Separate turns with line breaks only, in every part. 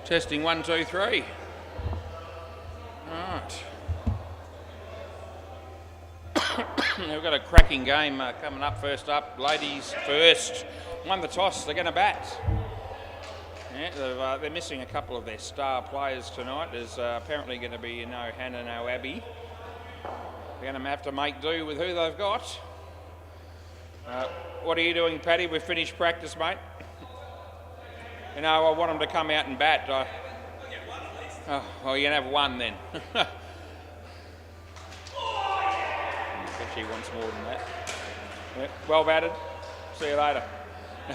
Testing 1, 2, 3. Right. We've got a cracking game coming up. First up, ladies first. Won the toss. They're going to bat. Yeah, they're missing a couple of their star players tonight. There's apparently going to be no Hannah, no Abby. They're going to have to make do with who they've got. What are you doing, Paddy? We've finished practice, mate. You know, I want them to come out and bat. Well, you're going to have one then. I bet she wants more than that. Yeah, well batted. See you later.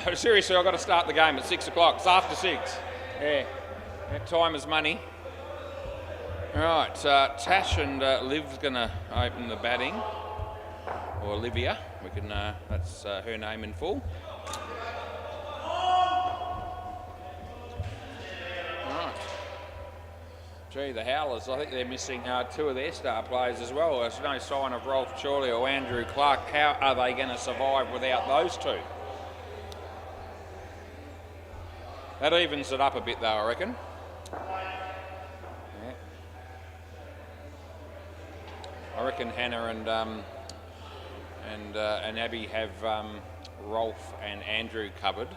No, seriously, I've got to start the game at 6 o'clock. It's after 6. Yeah. Time is money. All right, Tash and Liv's going to open the batting. Or Olivia. We can. That's her name in full. Right. Gee, the Howlers, I think they're missing 2 of their star players as well. There's no sign of Rolf Chorley or Andrew Clark. How are they going to survive without those 2? That evens it up a bit though, I reckon. Yeah. I reckon Hannah and Abby have Rolf and Andrew covered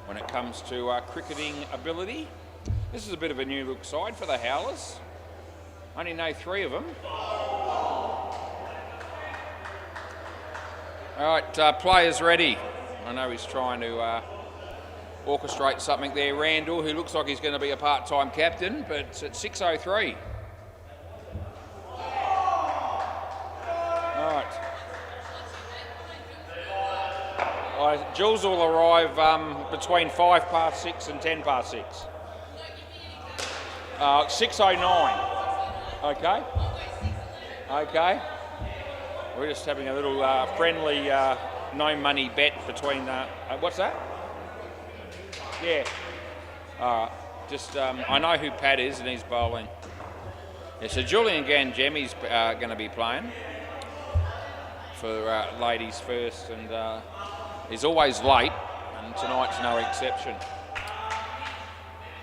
when it comes to cricketing ability. This is a bit of a new look side for the Howlers. Only know 3 of them. All right, players ready. I know he's trying to orchestrate something there. Randall, who looks like he's going to be a part-time captain, but it's at 6:03. Jules will arrive between 6:05 and 6:10. 6:09. Okay. Okay. We're just having a little friendly no money bet between. What's that? Yeah. All right. Just I know who Pat is, and he's bowling. Yeah, so Julian Gangemi's going to be playing for ladies first, and he's always late, and tonight's no exception.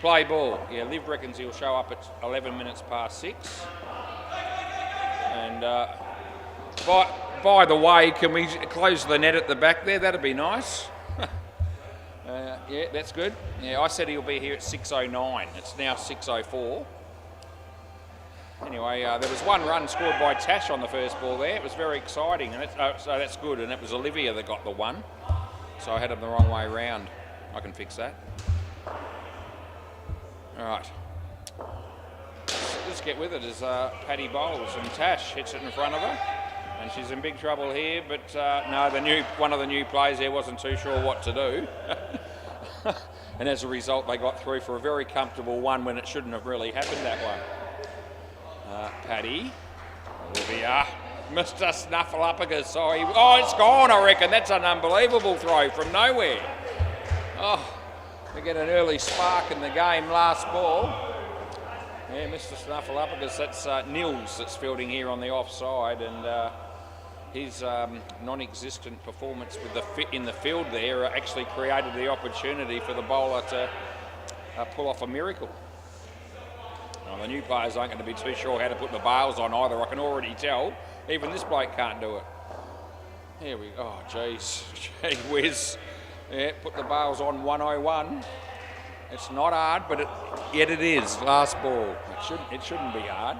Play ball. Yeah, Liv reckons he'll show up at 11 minutes past 6. And by the way, can we close the net at the back there? That'd be nice. Yeah, that's good. Yeah, I said he'll be here at 6:09. It's now 6:04. Anyway, there was 1 run scored by Tash on the first ball there. It was very exciting, and so that's good. And it was Olivia that got the 1. So I had them the wrong way round. I can fix that. All right. Let's get with it as Paddy bowls, and Tash hits it in front of her. And she's in big trouble here, but no, one of the new players there wasn't too sure what to do. And as a result, they got through for a very comfortable 1 when it shouldn't have really happened that way. Paddy, Olivia, Mr. Snuffleupagus, sorry. Oh, it's gone, I reckon. That's an unbelievable throw from nowhere. Oh, we get an early spark in the game, last ball. Yeah, Mr. Snuffleupagus, that's Nils that's fielding here on the offside, and his non-existent performance with in the field there actually created the opportunity for the bowler to pull off a miracle. Well, the new players aren't going to be too sure how to put the bails on either, I can already tell. Even this bloke can't do it. Here we go. Oh, jeez. Gee whiz. Yeah, put the bails on 101. It's not hard, but yet it is. Last ball. It shouldn't be hard.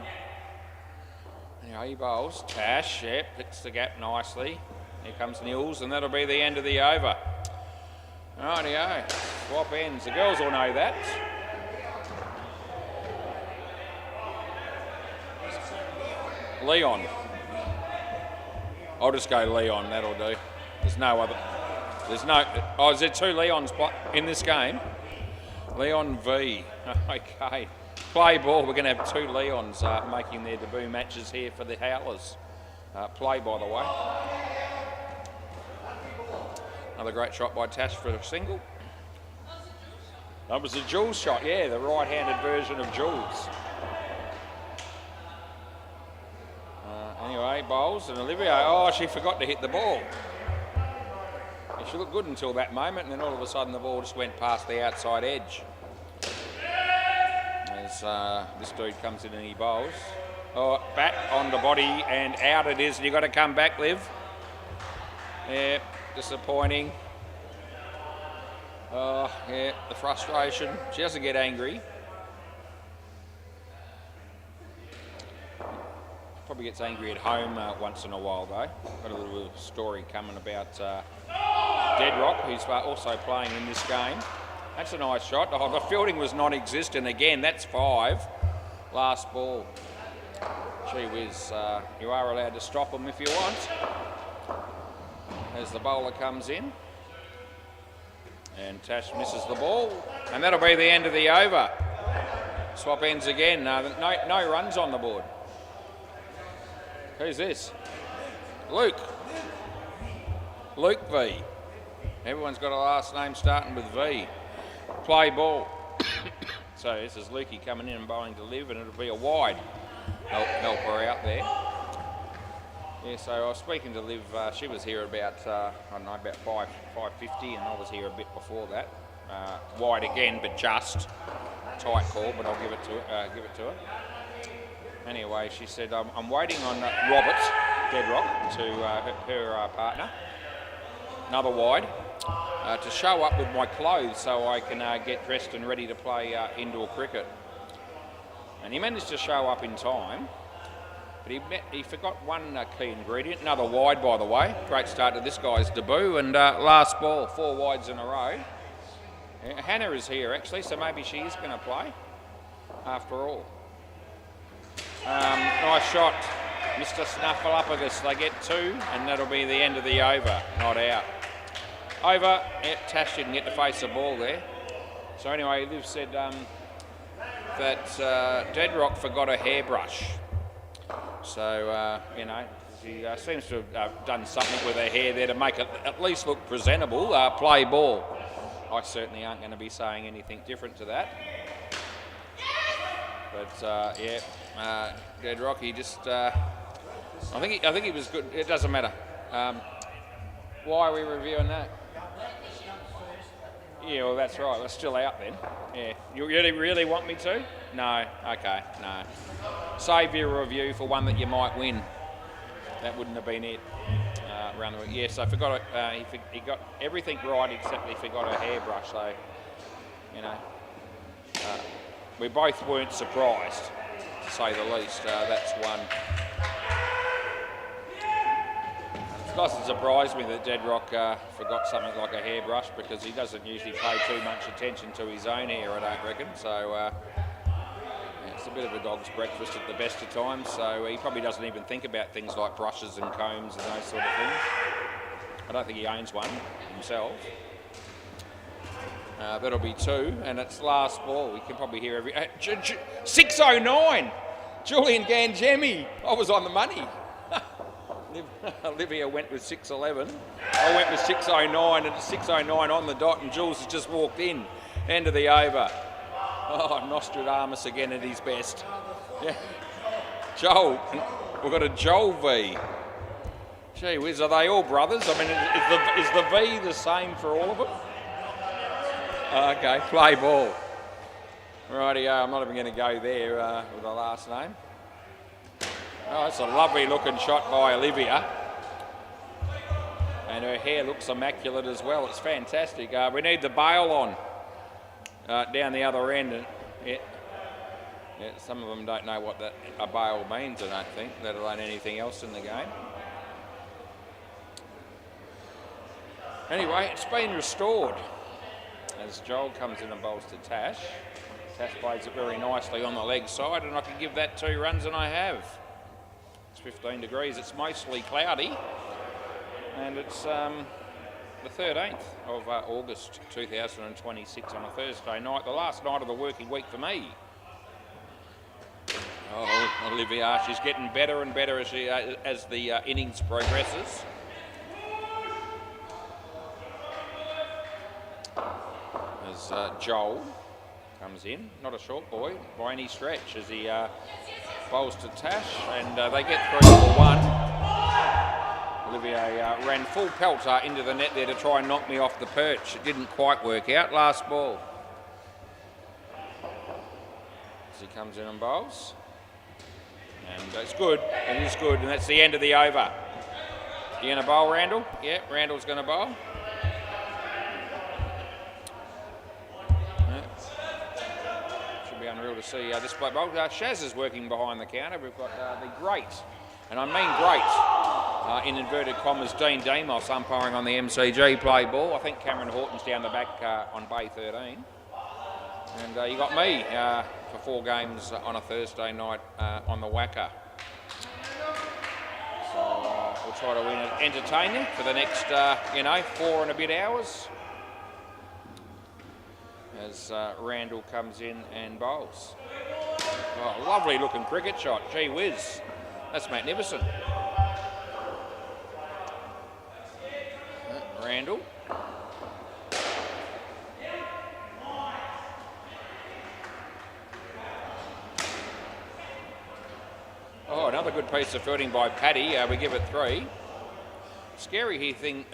Anyway, he bowls. Tash, yep, hits the gap nicely. Here comes Nils, and that'll be the end of the over. Rightio. Swap ends. The girls all know that. Leon. I'll just go Leon, that'll do. There's no other. Oh, is there 2 Leons in this game? Leon V. Okay. Play ball. We're going to have 2 Leons making their debut matches here for the Howlers. Play, by the way. Another great shot by Tash for a single. That was a Jules shot, yeah, the right-handed version of Jules. Anyway, bowls, and Olivia, oh, she forgot to hit the ball. Yeah, she looked good until that moment, and then all of a sudden the ball just went past the outside edge. as this dude comes in and he bowls. Oh, back on the body and out it is. You got to come back, Liv. Yeah, disappointing. Oh, yeah, the frustration. She doesn't get angry. Probably gets angry at home once in a while, though. Got a little story coming about Deadrock, who's also playing in this game. That's a nice shot. Oh, the fielding was non-existent again. That's 5. Last ball. Gee whiz, you are allowed to stop them if you want. As the bowler comes in. And Tash misses the ball. And that'll be the end of the over. Swap ends again. No runs on the board. Who's this? Luke. Luke V. Everyone's got a last name starting with V. Play ball. So this is Lukey coming in and bowling to Liv, and it'll be a wide. Help her out there. Yeah, so I was speaking to Liv. She was here about, I don't know, about 5:50, and I was here a bit before that. Wide again, but just. Tight call, but I'll give it to her. Anyway, she said, I'm waiting on Robert Deadrock, to her partner, another wide, to show up with my clothes so I can get dressed and ready to play indoor cricket. And he managed to show up in time, but he forgot one key ingredient, another wide, by the way. Great start to this guy's debut, and last ball, 4 wides in a row. Hannah is here, actually, so maybe she is going to play, after all. Nice shot, Mr. Snuffleupagus. They get 2, and that'll be the end of the over, not out. Over, Tash didn't get to face the ball there. So anyway, Liv said that Deadrock forgot a hairbrush. So, you know, she seems to have done something with her hair there to make it at least look presentable. Play ball. I certainly aren't going to be saying anything different to that. But yeah, Deadrock, he just, I think he was good. It doesn't matter. Why are we reviewing that? Yeah, well, that's right. We're still out then. Yeah, you really want me to? No. Okay, no. Save your review for one that you might win. That wouldn't have been it. Around the week. Yes, I forgot it. He got everything right except he forgot a hairbrush. So, you know, we both weren't surprised, to say the least. That's one. It doesn't surprise me that Deadrock forgot something like a hairbrush, because he doesn't usually pay too much attention to his own hair, I don't reckon. So yeah, it's a bit of a dog's breakfast at the best of times. So he probably doesn't even think about things like brushes and combs and those sort of things. I don't think he owns one himself. That'll be 2, and it's last ball. We can probably hear every... 6:09! Julian Gangemi. I was on the money. Olivia went with 6:11. I went with 6:09, and it's 6:09 on the dot, and Jules has just walked in. End of the over. Oh, Nostradamus again at his best. Yeah. Joel. We've got a Joel V. Gee whiz, are they all brothers? I mean, is the V the same for all of them? Okay, play ball. Rightio, I'm not even going to go there with the last name. Oh, that's a lovely looking shot by Olivia. And her hair looks immaculate as well. It's fantastic. We need the bail on down the other end. And yeah, some of them don't know what a bail means, I don't think, let alone anything else in the game. Anyway, it's been restored as Joel comes in and bowls to Tash. Tash plays it very nicely on the leg side, and I can give that 2 runs, and I have. It's 15 degrees. It's mostly cloudy, and it's the 13th of August 2026 on a Thursday night, the last night of the working week for me. Oh, Olivia, she's getting better and better as the innings progresses. As Joel comes in, not a short boy by any stretch, as he bowls to Tash, and they get 3 for 1. Olivia ran full pelt into the net there to try and knock me off the perch. It didn't quite work out. Last ball. as he comes in and bowls. And it's good, it is good, and that's the end of the over. You going to bowl, Randall? Yeah, Randall's going to bowl. Yeah. Should be unreal to see this bloke bowl. Shaz is working behind the counter. We've got the great, and I mean great, in inverted commas, Dean Demos umpiring on the MCG play ball. I think Cameron Horton's down the back on bay 13. And you got me for 4 games on a Thursday night on the WACA. So we'll try to entertain you for the next, 4 and a bit hours. As Randall comes in and bowls. Oh, lovely looking cricket shot. Gee whiz. That's magnificent. Randall. Oh, another good piece of fielding by Paddy. We give it 3. Scary thing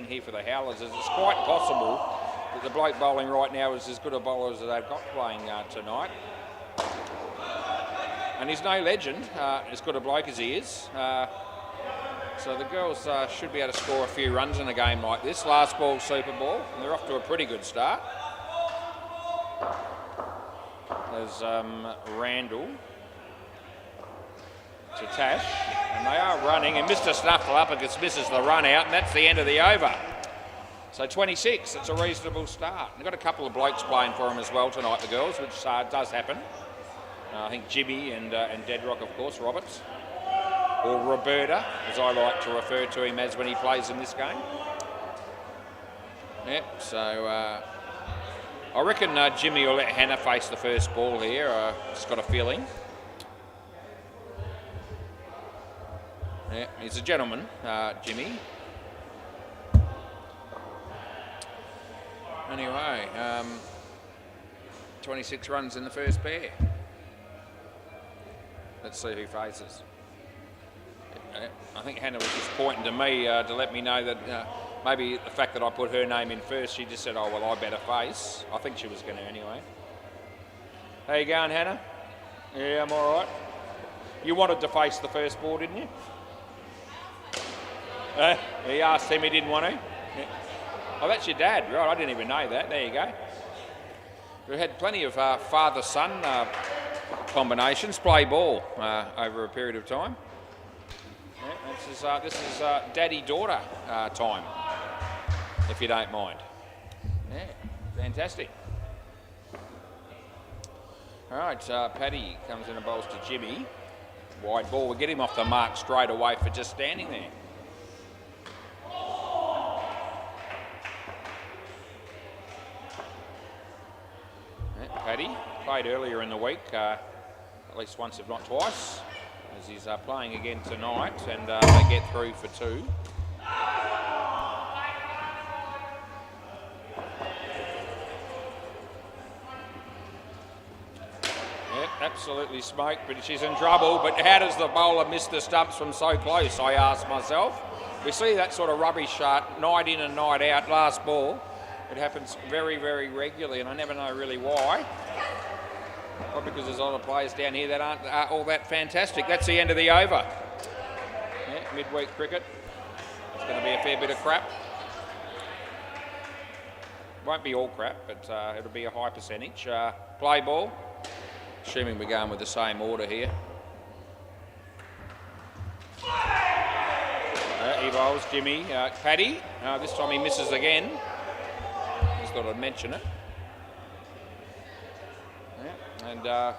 here for the Howlers is it's quite possible that the bloke bowling right now is as good a bowler as they've got playing tonight. And he's no legend, as good a bloke as he is. So the girls should be able to score a few runs in a game like this. Last ball, Super Ball, and they're off to a pretty good start. There's Randall to Tash, and they are running, and Mr. Snuffleupagus misses the run out, and that's the end of the over. So 26, it's a reasonable start. They've got a couple of blokes playing for them as well tonight, the girls, which does happen. I think Jimmy and Deadrock, of course, Roberts. Or Roberta, as I like to refer to him as when he plays in this game. Yep, so I reckon Jimmy will let Hannah face the first ball here. Just got a feeling. Yeah, he's a gentleman, Jimmy. Anyway, 26 runs in the first pair. Let's see who faces. I think Hannah was just pointing to me to let me know that maybe the fact that I put her name in first, she just said, oh, well, I better face. I think she was going to anyway. How you going, Hannah? Yeah, I'm all right. You wanted to face the first ball, didn't you? He asked him, he didn't want to. Yeah. Oh, that's your dad, right? I didn't even know that. There you go. We've had plenty of father-son combinations, play ball over a period of time. Yeah, this is daddy-daughter time, if you don't mind. Yeah, fantastic. All right, Paddy comes in and bowls to Jimmy. Wide ball, we'll get him off the mark straight away for just standing there. Paddy played earlier in the week, at least once if not twice, as he's playing again tonight, and they get through for 2. Yep, absolutely smoked, but she's in trouble. But how does the bowler miss the stumps from so close, I ask myself. We see that sort of rubbish night in and night out, last ball. It happens very, very regularly, and I never know really why. Probably because there's a lot of players down here that aren't all that fantastic. That's the end of the over. Yeah, midweek cricket. It's going to be a fair bit of crap. Won't be all crap, but it'll be a high percentage. Play ball. Assuming we're going with the same order here. He bowls, Jimmy. Paddy. This time he misses again. Just thought I'd mention it. Yeah. And I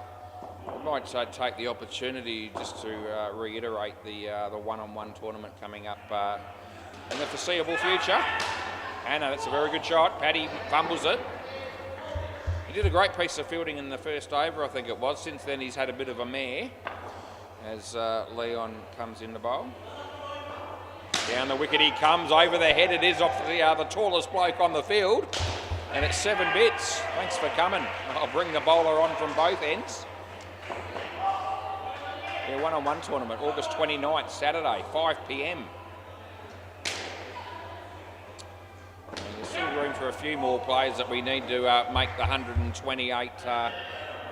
might take the opportunity just to reiterate the one-on-one tournament coming up in the foreseeable future. Anna, that's a very good shot. Paddy fumbles it. He did a great piece of fielding in the first over, I think it was. Since then, he's had a bit of a mare as Leon comes in the bowl. Down the wicket he comes, over the head it is, off the tallest bloke on the field. And it's 7 bits. Thanks for coming. I'll bring the bowler on from both ends. Yeah, one-on-one tournament, August 29th, Saturday, 5 p.m. There's still room for a few more players that we need to make the 128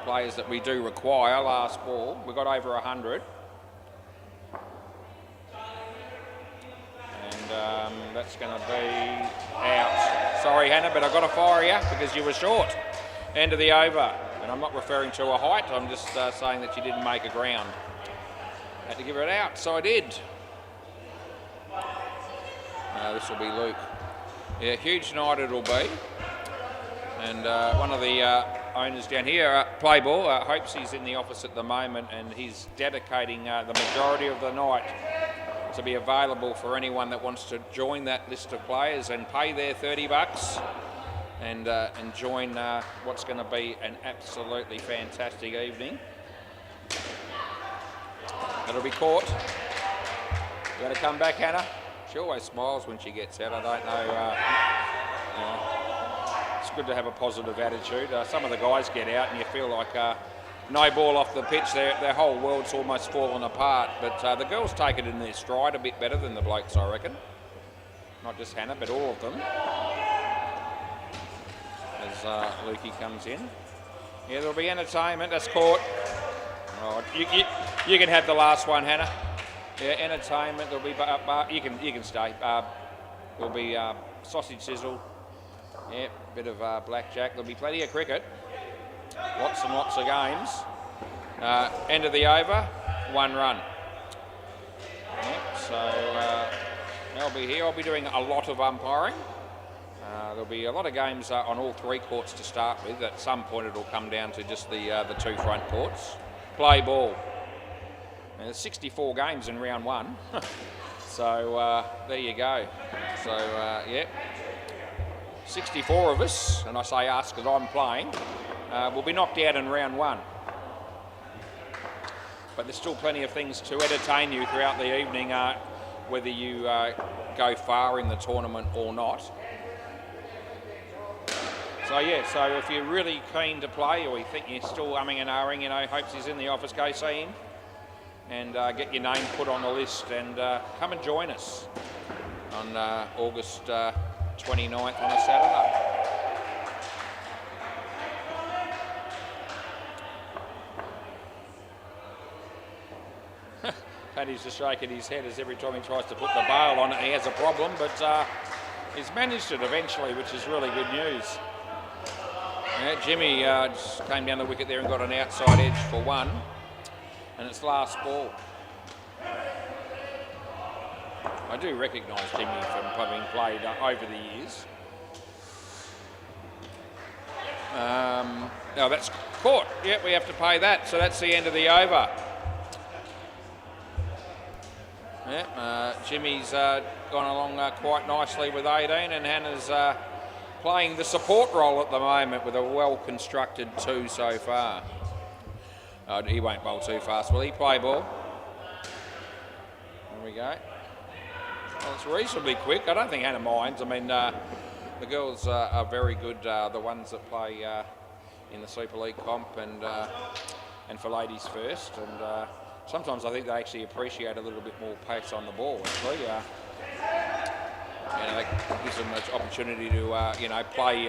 players that we do require last ball. We got over 100. And that's going to be out. Sorry, Hannah, but I've got to fire you because you were short. End of the over. And I'm not referring to a height, I'm just saying that you didn't make a ground. Had to give it out, so I did. This will be Luke. Yeah, huge night it'll be. And one of the owners down here, Play Ball, hopes he's in the office at the moment, and he's dedicating the majority of the night to be available for anyone that wants to join that list of players and pay their $30 and join what's going to be an absolutely fantastic evening. It'll be Court. You going to come back, Hannah? She always smiles when she gets out. I don't know. It's good to have a positive attitude. Some of the guys get out and you feel like no ball off the pitch, their whole world's almost fallen apart. But the girls take it in their stride a bit better than the blokes, I reckon. Not just Hannah, but all of them. As Lukey comes in. Yeah, there'll be entertainment. That's Court. Right. You can have the last one, Hannah. Yeah, entertainment. There'll be you can stay. There'll be sausage sizzle. Yeah, bit of blackjack. There'll be plenty of cricket. Lots and lots of games. End of the over, 1 run. Yeah, so I'll be here. I'll be doing a lot of umpiring. There'll be a lot of games on all 3 courts to start with. At some point it'll come down to just the 2 front courts. Play ball. And there's 64 games in round 1. So there you go. So yeah, 64 of us, and I say us because I'm playing, will be knocked out in round 1. But there's still plenty of things to entertain you throughout the evening, whether you go far in the tournament or not. So yeah, so if you're really keen to play, or you think you're still umming and ahhing, you know, hopes he's in the office, go see him and get your name put on the list and come and join us on August 29th on a Saturday. Paddy's just shaking his head as every time he tries to put the bail on it he has a problem, but he's managed it eventually, which is really good news. Yeah, Jimmy just came down the wicket there and got an outside edge for 1, and it's last ball. I do recognise Jimmy from having played over the years. No, that's Court. Yep, we have to pay that, so that's the end of the over. Yep, Jimmy's gone along quite nicely with 18, and Hannah's playing the support role at the moment with a well-constructed 2 so far. He won't bowl too fast, will he? Play ball. There we go. Well, it's reasonably quick. I don't think Hannah minds. I mean, the girls are very good, the ones that play in the Super League comp and for ladies first. And sometimes I think they actually appreciate a little bit more pace on the ball, actually. You know, that gives them an opportunity to, play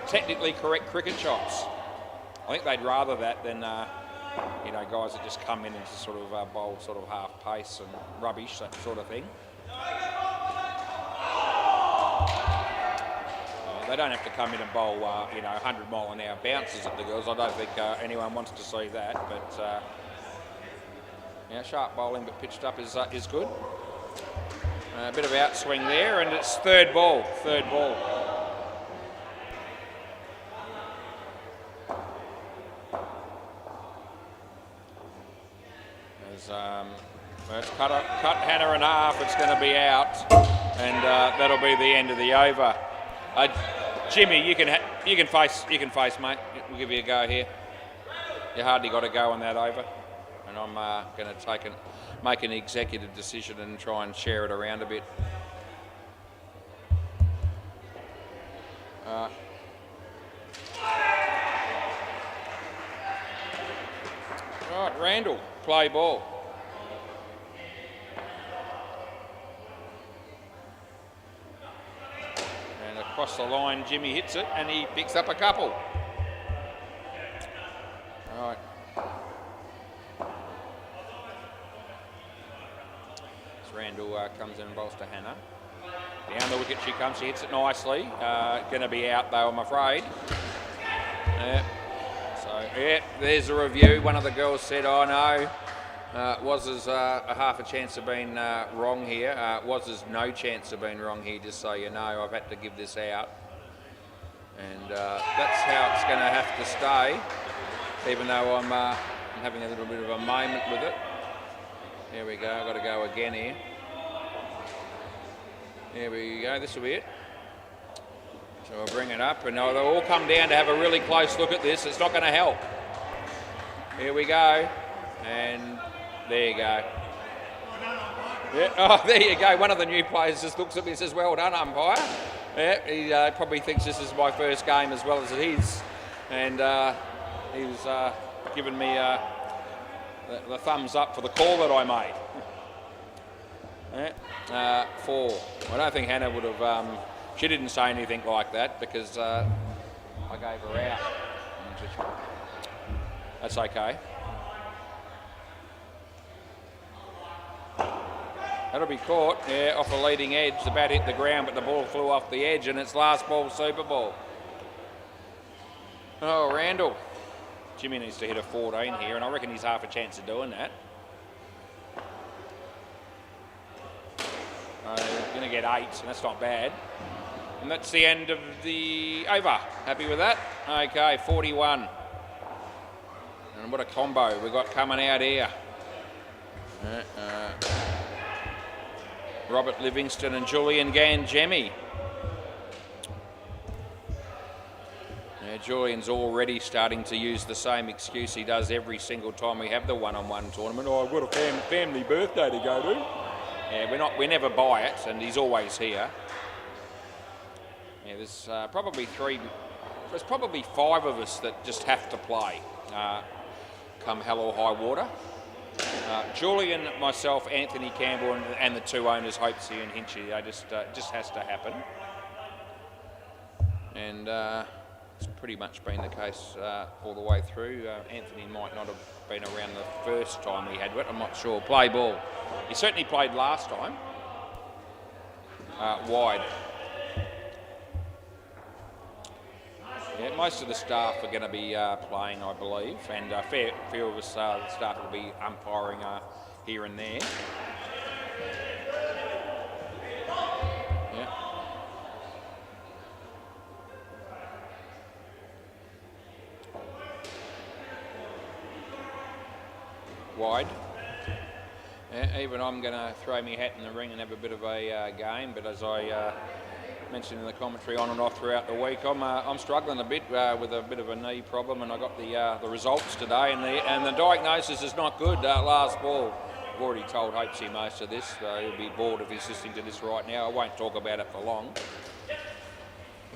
technically correct cricket shots. I think they'd rather that than, guys that just come in and just sort of bowl sort of half pace and rubbish, that sort of thing. They don't have to come in and bowl, 100 mile an hour bounces at the girls. I don't think anyone wants to see that, but sharp bowling but pitched up is good. A bit of outswing there, and it's third ball. It's cut Hannah in half. It's going to be out, and that'll be the end of the over. Jimmy, you can face, mate. We'll give you a go here. You hardly got a go on that over, and I'm going to make an executive decision and try and share it around a bit. Right, Randall, play ball. And across the line, Jimmy hits it and he picks up a couple. Randall comes in and bowls to Hannah. Down the wicket she comes. She hits it nicely. Going to be out though, I'm afraid. So there's a review. One of the girls said, "Oh no, was a half a chance of being wrong here. Was no chance of being wrong here. Just so you know, I've had to give this out, and that's how it's going to have to stay. Even though I'm having a little bit of a moment with it. Here we go. I've got to go again here. There we go. This will be it. So I'll bring it up, and they'll all come down to have a really close look at this. It's not going to help. Here we go, and there you go. Yeah. Oh, there you go. One of the new players just looks at me and says, "Well done, umpire." Yeah, he probably thinks this is my first game as well as it is, and he was giving me the thumbs up for the call that I made. Yeah. 4. I don't think Hannah would have. She didn't say anything like that because I gave her out. That's okay. That'll be caught. Yeah, off the leading edge. The bat hit the ground, but the ball flew off the edge, and it's last ball Super Ball. Oh, Randall. Jimmy needs to hit a 14 here, and I reckon he's half a chance of doing that. Going to get 8, and that's not bad. And that's the end of the over. Happy with that? Okay, 41. And what a combo we've got coming out here. Robert Livingston and Julian Gangemi. Julian's already starting to use the same excuse he does every single time we have the one-on-one tournament. Oh, I've got a family birthday to go to. Yeah, we never buy it, and he's always here. Yeah, there's probably 5 of us that just have to play come hell or high water. Julian, myself, Anthony Campbell, and the 2 owners, Hopesy and Hinchy. They just has to happen. And it's pretty much been the case all the way through. Anthony might not have been around the first time we had it. I'm not sure. Play ball. He certainly played last time. Wide. Yeah, most of the staff are going to be playing, I believe, and a fair few of us, the staff will be umpiring here and there. Yeah. Wide. Yeah, even I'm going to throw my hat in the ring and have a bit of a game, but as I mentioned in the commentary on and off throughout the week, I'm struggling a bit with a bit of a knee problem, and I got the results today, and the diagnosis is not good. Last ball. I've already told Hopesy most of this. He'll be bored if he's listening to this right now. I won't talk about it for long.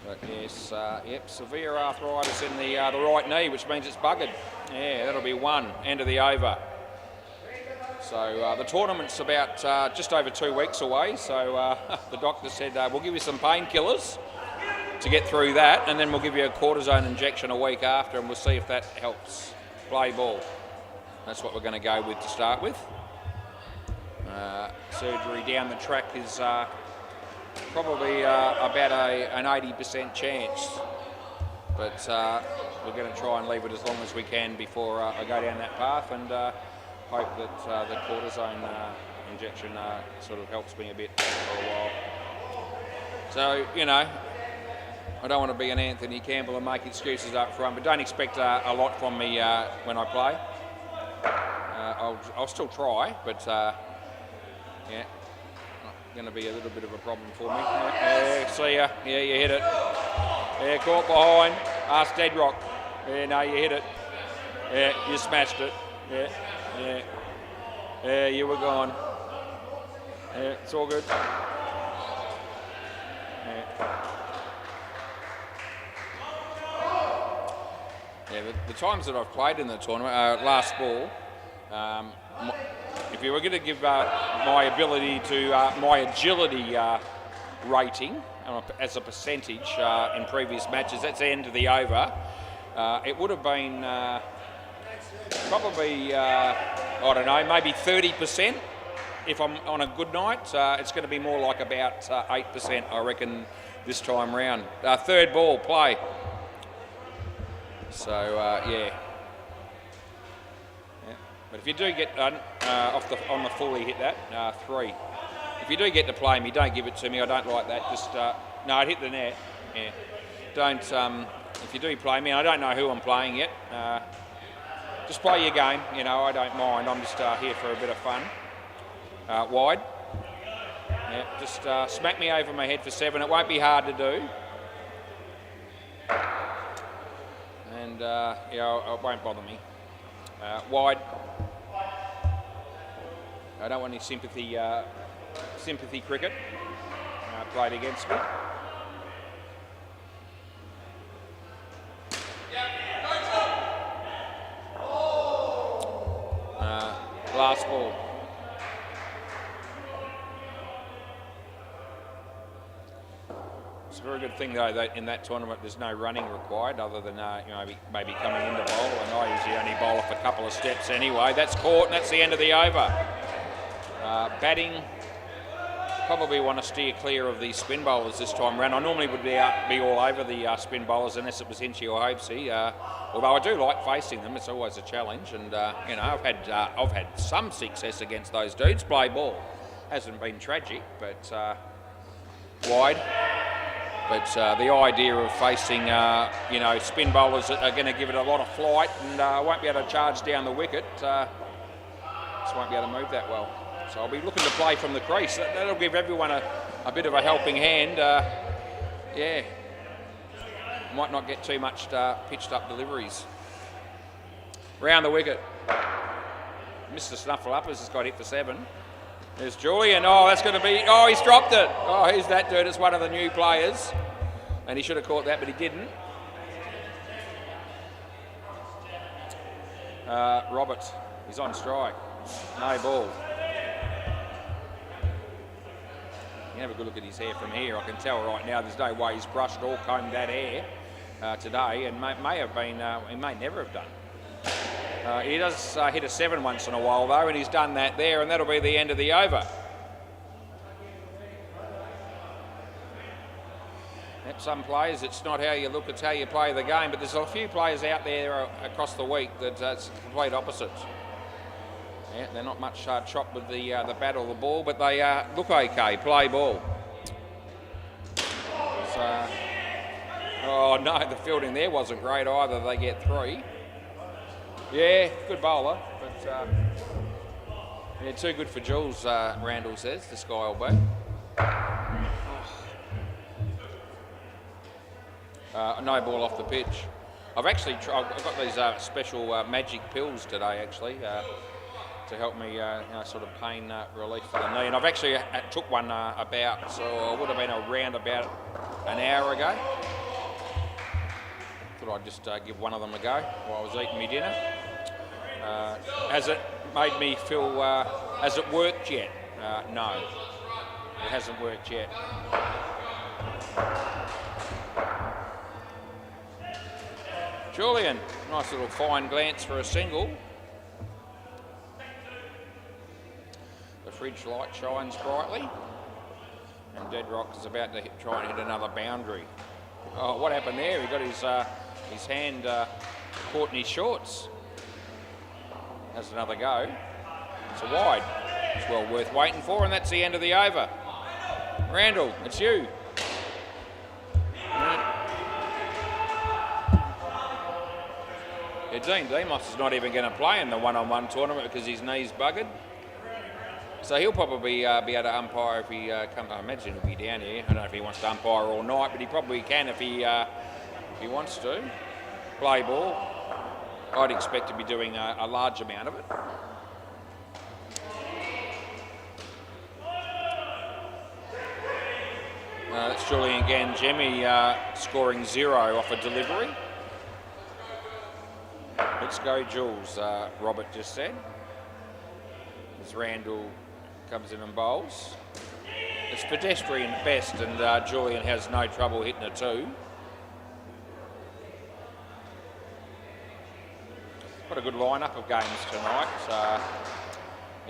But yes, severe arthritis in the right knee, which means it's buggered. Yeah, that'll be 1. End of the over. So the tournament's about just over 2 weeks away, so the doctor said we'll give you some painkillers to get through that, and then we'll give you a cortisone injection a week after, and we'll see if that helps. Play ball. That's what we're going to go with to start with. Surgery down the track is probably about an 80% chance, but we're going to try and leave it as long as we can before I go down that path, and hope that the cortisone injection sort of helps me a bit for a while. So, you know, I don't want to be an Anthony Campbell and make excuses up front, but don't expect a lot from me when I play. I'll still try, but yeah, going to be a little bit of a problem for me. Yeah, see ya. Yeah, you hit it. Yeah, caught behind. Ask Dead Rock. Yeah, no, you hit it. Yeah, you smashed it. Yeah. Yeah, yeah, you were gone. Yeah, it's all good. Yeah, the times that I've played in the tournament, last ball, if you were going to give my ability to, my agility rating as a percentage in previous matches, that's the end of the over, it would have been probably, I don't know, maybe 30%. if I'm on a good night, it's going to be more like about 8%, I reckon, this time round. Third ball, play. So, yeah. But if you do get on the fully hit that, 3. If you do get to play me, don't give it to me. I don't like that. Just, no, I'd hit the net. Yeah. Don't, if you do play me, I don't know who I'm playing yet. Just play your game, you know, I don't mind. I'm just here for a bit of fun. Wide. Yeah, just smack me over my head for 7. It won't be hard to do. And, yeah, it won't bother me. Wide. I don't want any sympathy cricket played against me. Last ball. It's a very good thing though that in that tournament there's no running required other than you know, maybe coming into bowl, and I usually only bowl off a couple of steps anyway. That's caught and that's the end of the over. Batting, probably want to steer clear of these spin bowlers this time round. I normally would be all over the spin bowlers unless it was Hinchy or Hopesy. Although I do like facing them, it's always a challenge, and you know, I've had some success against those dudes. Play ball hasn't been tragic, but wide. But the idea of facing you know, spin bowlers that are going to give it a lot of flight and won't be able to charge down the wicket, just won't be able to move that well. So I'll be looking to play from the crease. That'll give everyone a bit of a helping hand. Yeah. Might not get too much pitched up deliveries. Round the wicket. Mr. Snuffleupagus has got hit for 7. There's Julian. Oh, that's going to be... Oh, he's dropped it. Oh, who's that dude? It's one of the new players. And he should have caught that, but he didn't. Robert. He's on strike. No ball. You can have a good look at his hair from here. I can tell right now there's no way he's brushed or combed that hair today, and may have been, he may never have done. He does hit a 7 once in a while though, and he's done that there, and that'll be the end of the over. Yep, some players, it's not how you look, it's how you play the game, but there's a few players out there across the week that it's the complete opposite. Yeah, they're not much chop with the bat or the ball, but they look okay. Play ball. So, oh no, the fielding there wasn't great either. They get 3. Yeah, good bowler, but yeah, too good for Jules. Randall says this guy will be. No ball off the pitch. I've actually I've got these special magic pills today actually. To help me, you know, sort of pain relief for the knee. And I've actually took one about, so it would have been around about an hour ago. Thought I'd just give one of them a go while I was eating my dinner. Has it made me feel, has it worked yet? No, it hasn't worked yet. Julian, nice little fine glance for a single. The fridge light shines brightly, and Deadrock is about to try and hit another boundary. Oh, what happened there? He got his hand caught in his shorts. Has another go. It's a wide. It's well worth waiting for, and that's the end of the over. Randall, it's you. Yeah, Dean Demos is not even going to play in the one-on-one tournament because his knee's buggered. So he'll probably be able to umpire if he comes. I imagine he'll be down here. I don't know if he wants to umpire all night, but he probably can if he wants to. Play ball. I'd expect to be doing a large amount of it. That's Julian Gangemi scoring 0 off a delivery. Let's go, Jules, Robert just said. As Randall comes in and bowls. It's pedestrian at best, and Julian has no trouble hitting a 2. Got a good lineup of games tonight.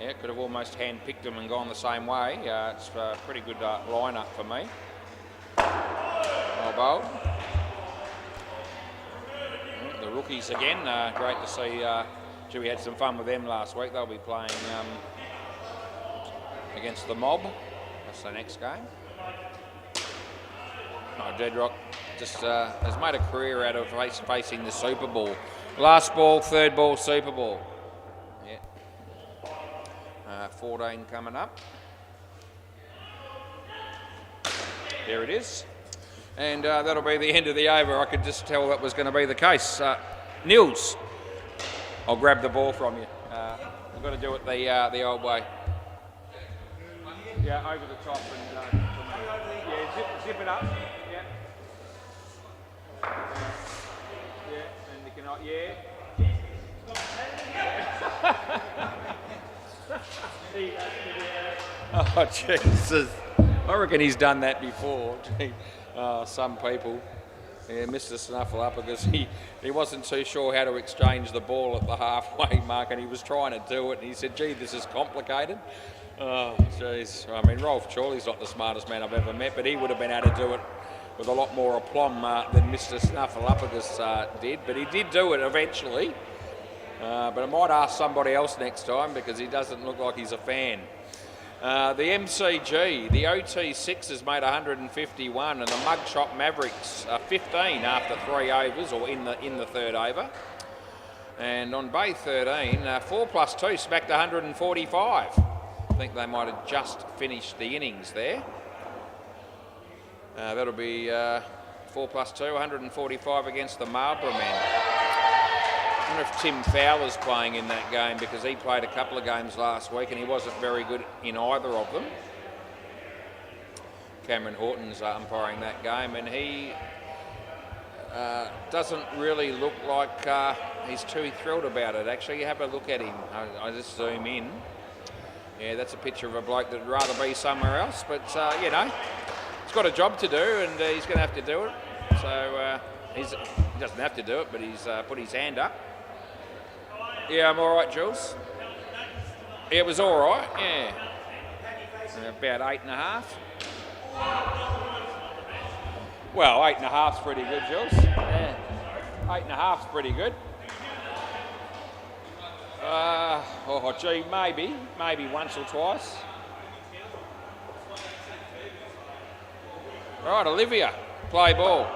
Yeah, could have almost hand-picked them and gone the same way. It's a pretty good line-up for me. Well bowled. The rookies again, great to see. We had some fun with them last week. They'll be playing against the Mob. That's the next game. Deadrock just has made a career out of facing the Super Bowl. Last ball, third ball, Super Bowl. Yeah. 14 coming up. There it is. And that'll be the end of the over. I could just tell that was going to be the case. Nils, I'll grab the ball from you. We've got to do it the old way. Yeah, over the top and yeah, zip it up. Yeah. Yeah, and you cannot. Yeah. Oh Jesus! I reckon he's done that before. Some people. Yeah, Mr. Snuffleupagus, he wasn't too sure how to exchange the ball at the halfway mark, and he was trying to do it, and he said, gee, this is complicated. Oh, jeez. I mean, Rolf Chorley's not the smartest man I've ever met, but he would have been able to do it with a lot more aplomb than Mr. Snuffleupagus did, but he did do it eventually. But I might ask somebody else next time because he doesn't look like he's a fan. The MCG, the OT6 has made 151 and the Mugshot Mavericks 15 after 3 overs or in the third over. And on Bay 13, 4 plus 2 smacked 145. I think they might have just finished the innings there. That'll be 4 plus 2, 145 against the Marlborough men. I wonder if Tim Fowler's playing in that game because he played a couple of games last week and he wasn't very good in either of them. Cameron Horton's umpiring that game and he doesn't really look like he's too thrilled about it. Actually, have a look at him. I just zoom in. Yeah, that's a picture of a bloke that'd rather be somewhere else, but you know, he's got a job to do and he's going to have to do it. So he doesn't have to do it, but he's put his hand up. Yeah, I'm all right, Jules. Yeah, it was all right, yeah. About 8.5. Well, 8.5's pretty good, Jules. Yeah, 8.5's pretty good. Oh, gee, maybe once or twice. Right, Olivia, play ball.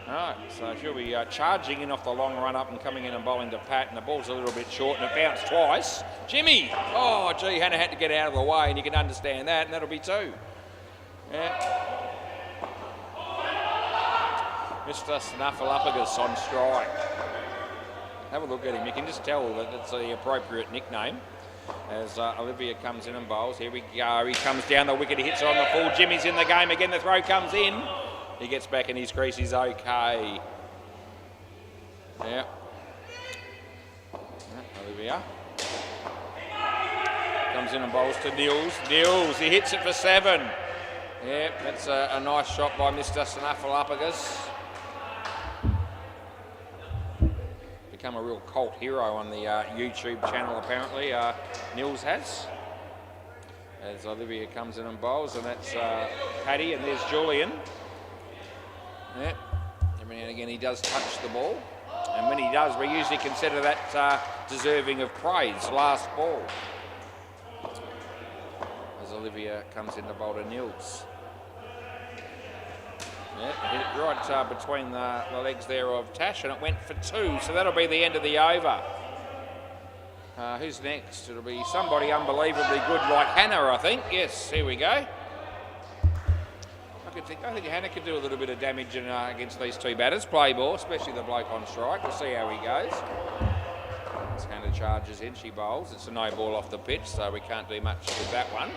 Alright, so she'll be charging in off the long run up and coming in and bowling to Pat, and the ball's a little bit short and it bounced twice. Jimmy! Oh, gee, Hannah had to get out of the way, and you can understand that, and that'll be 2. Yeah. Mr. Snuffleupagus on strike. Have a look at him. You can just tell that it's the appropriate nickname as Olivia comes in and bowls. Here we go. He comes down the wicket. He hits it on the full. Jimmy's in the game again. The throw comes in. He gets back in his crease. He's okay. Yeah. Olivia. Comes in and bowls to Nils. Nils, he hits it for 7. Yeah, that's a nice shot by Mr. Snuffleupagus. Become a real cult hero on the YouTube channel, apparently. Nils has. As Olivia comes in and bowls, and that's Paddy, and there's Julian. Yeah. Every now and again he does touch the ball, and when he does, we usually consider that deserving of praise. Last ball. As Olivia comes in to bowl to Nils. Yeah, hit it right between the legs there of Tash, and it went for 2, so that'll be the end of the over. Who's next? It'll be somebody unbelievably good like Hannah, I think. Yes, here we go. I think Hannah could do a little bit of damage against these 2 batters. Play ball, especially the bloke on strike. We'll see how he goes. As Hannah charges in, she bowls. It's a no ball off the pitch, so we can't do much with that one.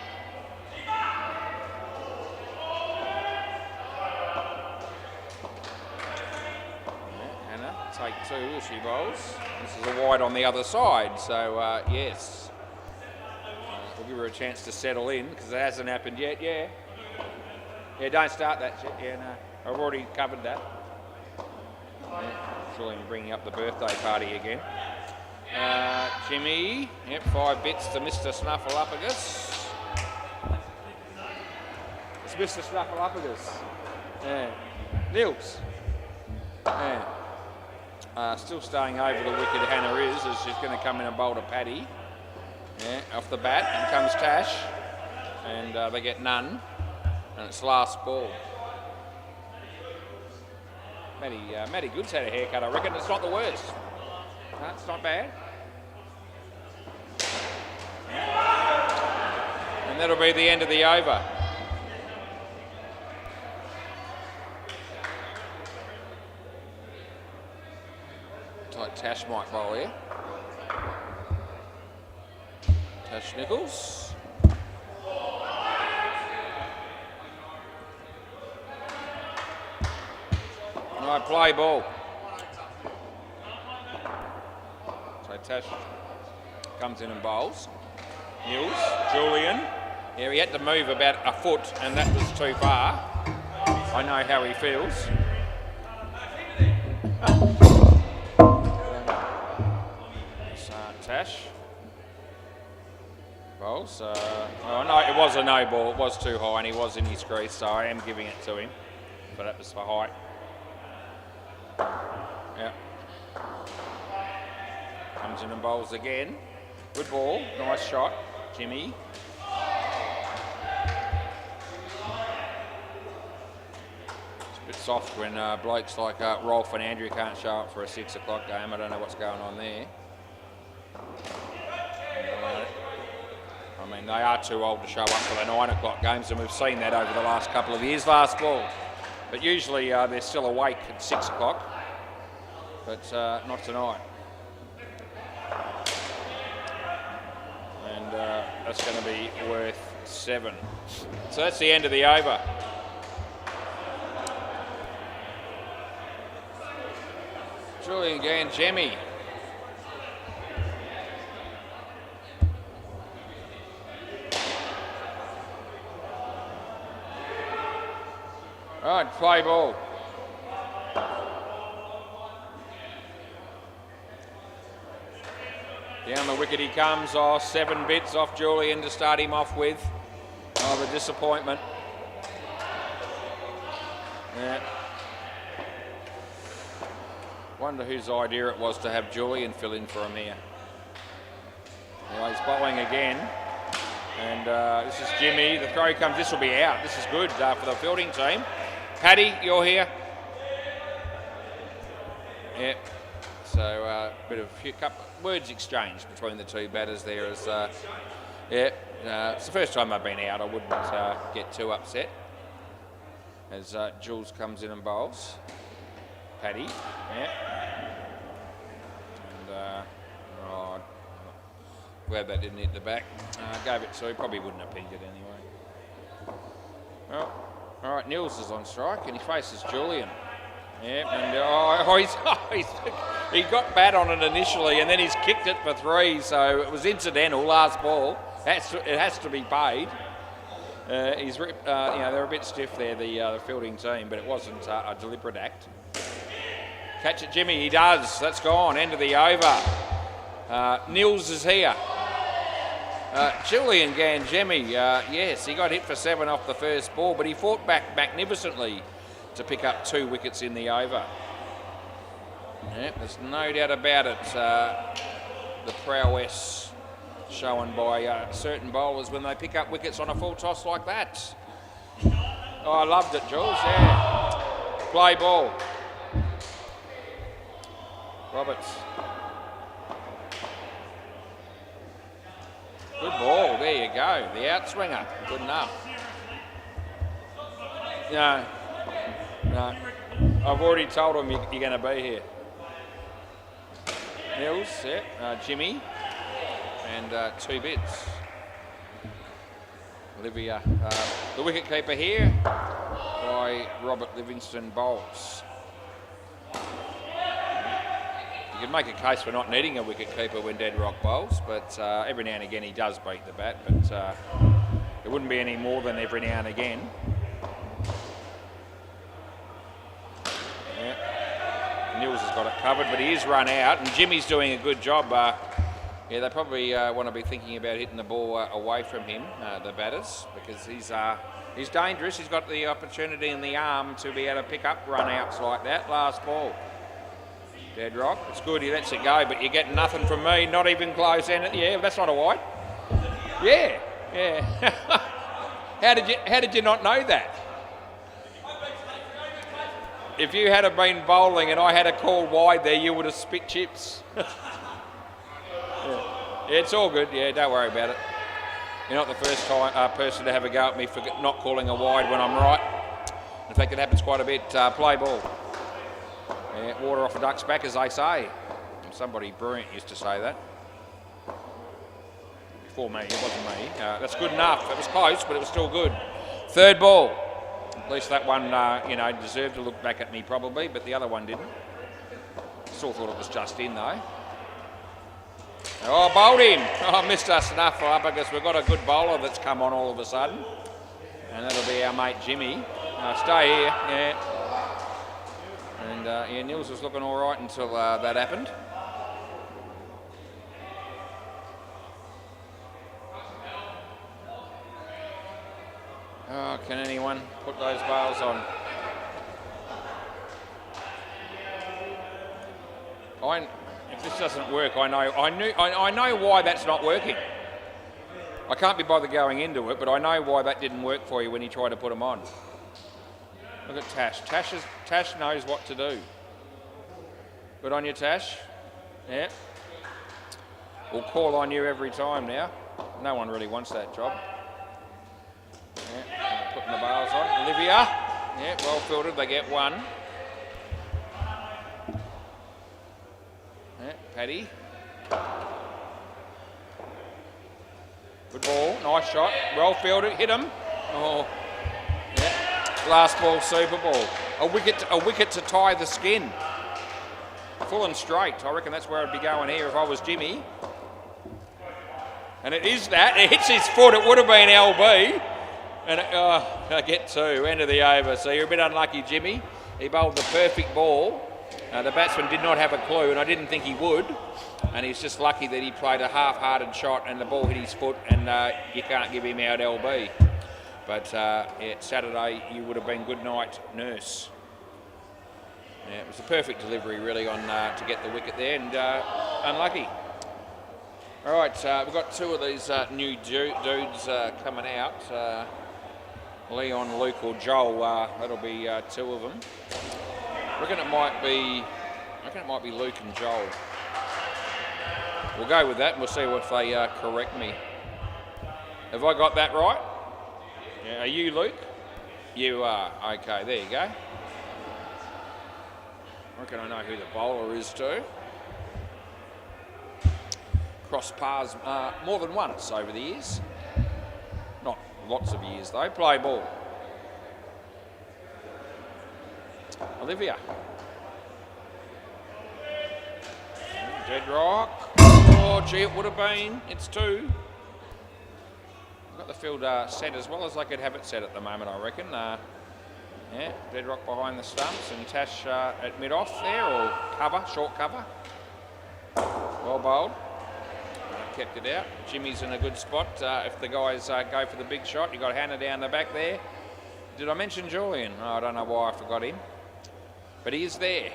Take 2 as she bowls. This is a wide on the other side, so yes. We'll give her a chance to settle in because it hasn't happened yet, yeah. Yeah, don't start that shit, yeah, no. I've already covered that. Yeah, surely I'm bringing up the birthday party again. Jimmy, yep, 5 bits to Mr. Snuffleupagus. It's Mr. Snuffleupagus. Yeah. Nils. Yeah. Still staying over the wicket, Hannah is, as she's going to come in and bowl to Paddy. Yeah, off the bat, and comes Tash. And they get none. And it's last ball. Maddie Good's had a haircut, I reckon. It's not the worst. No, it's not bad. And that'll be the end of the over. Looks like Tash might bowl here. Tash Nichols. Right, play ball. So Tash comes in and bowls. Nils, Julian. Yeah, he had to move about a foot and that was too far. I know how he feels. Tash. Bowls. Oh no, it was a no ball. It was too high and he was in his crease, so I am giving it to him. But that was for height. Yeah. Comes in and bowls again. Good ball. Nice shot. Jimmy. It's a bit soft when blokes like Rolf and Andrew can't show up for a 6 o'clock game. I don't know what's going on there. I mean, they are too old to show up for the 9 o'clock games, and we've seen that over the last couple of years. Last ball. But usually they're still awake at 6 o'clock, but not tonight. And that's going to be worth 7. So that's the end of the over. Julian Ganjemi. Right, play ball. Down the wicket he comes. 7 bits off Julian to start him off with. Oh, the disappointment. Yeah. Wonder whose idea it was to have Julian fill in for him here. Anyway, he's bowling again. And this is Jimmy. The throw comes. This will be out. This is good for the fielding team. Paddy, you're here. Yep. So a bit of couple words exchanged between the two batters there. As it's the first time I've been out. I wouldn't get too upset. As Jules comes in and bowls. Paddy. Yeah. And glad that didn't hit the back. Gave it to. Probably wouldn't have pinged it anyway. Well. All right, Nils is on strike and he faces Julian. Yeah, and he got bat on it initially and then he's kicked it for 3, so it was incidental, last ball. It has to be paid. They're a bit stiff there, the fielding team, but it wasn't a deliberate act. Catch it, Jimmy, he does. That's gone, end of the over. Nils is here. Julian Ganjemi, yes, he got hit for 7 off the first ball, but he fought back magnificently to pick up 2 wickets in the over. Yep, there's no doubt about it. The prowess shown by certain bowlers when they pick up wickets on a full toss like that. Oh, I loved it, Jules, yeah. Play ball. Roberts. Good ball, there you go. The outswinger, good enough. No, I've already told him you're going to be here. Nils, yeah, Jimmy, and 2 bits. Olivia, the wicketkeeper here by Robert Livingston bowls. You can make a case for not needing a wicketkeeper when Dead Rock bowls, but every now and again he does beat the bat, but it wouldn't be any more than every now and again. Yeah. Nils has got it covered, but he is run out, and Jimmy's doing a good job. Yeah, they probably want to be thinking about hitting the ball away from him, the batters, because he's dangerous. He's got the opportunity in the arm to be able to pick up run-outs like that. Last ball. Dead rock. It's good he lets it go, but you're getting nothing from me. Not even close. And yeah, that's not a wide. Yeah, yeah. How did you not know that? If you had been bowling and I had a call wide there, you would have spit chips. Yeah, it's all good. Yeah, don't worry about it. You're not the first person to have a go at me for not calling a wide when I'm right. In fact, it happens quite a bit. Play ball. Yeah, water off a duck's back, as they say. Somebody brilliant used to say that. Before me, it wasn't me. That's good enough. It was close, but it was still good. Third ball. At least that one, deserved to look back at me probably, but the other one didn't. Still thought it was just in though. Oh, bowled him. Oh, Mr. Snuffleupagus. We've got a good bowler that's come on all of a sudden. And that'll be our mate Jimmy. Stay here, yeah. And Nils was looking all right until that happened. Oh, can anyone put those bails on? If this doesn't work, I know why that's not working. I can't be bothered going into it, but I know why that didn't work for you when you tried to put them on. Look at Tash. Tash knows what to do. Good on you, Tash. Yeah. We'll call on you every time now. No one really wants that job. Yeah, putting the bails on. Olivia. Yeah, well fielded. They get one. Yeah, Paddy. Good ball. Nice shot. Well fielded. Hit him. Oh. Yeah. Last ball, Super Ball. A wicket to tie the skin. Full and straight. I reckon that's where I'd be going here if I was Jimmy. And it is that. It hits his foot. It would have been LB. And I get two. End of the over. So you're a bit unlucky, Jimmy. He bowled the perfect ball. The batsman did not have a clue, and I didn't think he would. And he's just lucky that he played a half-hearted shot and the ball hit his foot, and you can't give him out LB. But yeah, Saturday, you would have been good night, nurse. Yeah, it was a perfect delivery, really, on to get the wicket there, and unlucky. All right, we've got two of these new dudes coming out. Leon, Luke, or Joel. That'll be two of them. I reckon it might be Luke and Joel. We'll go with that and we'll see if they correct me. Have I got that right? Yeah, are you Luke? You are. Okay, there you go. I reckon I know who the bowler is too. Cross paths more than once over the years. Not lots of years though. Play ball. Olivia. Dead rock. Oh, gee, it would have been. It's two. I've got the field set as well as I could have it set at the moment, I reckon. Yeah, dead rock behind the stumps and Tash at mid-off there, or cover, short cover. Well bowled. Kept it out. Jimmy's in a good spot. If the guys go for the big shot, you've got Hannah down the back there. Did I mention Julian? Oh, I don't know why I forgot him. But he is there.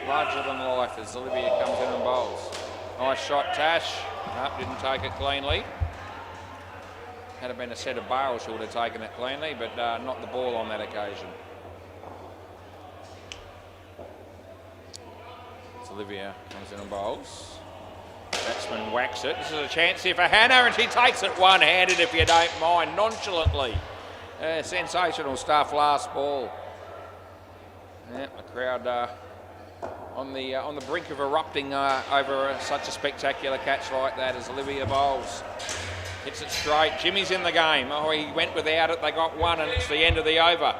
Larger than life as Olivia comes in and bowls. Nice shot, Tash. Nope, didn't take it cleanly. Had it been a set of bails, she would have taken it cleanly, but not the ball on that occasion. It's Olivia comes in and bowls. Batsman whacks it. This is a chance here for Hannah, and she takes it one-handed, if you don't mind, nonchalantly. Sensational stuff, last ball. Yeah, the crowd on the brink of erupting over such a spectacular catch like that as Olivia bowls. Hits it straight. Jimmy's in the game. Oh, he went without it. They got one, and it's the end of the over.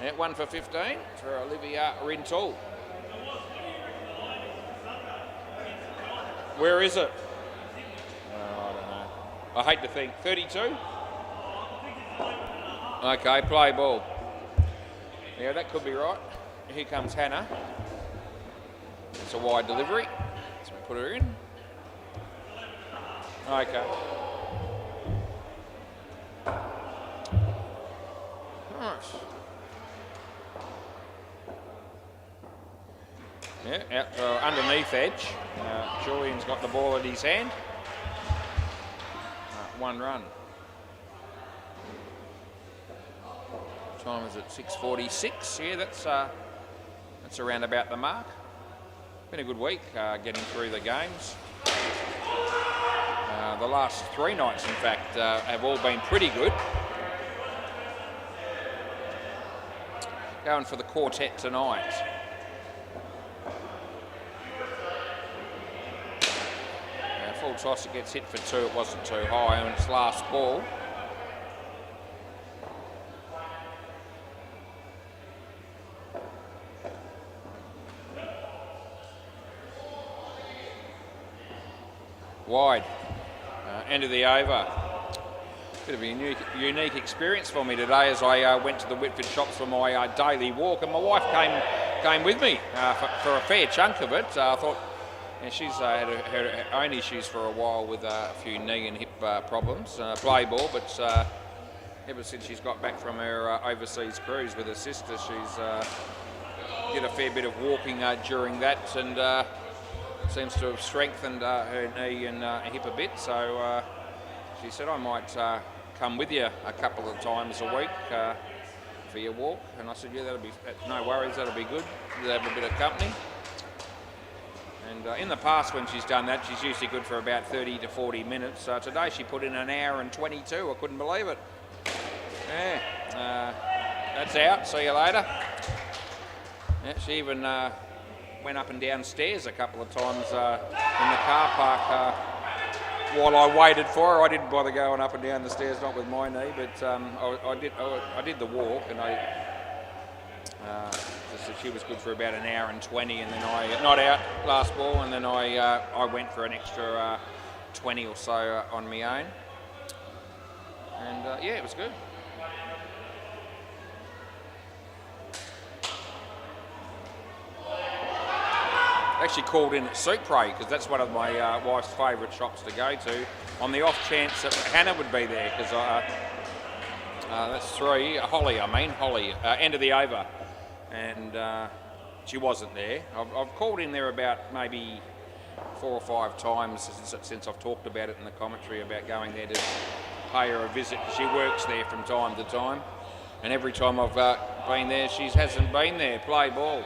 Yeah, 1 for 15 for Olivia Rintoul. Where is it? Oh, I don't know. I hate to think. 32? Okay, play ball. Yeah, that could be right. here comes Hannah. It's a wide delivery. So we put her in. Okay. Nice. Yeah, out to underneath edge. Julian's got the ball in his hand. 1 run. Time is at 6:46. Yeah, that's around about the mark. Been a good week getting through the games. The last 3 nights, in fact, have all been pretty good. Going for the quartet tonight. Full toss, it gets hit for 2. It wasn't too high on its last ball. Wide. End of the over. Bit of a unique experience for me today as I went to the Whitford shops for my daily walk, and my wife came with me for a fair chunk of it. I thought, yeah, she's had her own issues for a while with a few knee and hip problems, play ball, but ever since she's got back from her overseas cruise with her sister, she's did a fair bit of walking during that, and seems to have strengthened her knee and hip a bit. So she said, I might come with you a couple of times a week for your walk. And I said, yeah, no worries, that'll be good. You'll have a bit of company. And in the past, when she's done that, she's usually good for about 30 to 40 minutes. Today she put in 1 hour and 22. I couldn't believe it. Yeah, that's out. See you later. Yeah, she even went up and down stairs a couple of times in the car park while I waited for her. I didn't bother going up and down the stairs, not with my knee, but I did the walk, and she was good for about 1 hour and 20, and then I not out last ball, and then I went for an extra 20 or so on my own, and yeah, it was good. Actually called in at Supre because that's one of my wife's favourite shops to go to, on the off chance that Hannah would be there, because that's 3. Holly, end of the over, and she wasn't there. I've called in there about maybe 4 or 5 times since I've talked about it in the commentary about going there to pay her a visit. She works there from time to time, and every time I've been there, she hasn't been there. Play ball.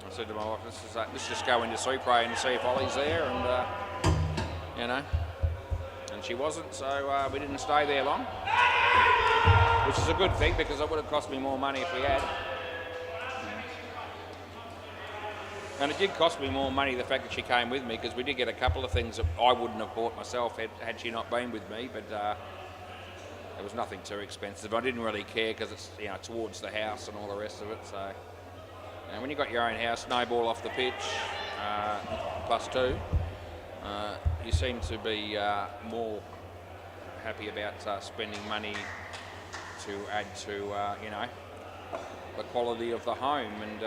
I said to my wife, let's just go into Supre and see if Ollie's there, and you know, and she wasn't, so we didn't stay there long, which is a good thing because it would have cost me more money if we had. And it did cost me more money the fact that she came with me, because we did get a couple of things that I wouldn't have bought myself had she not been with me, but it was nothing too expensive. I didn't really care because it's, you know, towards the house and all the rest of it. So, and when you've got your own house, no ball off the pitch, +2, you seem to be more happy about spending money to add to, you know, the quality of the home. And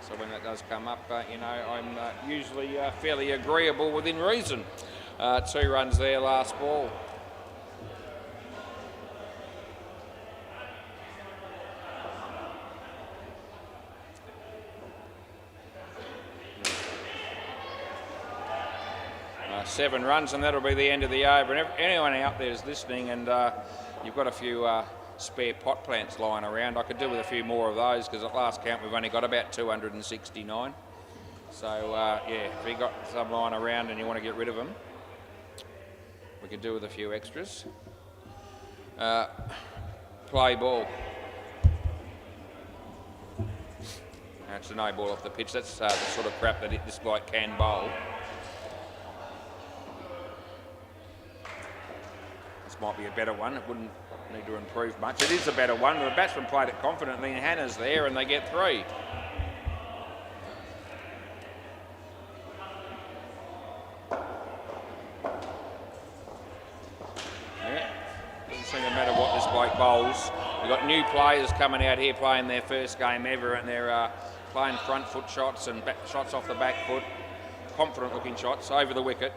so when that does come up, you know, I'm usually fairly agreeable within reason. 2 runs there, last ball. 7 runs, and that'll be the end of the over. And anyone out there is listening, and you've got a few spare pot plants lying around, I could do with a few more of those, because at last count we've only got about 269. So yeah, if you've got some lying around and you want to get rid of them, we could do with a few extras. Play ball. That's a no ball off the pitch. That's the sort of crap that this bloke can bowl. This might be a better one. It wouldn't need to improve much. It is a better one. The batsman played it confidently, and Hannah's there, and they get 3. Yeah. Doesn't seem to matter what this bloke bowls. We've got new players coming out here playing their first game ever, and they're playing front foot shots and shots off the back foot. Confident looking shots over the wicket.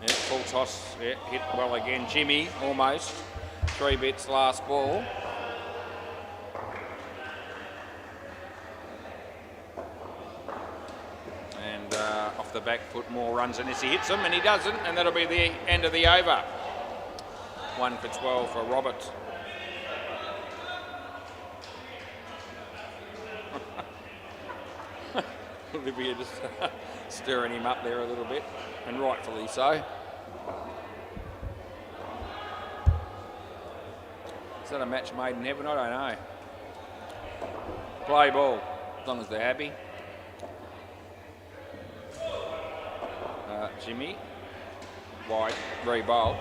Yeah, full toss, yeah, hit well again. Jimmy, almost. 3 bits last ball. And off the back foot, more runs unless he hits them, and he doesn't, and that'll be the end of the over. 1 for 12 for Robert. Olivia just stirring him up there a little bit, and rightfully so. Is that a match made in heaven? I don't know. Play ball, as long as they're happy. Jimmy, wide, re-bowl.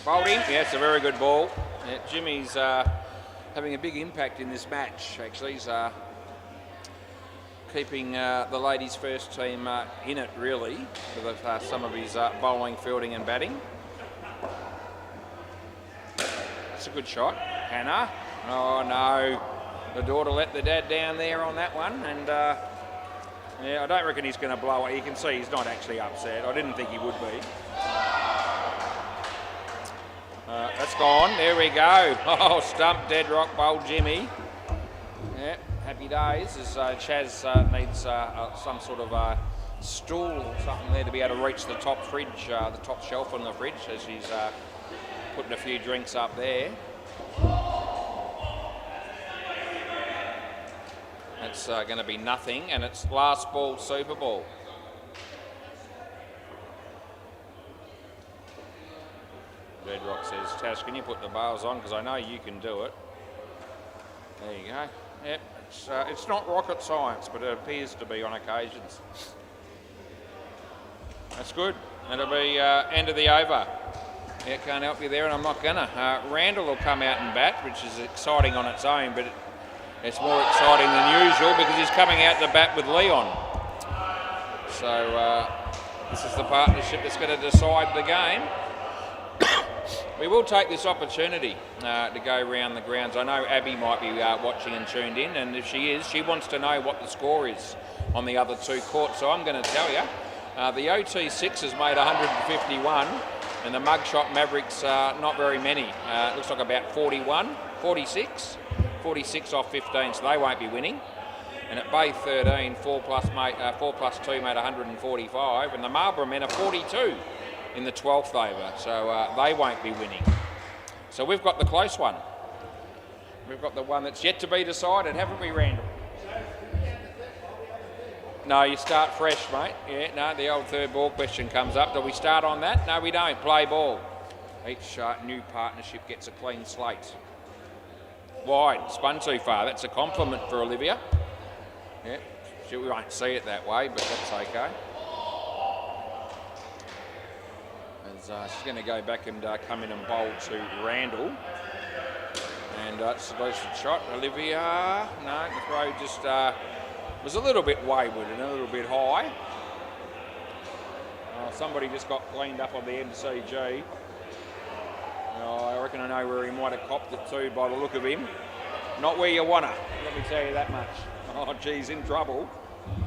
Bowled him. Yeah, it's a very good ball. Yeah, Jimmy's having a big impact in this match, actually. He's keeping the ladies' first team in it, really, with some of his bowling, fielding and batting. It's a good shot. Hannah. Oh, no. The daughter let the dad down there on that one. And, yeah, I don't reckon he's going to blow it. You can see he's not actually upset. I didn't think he would be. That's gone. There we go. Oh, stump, dead rock, bowled Jimmy. Yeah, happy days. As Chaz needs some sort of stool or something there to be able to reach the top fridge, the top shelf on the fridge, as she's putting a few drinks up there. It's going to be nothing, and it's last ball, Super Ball. Red Rock says, Tash, can you put the bars on? Because I know you can do it. There you go. Yep, it's not rocket science, but it appears to be on occasions. That's good. That'll be end of the over. Yeah, can't help you there, and I'm not gonna. Randall will come out and bat, which is exciting on its own, but it's more exciting than usual because he's coming out to bat with Leon. So this is the partnership that's going to decide the game. We will take this opportunity to go around the grounds. I know Abby might be watching and tuned in, and if she is, she wants to know what the score is on the other two courts. So I'm going to tell you, the OT6 has made 151, and the Mugshot Mavericks, not very many. It looks like about 46 off 15, so they won't be winning. And at Bay 13, 4 plus 2 made 145, and the Marlborough men are 42. In the 12th over, so they won't be winning. So we've got the close one. We've got the one that's yet to be decided, haven't we, Randall? No, you start fresh, mate. Yeah, no, the old third ball question comes up. Do we start on that? No, we don't. Play ball. Each new partnership gets a clean slate. Wide, spun too far. That's a compliment for Olivia. Yeah, we won't see it that way, but that's okay. She's going to go back and come in and bowl to Randall. And it's a decent shot. Olivia, no, the throw just was a little bit wayward and a little bit high. Somebody just got cleaned up on the MCG. I reckon I know where he might have copped it to by the look of him. Not where you want to, let me tell you that much. Oh, geez, in trouble.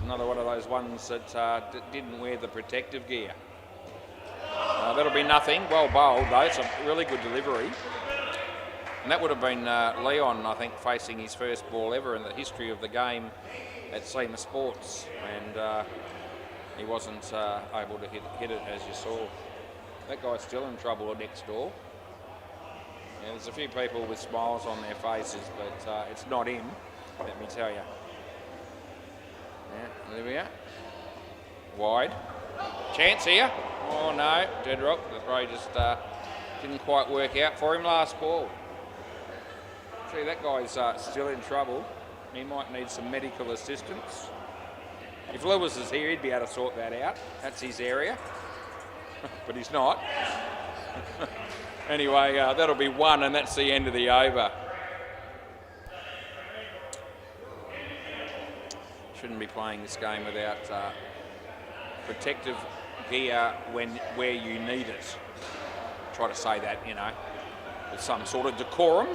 Another one of those ones that didn't wear the protective gear. That'll be nothing. Well bowled, though. It's a really good delivery. And that would have been Leon, I think, facing his first ball ever in the history of the game at SEMA Sports. And he wasn't able to hit it, as you saw. That guy's still in trouble next door. Yeah, there's a few people with smiles on their faces, but it's not him, let me tell you. Yeah, there we are. Wide. Chance here. Oh no, dead rock. The throw just didn't quite work out for him last ball. See, that guy's still in trouble. He might need some medical assistance. If Lewis is here, he'd be able to sort that out. That's his area. But he's not. Anyway, that'll be 1, and that's the end of the over. Shouldn't be playing this game without protective gear where you need it. Try to say that, with some sort of decorum.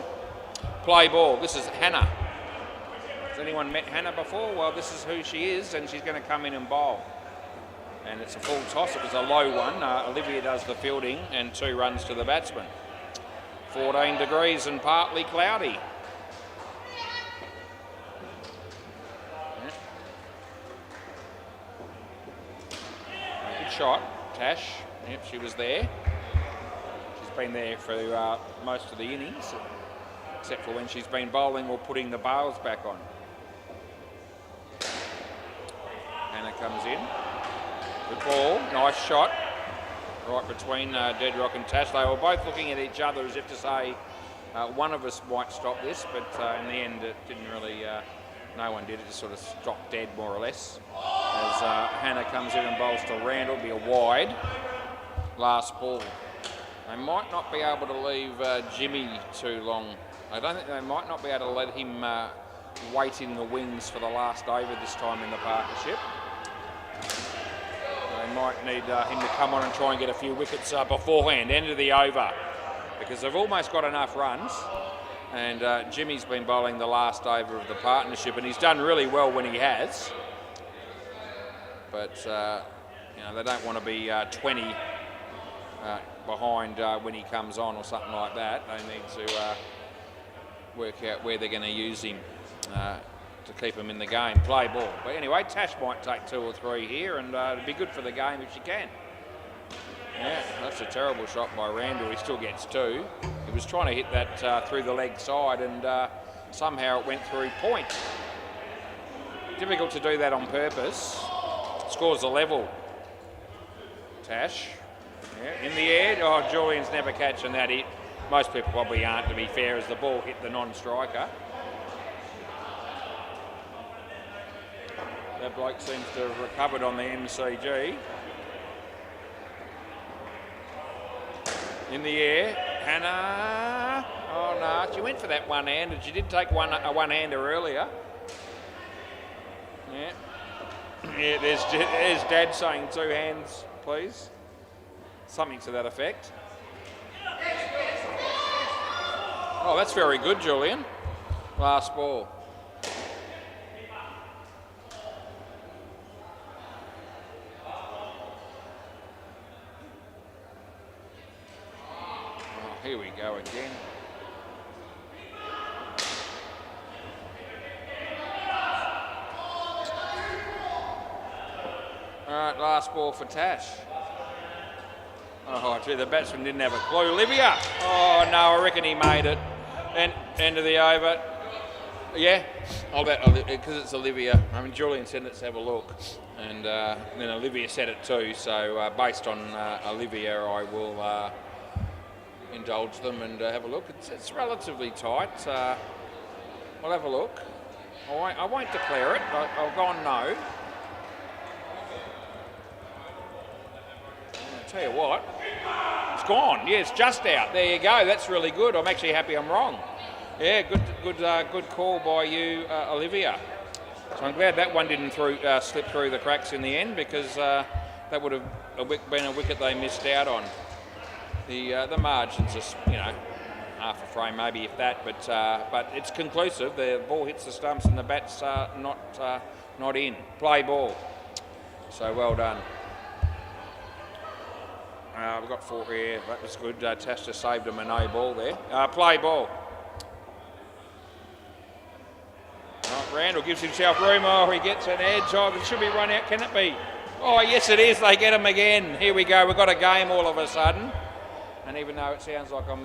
Play ball. This is Hannah. Has anyone met Hannah before? Well, this is who she is, and she's going to come in and bowl. And it's a full toss. It was a low one. Olivia does the fielding, and 2 runs to the batsman. 14 degrees and partly cloudy. Good shot, Tash. Yep, she was there. She's been there for most of the innings, except for when she's been bowling or putting the bails back on. Hannah comes in. Good ball, nice shot. Right between Deadrock and Tash. They were both looking at each other as if to say, one of us might stop this, but in the end it didn't really, no one did. It just sort of stopped dead more or less. As Hannah comes in and bowls to Randall, it'll be a wide. Last ball. They might not be able to leave Jimmy too long. I don't think they might not be able to let him wait in the wings for the last over this time in the partnership. They might need him to come on and try and get a few wickets beforehand, end of the over, because they've almost got enough runs. And Jimmy's been bowling the last over of the partnership, and he's done really well when he has. But they don't want to be 20 behind when he comes on or something like that. They need to work out where they're going to use him to keep him in the game. Play ball. But anyway, Tash might take 2 or 3 here, and it'd be good for the game if she can. Yeah, that's a terrible shot by Randall. He still gets 2. He was trying to hit that through the leg side, and somehow it went through point. Difficult to do that on purpose. Scores a level. Tash. Yeah, in the air. Oh, Julian's never catching that hit. Most people probably aren't, to be fair, as the ball hit the non-striker. That bloke seems to have recovered on the MCG. In the air, Hannah. Oh no, she went for that one-handed. She did take a one-hander earlier. Yeah. Yeah, there's Dad saying 2 hands, please. Something to that effect. Oh, that's very good, Julian. Last ball. Here we go again. All right, last ball for Tash. Oh, gee, the batsman didn't have a clue. Olivia! Oh, no, I reckon he made it. And end of the over. Yeah, I'll bet, because it's Olivia. I mean, Julian said let's have a look. And then Olivia said it too. So based on Olivia, I will indulge them and have a look. It's relatively tight. We'll have a look. I won't declare it. I'll go on no. I'll tell you what, it's gone. Yeah, it's just out. There you go. That's really good. I'm actually happy I'm wrong. Yeah, good call by you, Olivia. So I'm glad that one didn't slip through the cracks in the end, because that would have been a wicket they missed out on. The margins are, half a frame maybe, if that, but it's conclusive. The ball hits the stumps and the bat's not in. Play ball. So well done. We've got 4 here. That was good. Tash just saved him a no ball there. Play ball. Right, Randall gives himself room. Oh, he gets an edge. Oh, it should be run out. Can it be? Oh, yes, it is. They get him again. Here we go. We've got a game all of a sudden. And even though it sounds like I'm,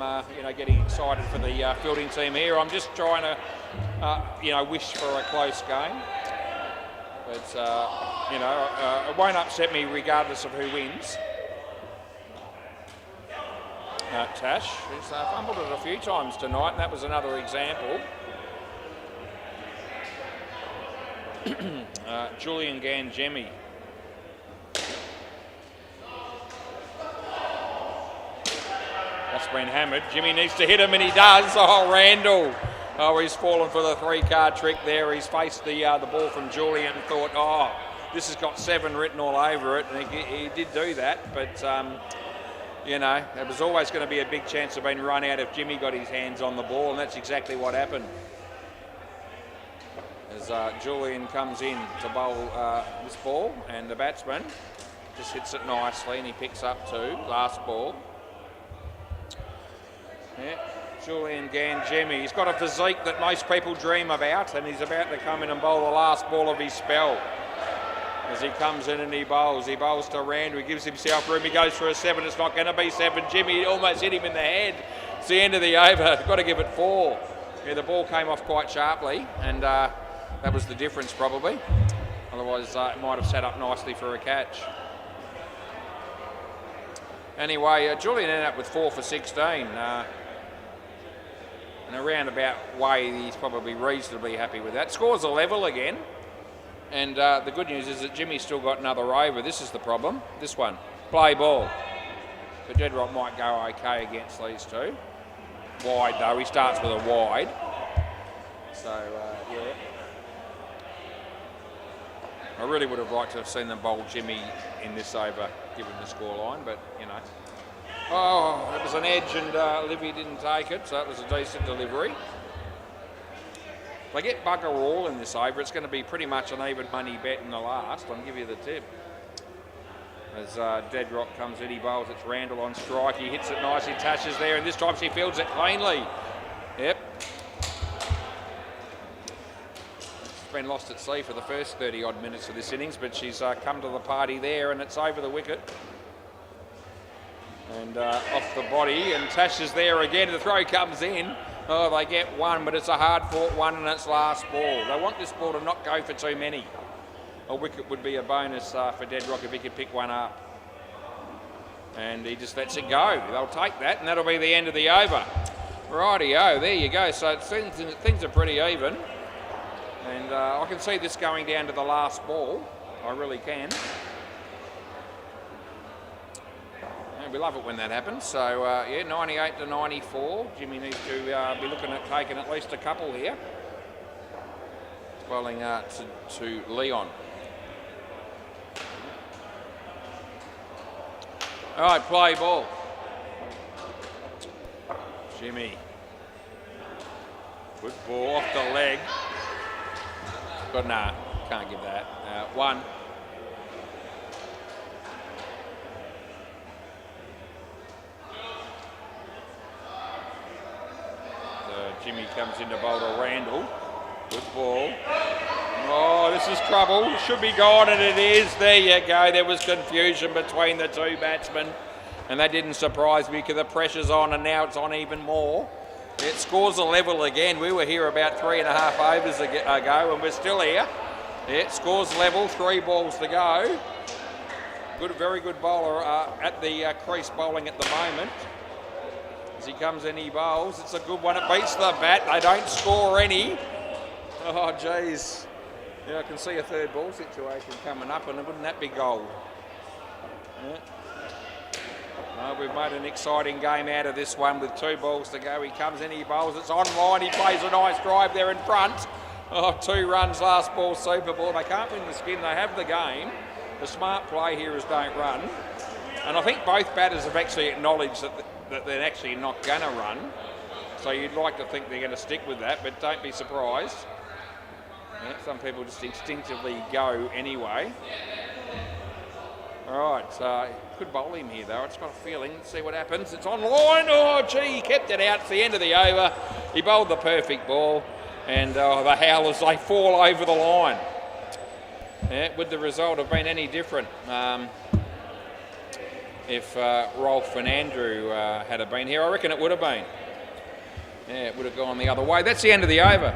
getting excited for the fielding team here, I'm just trying to, wish for a close game. But, it won't upset me regardless of who wins. Tash, he's fumbled it a few times tonight, and that was another example. Julian Gangemi. That's been hammered. Jimmy needs to hit him, and he does. Oh, Randall. Oh, he's fallen for the 3-card trick there. He's faced the ball from Julian and thought, oh, this has got 7 written all over it, and he did do that. But, you know, there was always going to be a big chance of being run out if Jimmy got his hands on the ball, and that's exactly what happened. As Julian comes in to bowl this ball, and the batsman just hits it nicely, and he picks up 2. Last ball. Yeah. Julian Gangemi, he's got a physique that most people dream about, and he's about to come in and bowl the last ball of his spell. As he comes in and he bowls to Randall, he gives himself room, he goes for a 7, it's not going to be 7. Jimmy almost hit him in the head. It's the end of the over, got to give it 4. Yeah, the ball came off quite sharply, and that was the difference probably. Otherwise it might have sat up nicely for a catch. Anyway, Julian ended up with 4 for 16. In a roundabout way, he's probably reasonably happy with that. Scores a level again. And the good news is that Jimmy's still got another over. This is the problem. This one. Play ball. But Dedrock might go okay against these two. Wide though. He starts with a wide. So, yeah. I really would have liked to have seen them bowl Jimmy in this over, given the scoreline, but, you know. Oh, it was an edge and Livy didn't take it, so it was a decent delivery. If they get bugger all in this over, it's going to be pretty much an even money bet in the last. I'll give you the tip. As Dedrock comes in, he bowls, it's Randall on strike. He hits it nicely, Tasha's there, and this time she fields it cleanly. Yep. It's been lost at sea for the first 30-odd minutes of this innings, but she's come to the party there, and it's over the wicket. And off the body, and Tasha's there again. The throw comes in. Oh, they get 1, but it's a hard-fought 1, and it's last ball. They want this ball to not go for too many. A wicket would be a bonus for Dedrock if he could pick one up. And he just lets it go. They'll take that, and that'll be the end of the over. Rightio, there you go. So things are pretty even. And I can see this going down to the last ball. I really can. We love it when that happens. So, yeah, 98 to 94. Jimmy needs to be looking at taking at least a couple here. Bowling to Leon. All right, play ball. Jimmy. Good ball off the leg. But nah, can't give that. 1. Jimmy comes into bowl to Randall. Good ball. Oh, this is trouble. It should be gone, and it is. There you go. There was confusion between the two batsmen, and that didn't surprise me because the pressure's on, and now it's on even more. It scores a level again. We were here about 3.5 overs ago, and we're still here. It scores level. 3 balls to go. Good, very good bowler at the crease bowling at the moment. As he comes in, he bowls. It's a good one. It beats the bat. They don't score any. Oh, jeez. Yeah, I can see a third ball situation coming up, and wouldn't that be gold? Yeah. We've made an exciting game out of this one with 2 balls to go. He comes in, he bowls. It's on line. He plays a nice drive there in front. Oh, 2 runs, last ball, super ball. They can't win the skin. They have the game. The smart play here is don't run. And I think both batters have actually acknowledged that they're actually not going to run. So you'd like to think they're going to stick with that, but don't be surprised. Yeah, some people just instinctively go anyway. All right, so could bowl him here though. It's got a feeling. Let's see what happens. It's on line. Oh, gee, he kept it out. It's the end of the over. He bowled the perfect ball, and the howlers, they fall over the line. Yeah, would the result have been any different if Rolf and Andrew had been here? I reckon it would have been. Yeah, it would have gone the other way. That's the end of the over.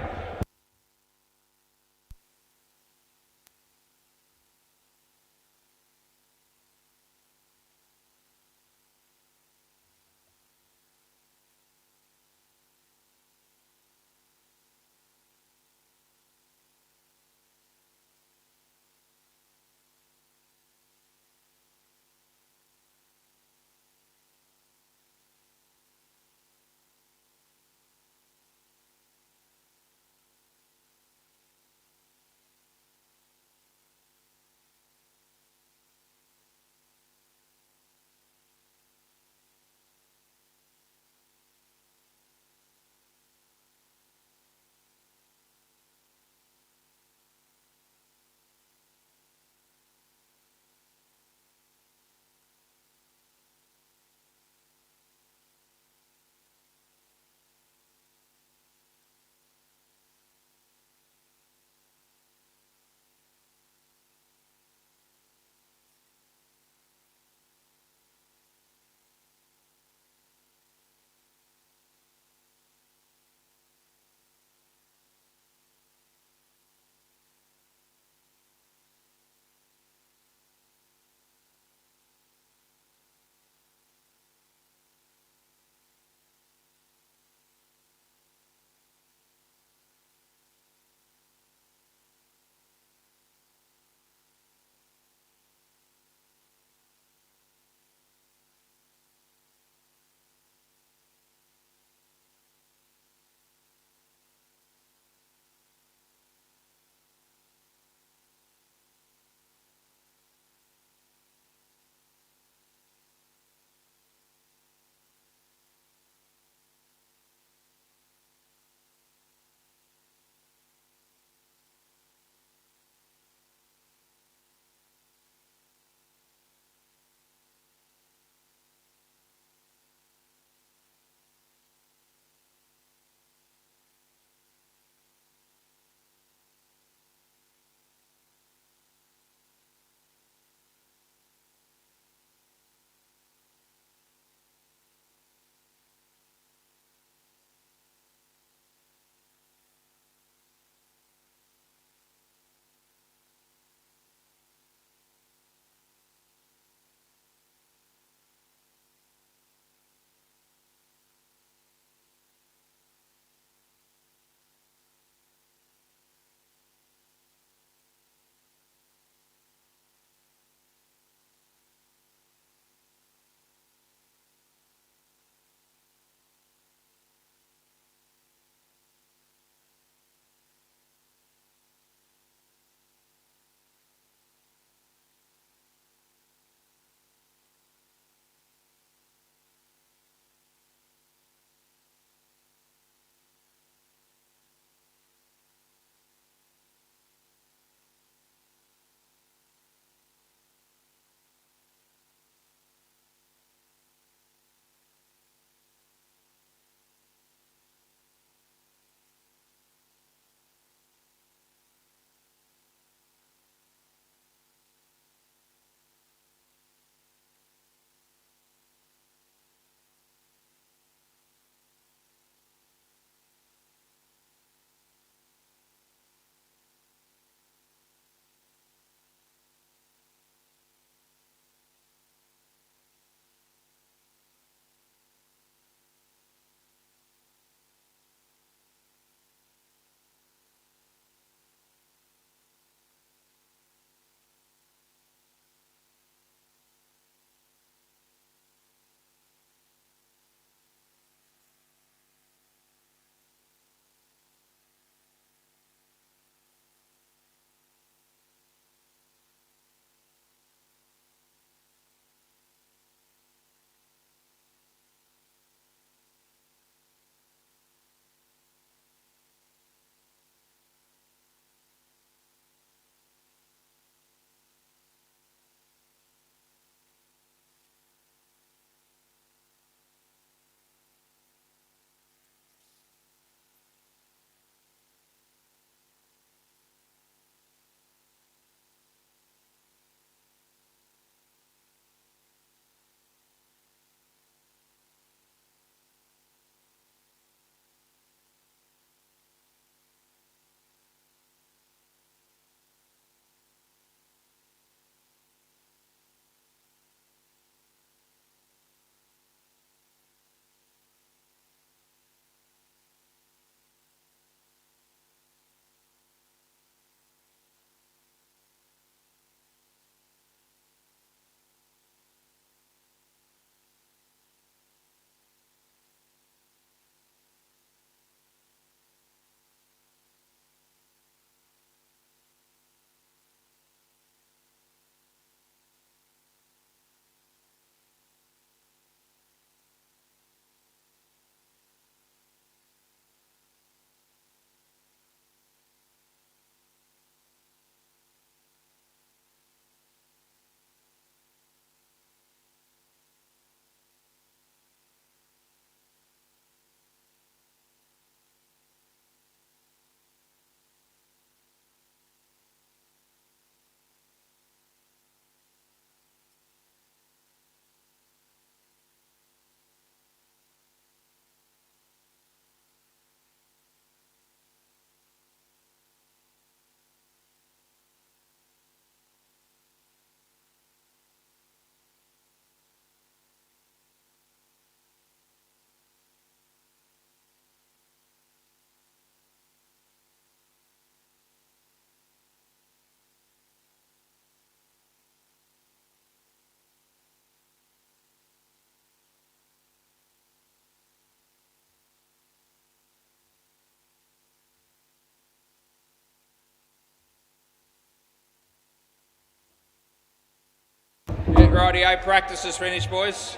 Rightio, practice is finished, boys.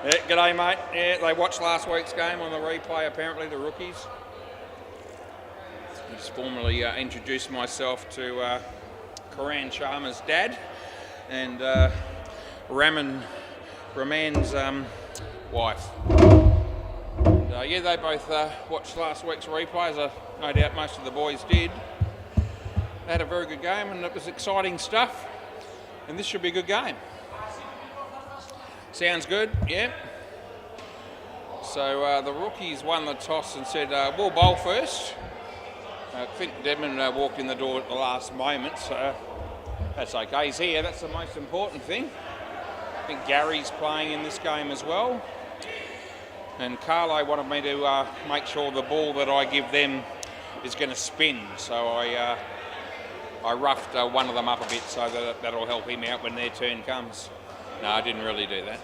Yeah, g'day, mate. Yeah, they watched last week's game on the replay, apparently, the rookies. I just formally introduced myself to Karan Sharma's dad and Raman's wife. And, yeah, they both watched last week's replay, as no doubt most of the boys did. They had a very good game and it was exciting stuff. And this should be a good game. Sounds good, yeah. So the rookies won the toss and said, we'll bowl first. I think Dedman walked in the door at the last moment, so that's okay. He's here, that's the most important thing. I think Gary's playing in this game as well. And Carlo wanted me to make sure the ball that I give them is going to spin. So I roughed one of them up a bit so that that'll help him out when their turn comes. No, I didn't really do that.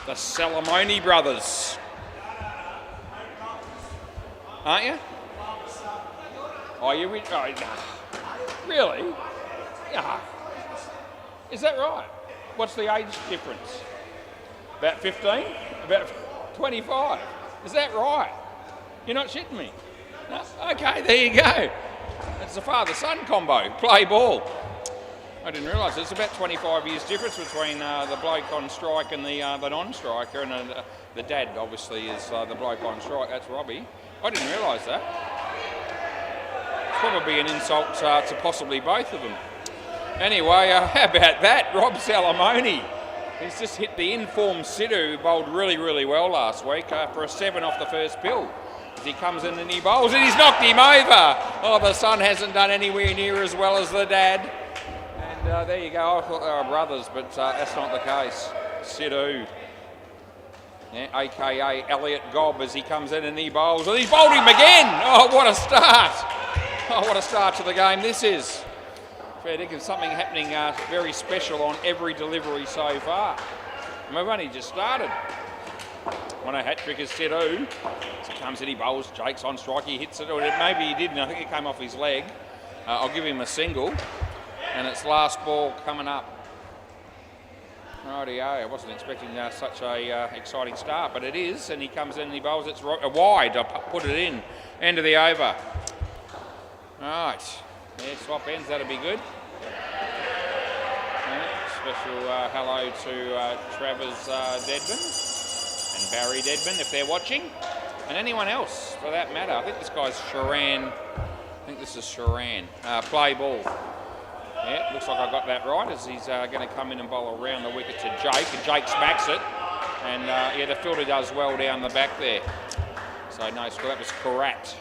The Salamoni brothers. Aren't you? Oh, you really? Yeah. Is that right? What's the age difference? About 15? About 25? Is that right? You're not shitting me? No? Okay, there you go. It's the father-son combo. Play ball. I didn't realise there's about 25 years difference between the bloke on strike and the non-striker, and the dad obviously is the bloke on strike. That's Robbie. I didn't realise that. It's probably an insult to possibly both of them. Anyway, how about that? Rob Salamoni. He's just hit the in-form sitter who bowled really, really well last week for a 7 off the first pill. As he comes in and he bowls and he's knocked him over. Oh, the son hasn't done anywhere near as well as the dad. And there you go. I thought they were brothers, but that's not the case. Sidhu. Yeah, a.k.a. Elliot Gobb, as he comes in and he bowls. And he's bowled him again. Oh, what a start. Oh, what a start to the game this is. Fair dinkum, something happening very special on every delivery so far. And we've only just started. On a hat-trick is Sidhu. As he comes in, he bowls. Jake's on strike. He hits it. Or maybe he didn't. I think it came off his leg. I'll give him a single. And it's last ball coming up. Rightio, I wasn't expecting such a exciting start, but it is. And he comes in and he bowls. It's wide. I put it in. End of the over. Right. Yeah, swap ends. That'll be good. Special hello to Travers Dedman and Barry Dedman if they're watching, and anyone else for that matter. I think this guy's Sharan. I think this is Sharan. Play ball. Yeah, looks like I got that right, as he's going to come in and bowl around the wicket to Jake, and Jake smacks it. And yeah, the fielder does well down the back there. So no score. That was correct.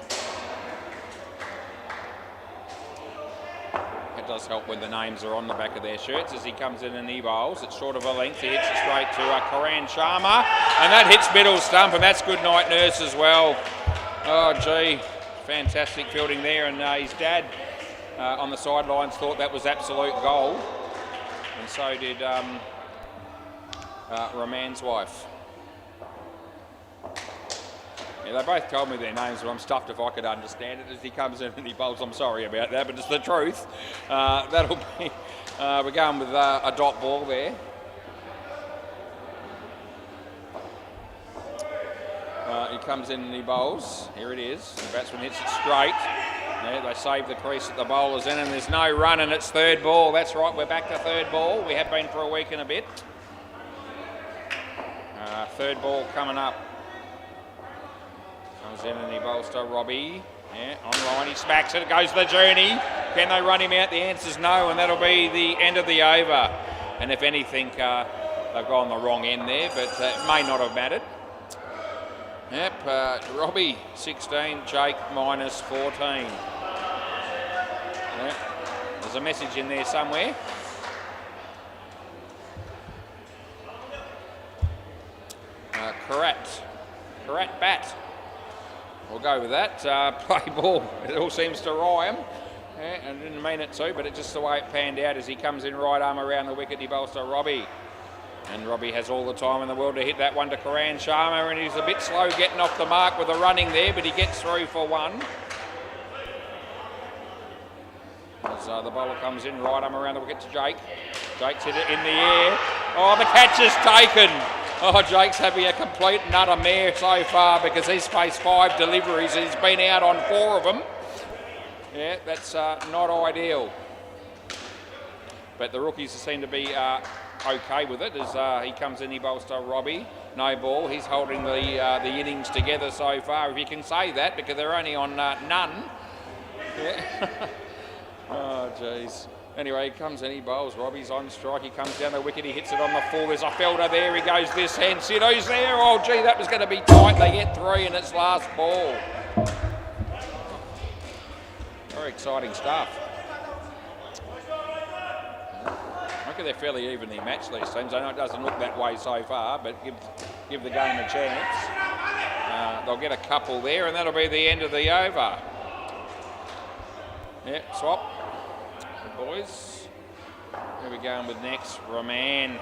It does help when the names are on the back of their shirts. As he comes in and he bowls, it's short of a length. He hits it straight to Karan Sharma, and that hits middle stump, and that's good night nurse as well. Oh gee, fantastic fielding there, and his dad on the sidelines thought that was absolute gold, and so did Raman's wife. Yeah, they both told me their names, but I'm stuffed if I could understand it. As he comes in and he bowls, I'm sorry about that, but it's the truth. That'll be, we're going with a dot ball there. He comes in and he bowls. Here it is. The batsman hits it straight. Yeah, they save the crease at the bowler's end, and there's no run, and it's third ball. That's right, we're back to third ball. We have been for a week and a bit. Third ball coming up. Comes in and he bowls to Robbie. Yeah, online, he smacks it. It goes the journey. Can they run him out? The answer's no, and that'll be the end of the over. And if anything, they've gone the wrong end there, but it may not have mattered. Yep, Robbie 16, Jake minus 14. Yep. There's a message in there somewhere. Karat bat. We'll go with that. Play ball. It all seems to rhyme. Yeah, I didn't mean it to, but it's just the way it panned out as he comes in right arm around the wicket. He bowls to Robbie. And Robbie has all the time in the world to hit that one to Karan Sharma, and he's a bit slow getting off the mark with the running there, but he gets through for one. As the bowler comes in, right arm around the wicket to Jake. Jake's hit it in the air. Oh, the catch is taken. Oh, Jake's having a complete and utter mare so far because he's faced 5 deliveries and he's been out on 4 of them. Yeah, that's not ideal. But the rookies seem to be okay with it as he comes in, he bowls to Robbie. No ball. He's holding the innings together so far, if you can say that, because they're only on none. Yeah. Oh, jeez. Anyway, he comes in, he bowls. Robbie's on strike. He comes down the wicket. He hits it on the full. There's a fielder there. He goes this hand. Sidhu's there. Oh, gee, that was going to be tight. They get 3 in its last ball. Very exciting stuff. I reckon they're fairly evenly matched, these teams. I know it doesn't look that way so far, but give the game a chance. They'll get a couple there, and that'll be the end of the over. Yeah, swap. Good boys. Where are we going with next? Rahman.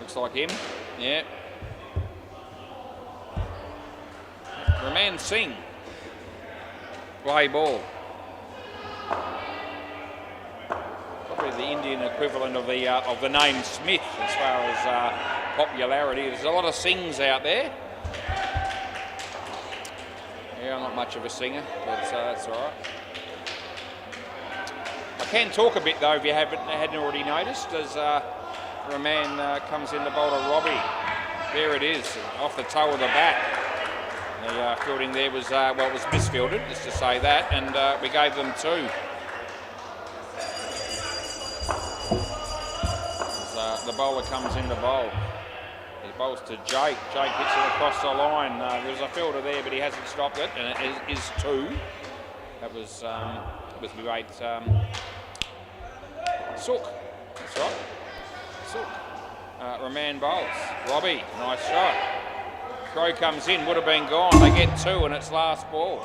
Looks like him. Yeah. Rahman Singh. Play ball. Probably the Indian equivalent of the name Smith as far as popularity. There's a lot of Singhs out there. Yeah, I'm not much of a singer, but that's all right. I can talk a bit though, if you hadn't already noticed, as Rahman comes in to bowl to Robbie. There it is, off the toe of the bat. The fielding there was, well, it was misfielded, just to say that, and we gave them 2. As the bowler comes in to bowl. He bowls to Jake. Jake hits it across the line. There was a fielder there, but he hasn't stopped it, and it is 2. That was my mate, Sook. That's right. Sook. Rahman bowls. Robbie, nice shot. Crow comes in, would have been gone. They get 2 in its last ball.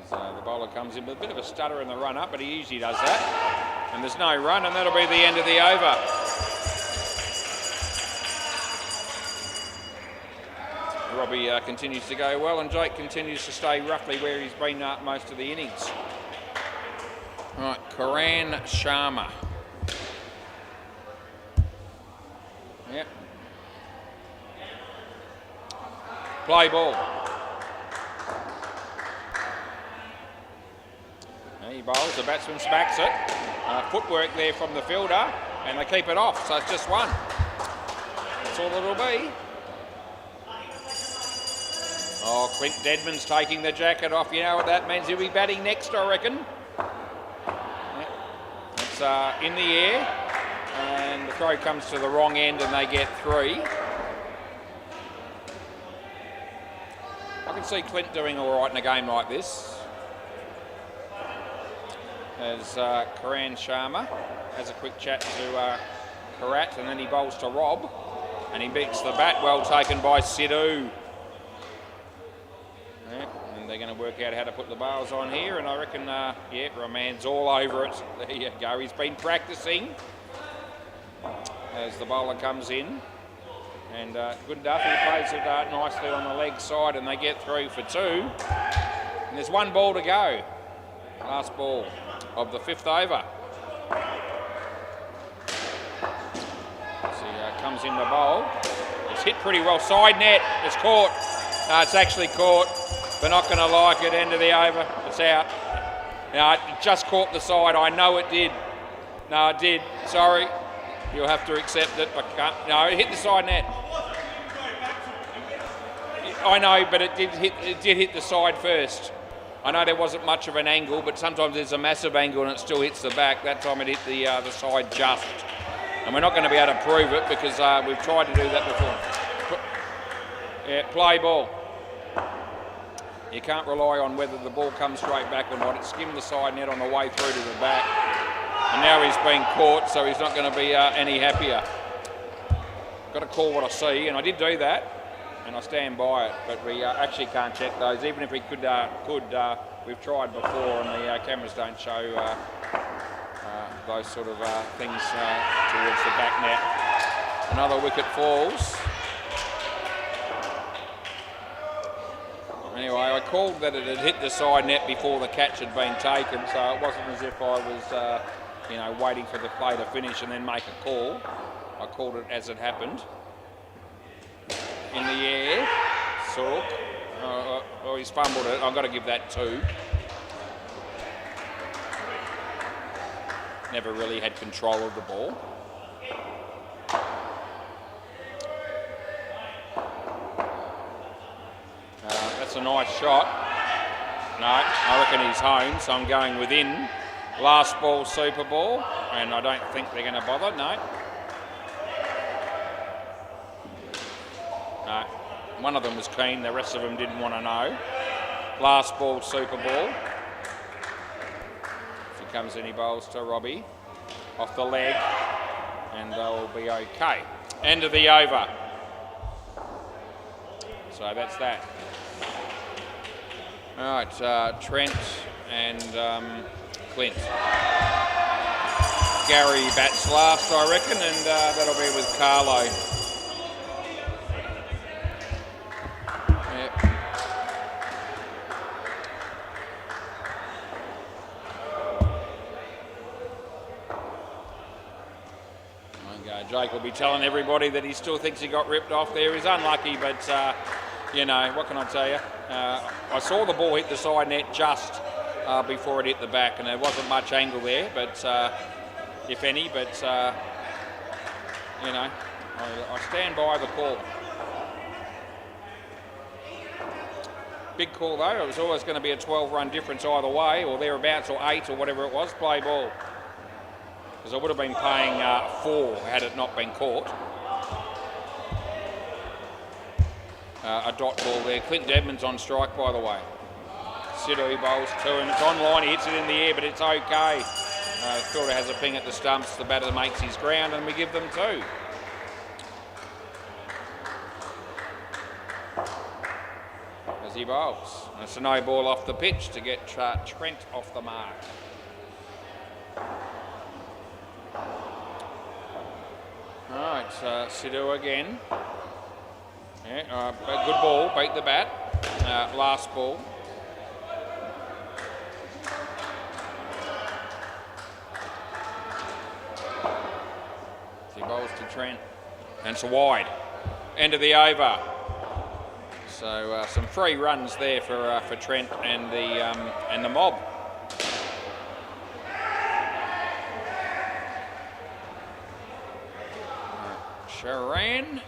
As the bowler comes in with a bit of a stutter in the run-up, but he usually does that. And there's no run, and that'll be the end of the over. Robbie continues to go well, and Jake continues to stay roughly where he's been most of the innings. All right, Karan Sharma. Yep. Play ball. And he bowls, the batsman smacks it. Footwork there from the fielder, and they keep it off, so it's just 1. That's all it'll be. Oh, Clint Deadman's taking the jacket off. You know what that means? He'll be batting next, I reckon. Yep. It's in the air. And the throw comes to the wrong end and they get 3. I can see Clint doing all right in a game like this. As Karan Sharma has a quick chat to Karat, and then he bowls to Rob. And he beats the bat, well taken by Sidhu. Yeah, and they're going to work out how to put the bails on here. And I reckon, yeah, Rahman's all over it. There you go, he's been practising. As the bowler comes in, and good Duffy plays it nicely on the leg side, and they get 3 for 2. And there's 1 ball to go. Last ball of the 5th over. As he comes in the bowl, it's hit pretty well. Side net, it's caught. No, it's actually caught. They're not going to like it. End of the over. It's out. No, it just caught the side. I know it did. No, it did. Sorry. You'll have to accept it. I can't. No, it hit the side net. I know, but it did hit the side first. I know there wasn't much of an angle, but sometimes there's a massive angle and it still hits the back. That time it hit the side just. And we're not going to be able to prove it because we've tried to do that before. Yeah, play ball. You can't rely on whether the ball comes straight back or not. It skimmed the side net on the way through to the back. And now he's been caught, so he's not going to be any happier. Got to call what I see, and I did do that, and I stand by it. But we actually can't check those. Even if we could, we've tried before, and the cameras don't show those sort of things towards the back net. Another wicket falls. Anyway, I called that it had hit the side net before the catch had been taken, so it wasn't as if I was, waiting for the play to finish and then make a call. I called it as it happened. In the air, Sork. Oh, he's fumbled it. I've got to give that 2. Never really had control of the ball. That's a nice shot. No, I reckon he's home, so I'm going within. Last ball, Super Ball, and I don't think they're going to bother, no. No, one of them was keen, the rest of them didn't want to know. Last ball, Super Ball. If he comes in, he bowls to Robbie. Off the leg, and they'll be okay. End of the over. So that's that. All right, Trent and Clint. Gary bats last, I reckon, and that'll be with Carlo. Yep. Okay, Jake will be telling everybody that he still thinks he got ripped off there. He's unlucky, but what can I tell you? I saw the ball hit the side net just before it hit the back, and there wasn't much angle there, but if any. But I stand by the call. Big call though. It was always going to be a 12-run difference either way, or thereabouts, or 8, or whatever it was. Play ball, because I would have been paying 4 had it not been caught. A dot ball there. Clint Dedman's on strike, by the way. Sidhu bowls to him. It's on line. He hits it in the air, but it's okay. Fielder has a ping at the stumps. The batter makes his ground, and we give them 2. As he bowls. And it's a no ball off the pitch to get Trent off the mark. All right, Sidhu again. Yeah, good ball, beat the bat. Last ball. He bowls to Trent, and it's a wide. End of the over. So some free runs there for Trent and the mob. Sharan,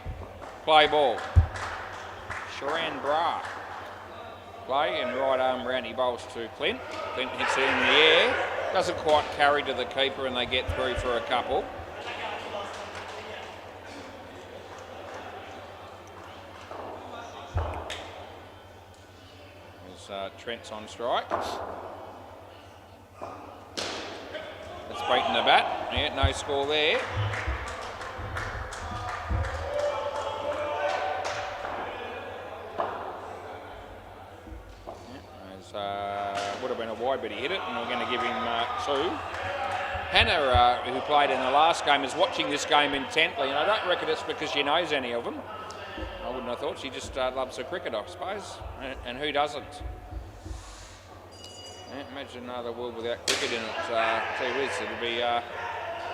play ball. Sharan Bra. Play and right arm round, he bowls to Clint. Clint hits it in the air. Doesn't quite carry to the keeper, and they get through for a couple. As Trent's on strike. It's beaten the bat. Yeah, no score there. Would have been a wide, but he hit it, and we're going to give him 2. Hannah, who played in the last game, is watching this game intently, and I don't reckon it's because she knows any of them. I wouldn't have thought. She just loves her cricket, I suppose, and who doesn't? Yeah, imagine another world without cricket in it. Gee whiz, it'll be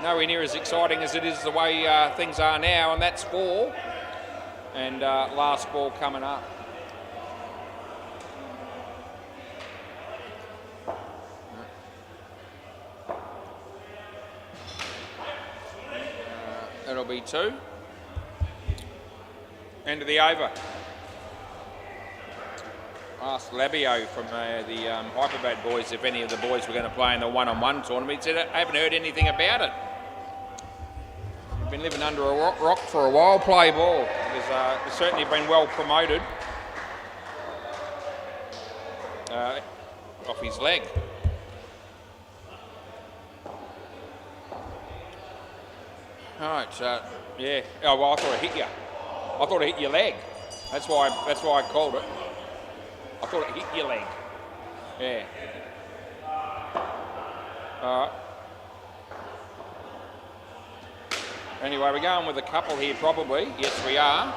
nowhere near as exciting as it is the way things are now, and that's 4. And last ball coming up. That'll be 2. End of the over. Asked Labio from the Hyperbad boys if any of the boys were going to play in the one-on-one tournament. He said, I haven't heard anything about it. We've been living under a rock for a while. Play ball. It's certainly been well promoted. Off his leg. All right, yeah. Oh, well, I thought it hit you. I thought it hit your leg. That's why I called it. I thought it hit your leg. Yeah. All right. Anyway, we're going with a couple here probably. Yes, we are.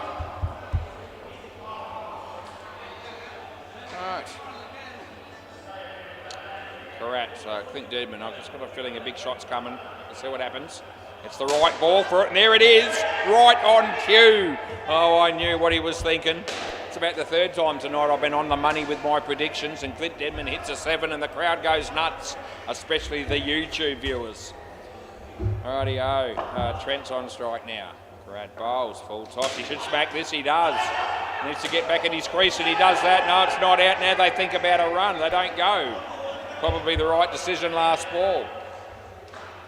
Correct. So Clint Deadman, I've just got a feeling a big shot's coming. Let's see what happens. It's the right ball for it, and there it is, right on cue. Oh, I knew what he was thinking. It's about the third time tonight I've been on the money with my predictions, and Clint Deadman hits a 7 and the crowd goes nuts, especially the YouTube viewers. Rightio, Trent's on strike now. Brad Bowles, full toss. He should smack this, he does. Needs to get back in his crease and he does that. No, it's not out now. They think about a run. They don't go. Probably the right decision last ball.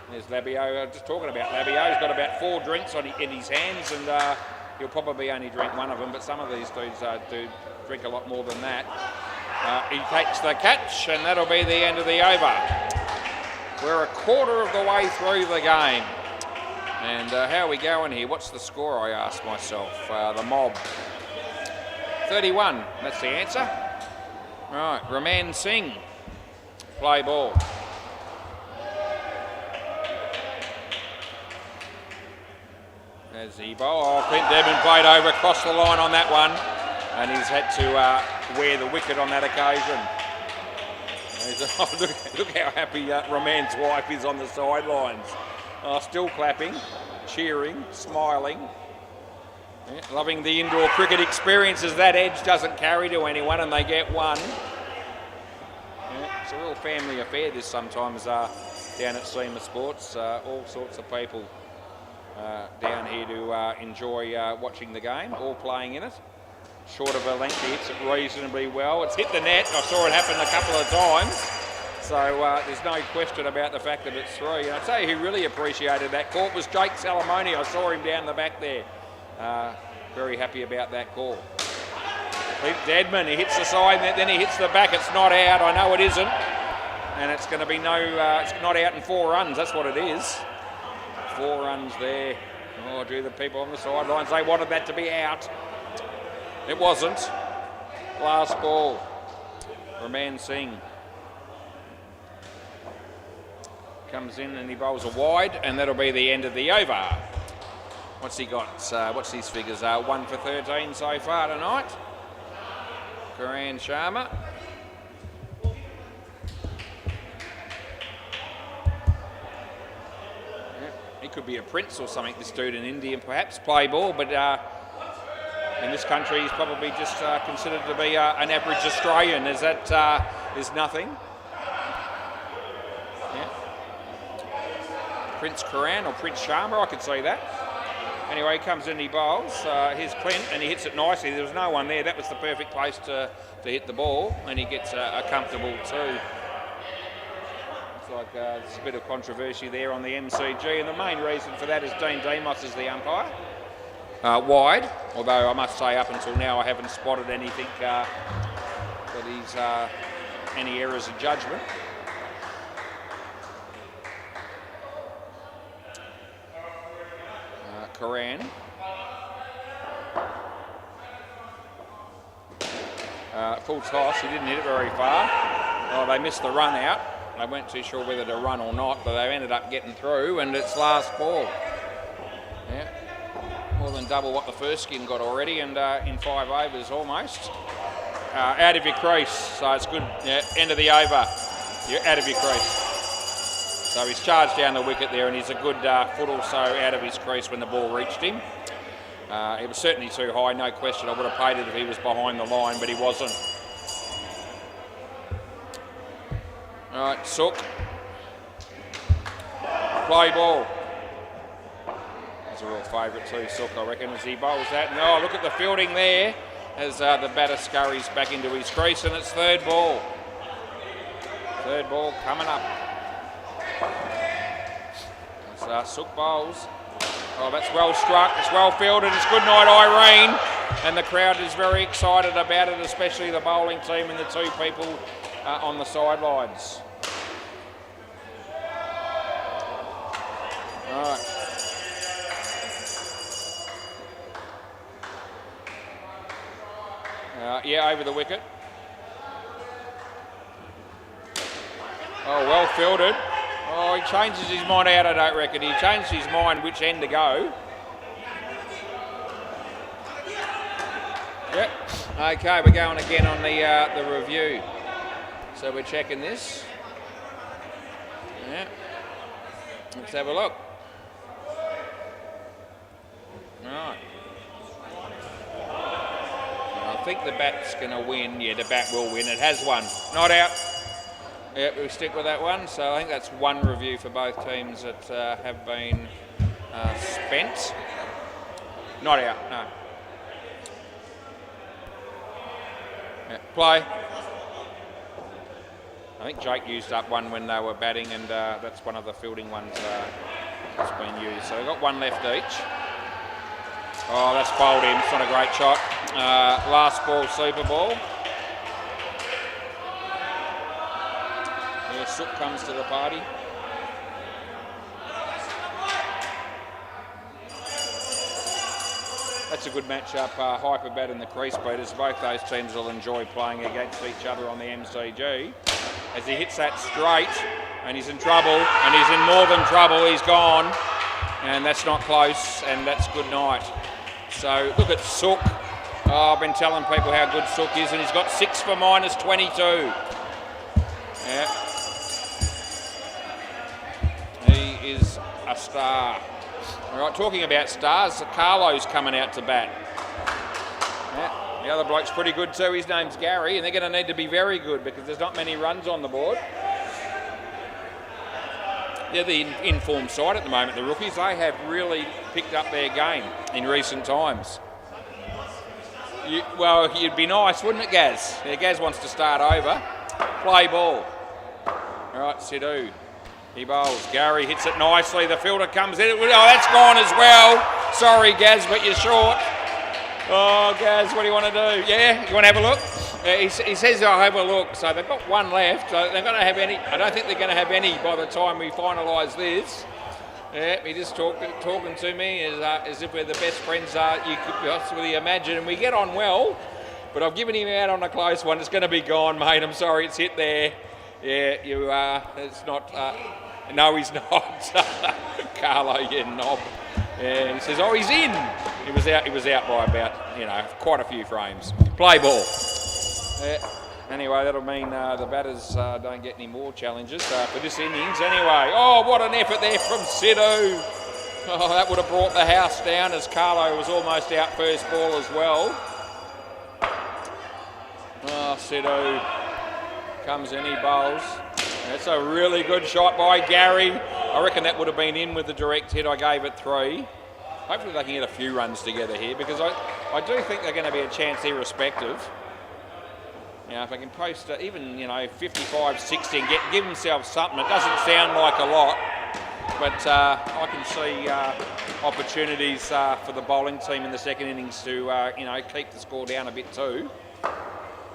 There's Labio. Just talking about Labio. He's got about 4 drinks in his hands and he'll probably only drink one of them, but some of these dudes do drink a lot more than that. He takes the catch and that'll be the end of the over. We're a quarter of the way through the game. And how are we going here? What's the score, I asked myself. The mob. 31, that's the answer. Right, Raman Singh. Play ball. As he bowl. Oh, Clint Deadman played over across the line on that one. And he's had to wear the wicket on that occasion. Look how happy Raman's wife is on the sidelines. Still clapping, cheering, smiling. Yeah, loving the indoor cricket experience as that edge doesn't carry to anyone and they get one. Yeah, it's a real family affair this sometimes down at SEMA Sports. All sorts of people down here to enjoy watching the game, all playing in it. Short of a length, he hits it reasonably well. It's hit the net. I saw it happen a couple of times. So there's no question about the fact that it's through. And I'd say who really appreciated that call was Jake Salamone. I saw him down the back there. Very happy about that call. Clint Deadman, he hits the side, then he hits the back. It's not out. I know it isn't. And it's going to be it's not out in 4 runs. That's what it is. 4 runs there. Oh, do the people on the sidelines, they wanted that to be out. It wasn't. Last ball. Raman Singh comes in and he bowls a wide, and that'll be the end of the over. What's he got? What's his figures? 1 for 13 so far tonight. Karan Sharma. He could be a prince or something, this dude in India, and perhaps play ball, but in this country he's probably just considered to be an average Australian. Is that is nothing? Yeah. Prince Karan or Prince Sharma, I could see that. Anyway, he comes in, he bowls. Here's Clint, and he hits it nicely. There was no one there. That was the perfect place to hit the ball, and he gets a comfortable 2. Looks like there's a bit of controversy there on the MCG, and the main reason for that is Dean Demos is the umpire. Wide, although I must say up until now I haven't spotted anything that he's any errors of judgment. Karan. Full toss, he didn't hit it very far. Oh, they missed the run out. They weren't too sure whether to run or not, but they ended up getting through, and it's last ball. Yeah. More than double what the first skin got already, and in 5 overs almost. Out of your crease, so it's good. Yeah, end of the over. You're out of your crease. So he's charged down the wicket there, and he's a good foot or so out of his crease when the ball reached him. It was certainly too high, no question. I would have paid it if he was behind the line, but he wasn't. All right, Sook. Play ball. That's a real favourite too, Sook, I reckon, as he bowls that. And, oh, look at the fielding there as the batter scurries back into his crease, and it's 3rd ball. 3rd ball coming up. As Sook bowls. Oh, that's well struck, it's well fielded, it's good night, Irene. And the crowd is very excited about it, especially the bowling team and the 2 people on the sidelines. All right. Yeah, over the wicket. Oh, well fielded. Oh, he changes his mind out, I don't reckon. He changed his mind which end to go. Yep. Okay, we're going again on the review. So we're checking this. Yeah. Let's have a look. Right. I think the bat's going to win. Yeah, the bat will win. It has won. Not out. Yep, we stick with that one. So I think that's one review for both teams that have been spent. Not out, no. Yeah, play. I think Jake used up one when they were batting, and that's one of the fielding ones that's been used. So we've got one left each. Oh, that's bowled in. It's not a great shot. Last ball, super ball. Yeah, Sook comes to the party. That's a good matchup. Hyper bat and the crease beaters. Both those teams will enjoy playing against each other on the MCG. As he hits that straight, and he's in trouble, and he's in more than trouble. He's gone, and that's not close, and that's good night. So look at Sook. Oh, I've been telling people how good Sook is, and he's got 6 for -22. Yeah. He is a star. All right, talking about stars, Carlo's coming out to bat. Yeah, the other bloke's pretty good too. His name's Gary, and they're going to need to be very good because there's not many runs on the board. They're the informed side at the moment, the rookies. They have really picked up their game in recent times. Well, it'd be nice, wouldn't it, Gaz? Yeah, Gaz wants to start over. Play ball. All right, Sidhu. He bowls. Gary hits it nicely. The fielder comes in. Oh, that's gone as well. Sorry, Gaz, but you're short. Oh, Gaz, what do you want to do? Yeah, you want to have a look? He says I'll have a look. So they've got one left. So they're going to have any. I don't think they're going to have any by the time we finalise this. Yeah, he just talking to me as if we're the best friends you could possibly imagine, and we get on well. But I've given him out on a close one. It's going to be gone, mate. I'm sorry, it's hit there. Yeah, you are. It's not. No, he's not. Carlo, you knob. Yeah, he says, oh, he's in. He was out by about, quite a few frames. Play ball. Yeah. Anyway, that'll mean the batters don't get any more challenges for this innings. Anyway, oh, what an effort there from Sidhu. Oh, that would have brought the house down as Carlo was almost out first ball as well. Oh, Sidhu comes in, he bowls. That's a really good shot by Gary. I reckon that would have been in with the direct hit. I gave it 3. Hopefully they can get a few runs together here because I do think they're going to be a chance irrespective. If they can post even 55, 60 and give themselves something. It doesn't sound like a lot, but I can see opportunities for the bowling team in the second innings to keep the score down a bit too.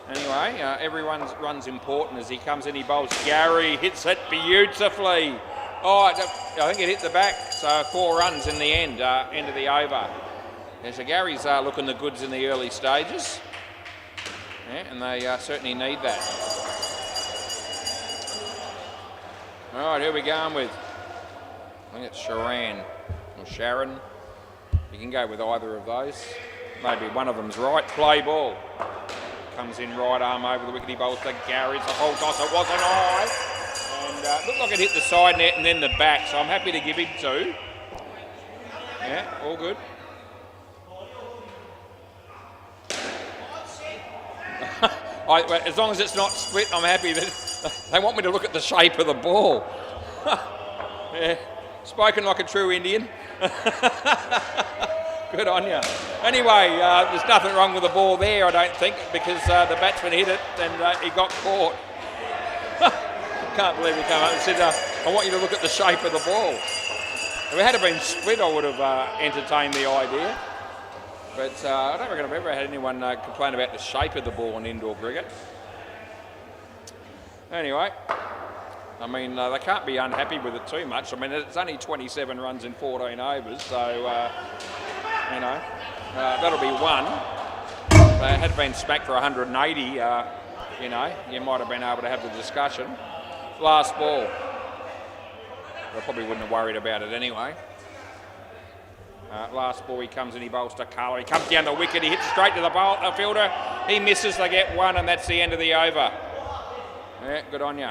Anyway, everyone's run's important as he comes in, he bowls. Gary hits it beautifully. Oh, I think it hit the back, so 4 runs in the end of the over. Yeah, so Gary's looking the goods in the early stages. Yeah, and they certainly need that. All right, who are we going with? I think it's Sharon or Sharon. You can go with either of those. Maybe one of them's right. Play ball. Comes in right arm over the wicket. He bowls to Gary. It's a whole toss. It wasn't high. And looked like it hit the side net and then the back. So I'm happy to give him 2. Yeah, all good. As long as it's not split, I'm happy that they want me to look at the shape of the ball. Yeah, spoken like a true Indian. Good on you. Anyway, there's nothing wrong with the ball there, I don't think, because the batsman hit it and he got caught. Can't believe he came up and said, I want you to look at the shape of the ball. If it had been split, I would have entertained the idea. But I don't reckon I've ever had anyone complain about the shape of the ball in indoor cricket. Anyway, I mean, they can't be unhappy with it too much. I mean, it's only 27 runs in 14 overs, so, that'll be 1. If they had been smacked for 180, you might have been able to have the discussion. Last ball. I probably wouldn't have worried about it anyway. Last ball, he comes in, he bowls to Carlo. He comes down the wicket, he hits straight to the fielder. He misses, they get 1, and that's the end of the over. Yeah, good on you.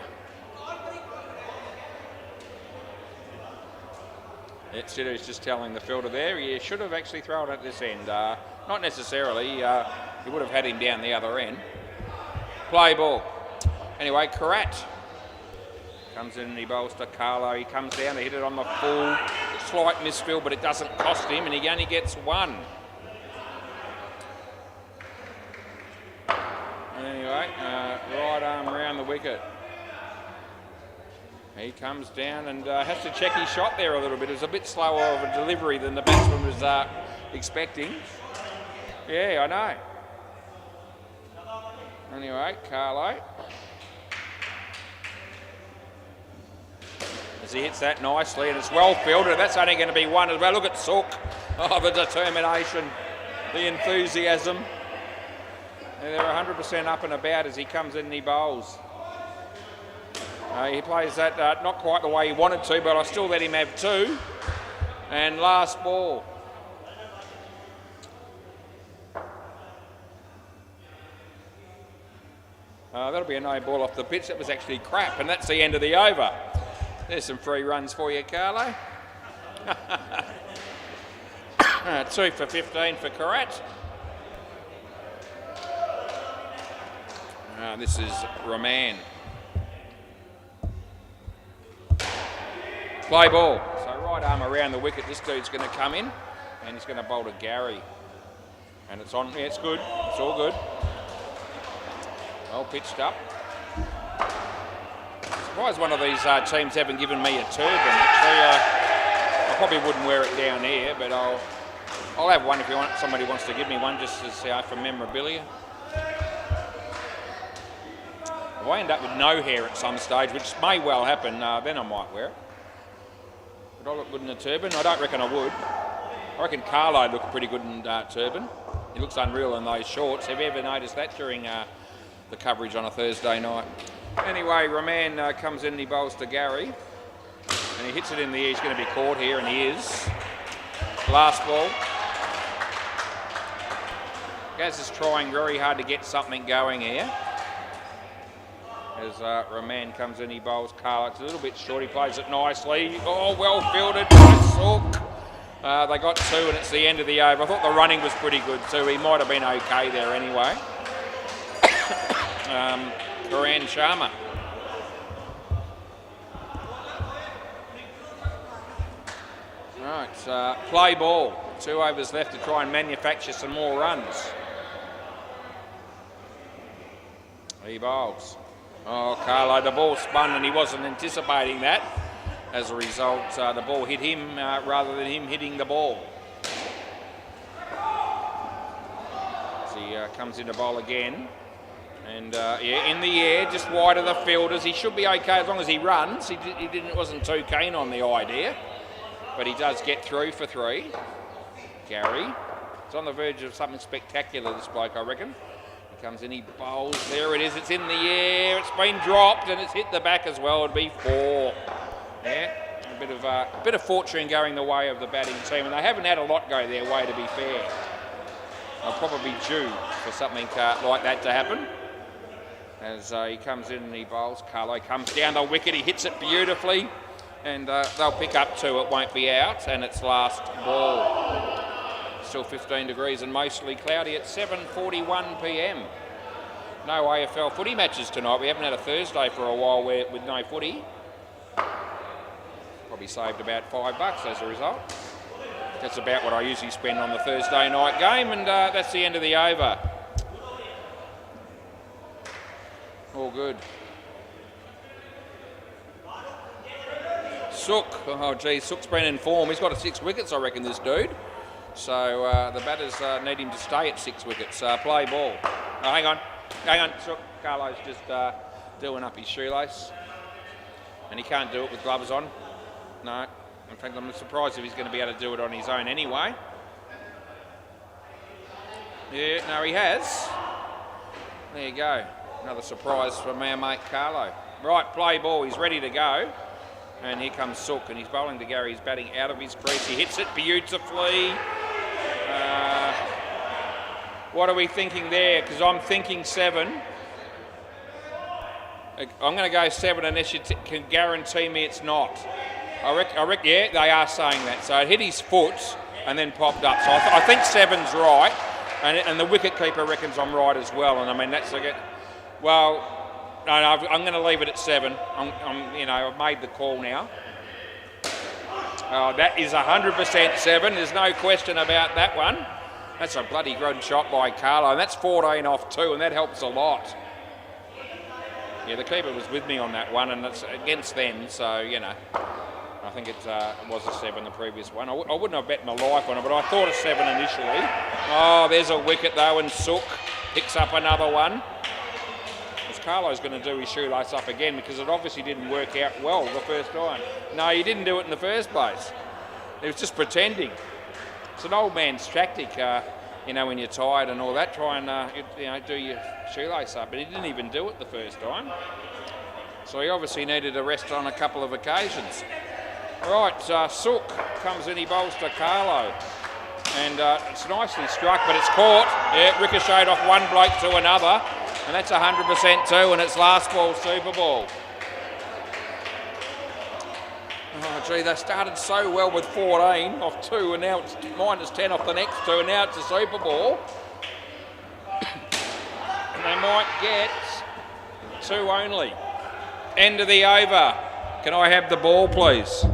Sidhu's just telling the fielder there, he should have actually thrown it at this end. Not necessarily, he would have had him down the other end. Play ball. Anyway, Karat comes in and he bowls to Carlo. He comes down to hit it on the full. Slight misfield, but it doesn't cost him, and he only gets one. Anyway, right arm around the wicket. He comes down and has to check his shot there a little bit. It was a bit slower of a delivery than the batsman was expecting. Yeah, I know. Anyway, Carlo. As he hits that nicely, and it's well fielded. That's only going to be one as well. Look at Sook. Oh, the determination, the enthusiasm. They're 100% up and about as he comes in and he bowls. He plays that not quite the way he wanted to, but I still let him have two. And last ball. That'll be a no ball off the pitch. That was actually crap, and that's the end of the over. There's some free runs for you, Carlo. 2 for 15 for Karat. This is Rahman. Play ball. So right arm around the wicket. This dude's going to come in, and he's going to bowl to Gary. And it's on. Yeah, it's good. It's all good. Well pitched up. Surprised one of these teams haven't given me a turban. Actually, I probably wouldn't wear it down here, but I'll have one if you want. Somebody wants to give me one, just as for memorabilia. If I end up with no hair at some stage, which may well happen, then I might wear it. Would I look good in a turban? I don't reckon I would. I reckon Carlo looked pretty good in turban. He looks unreal in those shorts. Have you ever noticed that during the coverage on a Thursday night? Anyway, Rahman comes in and he bowls to Gary. And he hits it in the air. He's going to be caught here, and he is. Last ball. Gaz is trying very hard to get something going here. As Rahman comes in, he bowls Carlo. It's a little bit short. He plays it nicely. Oh, well fielded by Sook. They got two, and it's the end of the over. I thought the running was pretty good too. He might have been okay there anyway. Karan Sharma. Right, play ball. 2 overs left to try and manufacture some more runs. He bowls. Oh, Carlo, the ball spun and he wasn't anticipating that. As a result, the ball hit him rather than him hitting the ball. As he comes in to bowl again. And yeah, in the air, just wide of the fielders. He should be okay as long as he runs. He wasn't too keen on the idea. But he does get through for 3. Gary. It's on the verge of something spectacular, this bloke, I reckon. He comes in, he bowls. There it is. It's in the air. It's been dropped and it's hit the back as well. It'd be 4. Yeah, a bit of fortune going the way of the batting team. And they haven't had a lot go their way, to be fair. They'll probably due for something like that to happen. As he comes in and he bowls. Carlo comes down the wicket. He hits it beautifully. And they'll pick up 2. It won't be out. And it's last ball. Still 15 degrees and mostly cloudy at 7:41 p.m. No AFL footy matches tonight. We haven't had a Thursday for a while with no footy. Probably saved about $5 as a result. That's about what I usually spend on the Thursday night game, and that's the end of the over. All good. Sook. Oh, gee, Sook's been in form. He's got 6 wickets, I reckon, this dude. So the batters need him to stay at 6 wickets. Play ball. Oh, hang on. Sook. Carlo's just doing up his shoelace. And he can't do it with gloves on. No. In fact, I'm surprised if he's going to be able to do it on his own anyway. Yeah, no, he has. There you go. Another surprise for our mate Carlo. Right, play ball. He's ready to go. And here comes Sook, and he's bowling to Gary. He's batting out of his crease. He hits it beautifully. What are we thinking there? Because I'm thinking 7. I'm going to go 7 unless you can guarantee me it's not. Yeah, they are saying that. So it hit his foot and then popped up. So I think 7's right, and the wicket keeper reckons I'm right as well. And I mean that's like it. Well, no, I'm going to leave it at 7. I've made the call now. That is 100% 7. There's no question about that one. That's a bloody good shot by Carlo, and that's 14 off 2, and that helps a lot. Yeah, the keeper was with me on that one, and it's against them, so, I think it was a 7 the previous one. I wouldn't have bet my life on it, but I thought a 7 initially. Oh, there's a wicket, though, and Sook picks up another one. Carlo's going to do his shoelace up again because it obviously didn't work out well the first time. No, he didn't do it in the first place. He was just pretending. It's an old man's tactic, when you're tired and all that, try and do your shoelace up. But he didn't even do it the first time. So he obviously needed a rest on a couple of occasions. Right, Sook comes in, he bowls to Carlo. And it's nicely struck, but it's caught. Yeah, ricocheted off one bloke to another. And that's 100% 2, and it's last ball Super Ball. Oh, gee, they started so well with 14 off 2, and now it's minus 10 off the next 2, and now it's a Super Ball. And they might get 2 only. End of the over. Can I have the ball, please?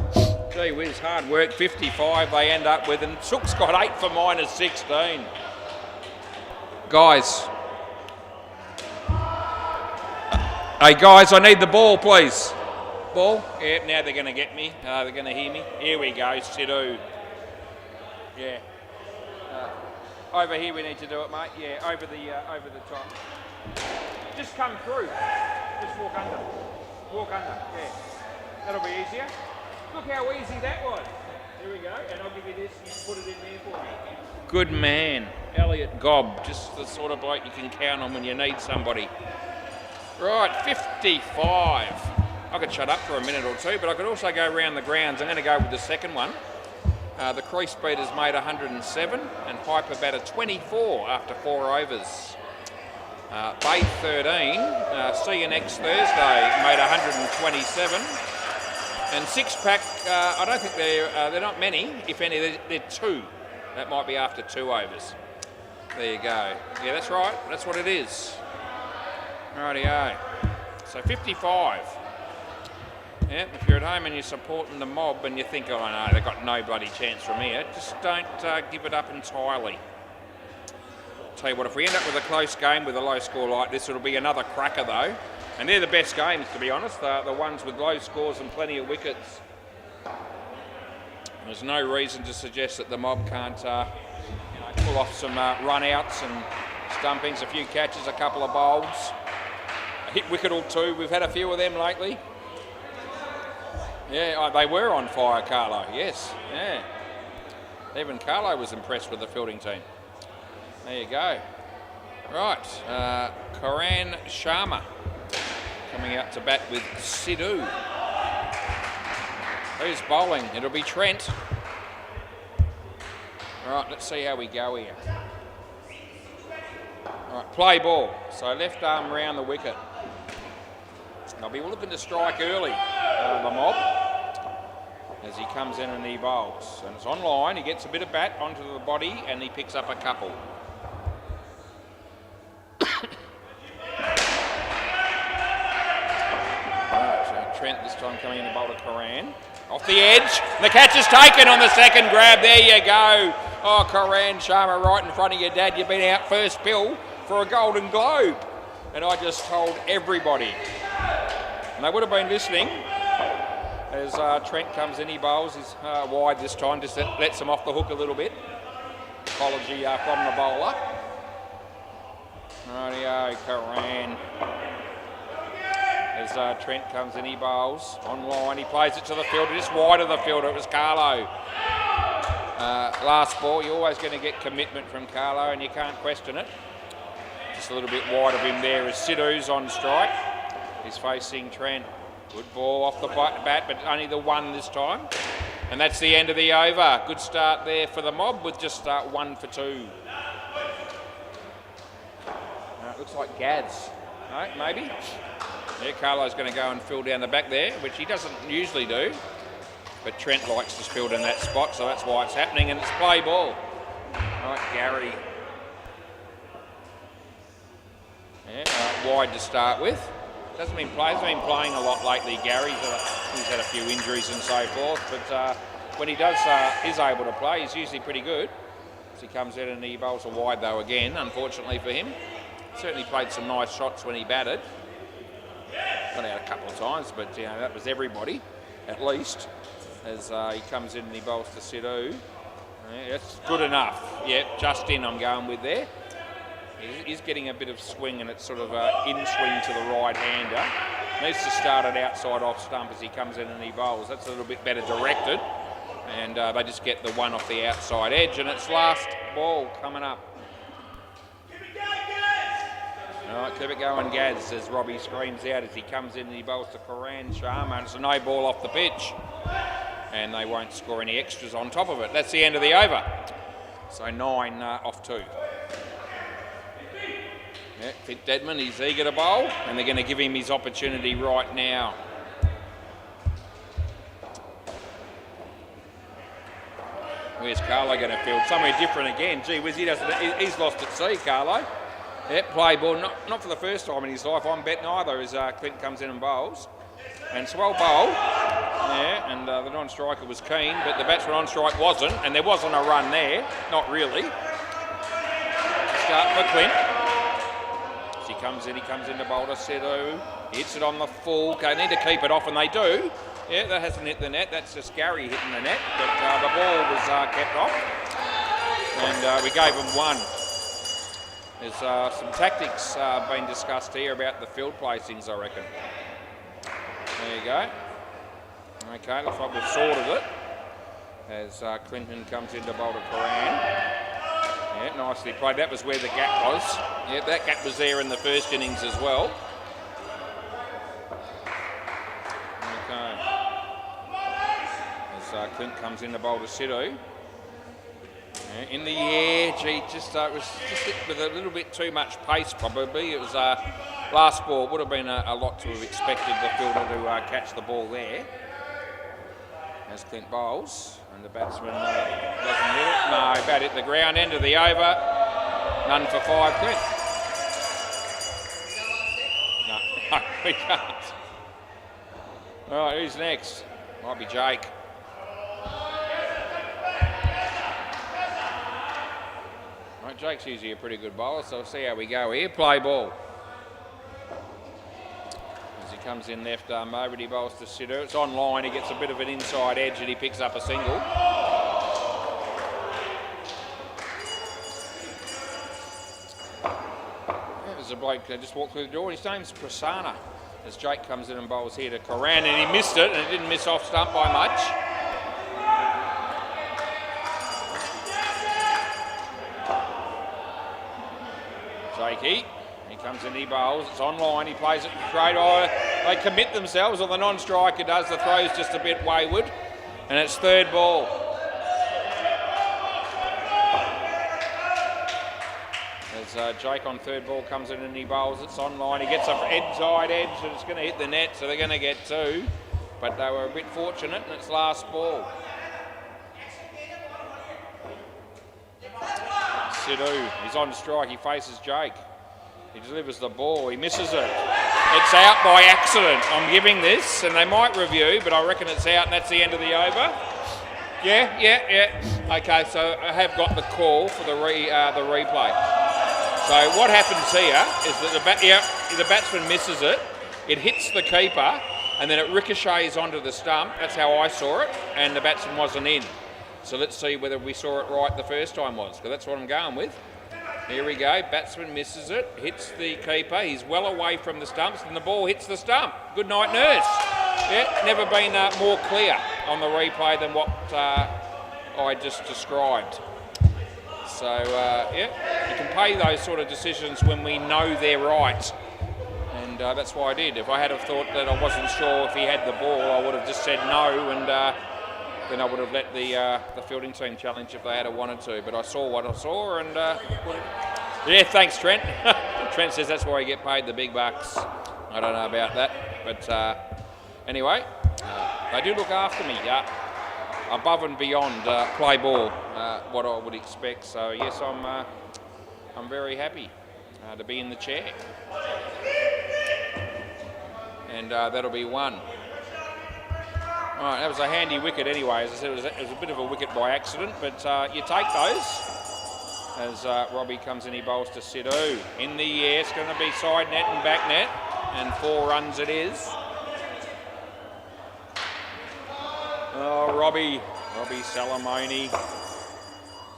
Gee whiz, hard work. 55 they end up with, and Sook's got 8 for minus 16. Guys. Hey guys, I need the ball, please. Ball? Yeah, now they're going to get me. They're going to hear me. Here we go, Sidhu. Yeah. Over here we need to do it, mate. Yeah, over the top. Just come through. Just walk under. Walk under, yeah. That'll be easier. Look how easy that was. Here we go, and I'll give you this. You can put it in there for me. Good man. Elliot Gobb, just the sort of bloke you can count on when you need somebody. Right, 55. I could shut up for a minute or two, but I could also go around the grounds. I'm going to go with the second one. The crease beater's made 107 and Piper batted 24 after 4 overs. Bay 13, see you next Thursday, made 127. And 6-pack, I don't think they're not many, if any, they're 2. That might be after 2 overs. There you go. Yeah, that's right, that's what it is. Rightio. So 55. Yeah, if you're at home and you're supporting the mob and you think, oh no, they've got no bloody chance from here, just don't give it up entirely. Tell you what, if we end up with a close game with a low score like this, it'll be another cracker though. And they're the best games, to be honest, the ones with low scores and plenty of wickets. There's no reason to suggest that the mob can't pull off some run-outs and stumpings, a few catches, a couple of bowls. A hit wicket or 2, we've had a few of them lately. Yeah, they were on fire, Carlo, yes, yeah. Even Carlo was impressed with the fielding team. There you go. Right, Karan Sharma coming out to bat with Sidhu. Who's bowling? It'll be Trent. Right, let's see how we go here. Right, play ball. So left arm round the wicket. They'll be looking to strike early, the mob, as he comes in and he bowls. And it's on line, he gets a bit of bat onto the body and he picks up a couple. Right, so Trent this time coming in to bowl to Karan. Off the edge, the catch is taken on the second grab, there you go. Oh, Karan Sharma right in front of your dad, you've been out first bill for a Golden Globe. And I just told everybody. And they would have been listening as Trent comes in, he bowls, he's wide this time, just lets him off the hook a little bit. Apology from the bowler. Rightio, Karan. As Trent comes in, he bowls on line, he plays it to the fielder, just wide of the fielder, it was Carlo. Last ball, you're always going to get commitment from Carlo and you can't question it. Just a little bit wide of him there as Sidhu's on strike. He's facing Trent. Good ball off the bat, but only the one this time. And that's the end of the over. Good start there for the mob with just 1 for 2. It looks like Gads, no, maybe. Yeah, Carlo's going to go and fill down the back there, which he doesn't usually do. but Trent likes to field in that spot, so that's why it's happening, and it's play ball. Right, Gary. Yeah, wide to start with. Hasn't been playing a lot lately, Gary. He's had a few injuries and so forth, but when he is able to play, he's usually pretty good. As he comes in and he bowls a wide though again, unfortunately for him. Certainly played some nice shots when he batted. Got out a couple of times, but you know, that was everybody, at least. As he comes in and he bowls to Sidhu. Yeah, that's good enough. Yeah, just in I'm going with there. He's getting a bit of swing, and it's sort of in swing to the right-hander. Needs to start it outside off stump as he comes in and he bowls. That's a little bit better directed. And they just get the one off the outside edge, and it's last ball coming up. All right, keep it going, Gaz, as Robbie screams out as he comes in and he bowls to Karan Sharma, and it's a no ball off the pitch. And they won't score any extras on top of it. That's the end of the over. So 9 off 2. Yeah, Fit Deadman, he's eager to bowl, and they're going to give him his opportunity right now. Where's Carlo going to field? Somewhere different again. Gee whiz, he's lost at sea, Carlo. Yep, play ball, not for the first time in his life. I'm betting either as Clint comes in and bowls. And it's well bowled. Yeah, and the non-striker was keen, but the batsman on strike wasn't, and there wasn't a run there. Not really. Start for Clint. As he comes in to bowl to Sidhu. He hits it on the full. They need to keep it off, and they do. Yeah, that hasn't hit the net. That's just Gary hitting the net, but the ball was kept off, and we gave him one. There's some tactics being discussed here about the field placings, I reckon. There you go. Okay, looks like we've sorted it. As Clinton comes in to bowl to Karan. Yeah, nicely played. That was where the gap was. Yeah, that gap was there in the first innings as well. Okay. As Clint comes in to bowl to Sidhu. Yeah, in the air, gee, it was just with a little bit too much pace probably. It was last ball, would have been a lot to have expected the fielder to catch the ball there. As Clint bowls, and the batsman doesn't hit it. No, about hit the ground, end of the over. None for 5, Clint. No, we can't. All right, who's next? Might be Jake. Right, Jake's usually a pretty good bowler, so we'll see how we go here. Play ball. As he comes in left arm over, he bowls to Sidhu. It's on line, he gets a bit of an inside edge and he picks up a single. There's a bloke that just walked through the door, his name's Prasanna. As Jake comes in and bowls here to Karan, and he missed it, and it didn't miss off stump by much. Jakey, he comes in, he bowls, it's on line, he plays it straight. They commit themselves, or the non-striker does. The throw's just a bit wayward, and it's third ball. As Jake on third ball comes in and he bowls, it's on line, he gets an inside edge, and it's going to hit the net, so they're going to get 2. But they were a bit fortunate, and it's last ball. Sidhu, he's on strike, he faces Jake. He delivers the ball, he misses it. It's out by accident. I'm giving this, and they might review, but I reckon it's out, and that's the end of the over. Yeah. Okay, so I have got the call for the replay. So what happens here is that the batsman misses it, it hits the keeper, and then it ricochets onto the stump. That's how I saw it, and the batsman wasn't in. So let's see whether we saw it right the first time was, because that's what I'm going with. Here we go, batsman misses it, hits the keeper, he's well away from the stumps, and the ball hits the stump. Good night, nurse. Yeah, never been more clear on the replay than what I just described. So, you can pay those sort of decisions when we know they're right. And that's why I did. If I had have thought that I wasn't sure if he had the ball, I would have just said no, and then I would have let the fielding team challenge if they had wanted to. But I saw what I saw, and yeah, thanks, Trent. Trent says that's why you get paid the big bucks. I don't know about that, but anyway, they do look after me. above and beyond play ball, what I would expect. So yes, I'm very happy to be in the chair, and that'll be one. All right, that was a handy wicket anyway. As I said, it was a bit of a wicket by accident, but you take those. As Robbie comes in, he bowls to Sidhu. In the air, it's going to be side net and back net, and 4 runs it is. Oh, Robbie Salamoni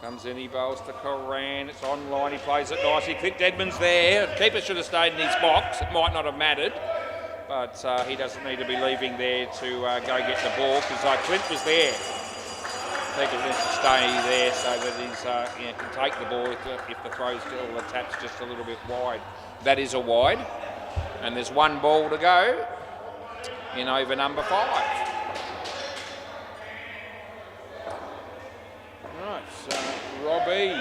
comes in, he bowls to Coran. It's on line, he plays it nicely. Clint Edmonds there. The keeper should have stayed in his box. It might not have mattered, but he doesn't need to be leaving there to go get the ball, because Clint was there. Keeper needs to stay there so that he can take the ball if the throw's still the tap's just a little bit wide. That is a wide, and there's 1 ball to go in over number 5. Right, so Robbie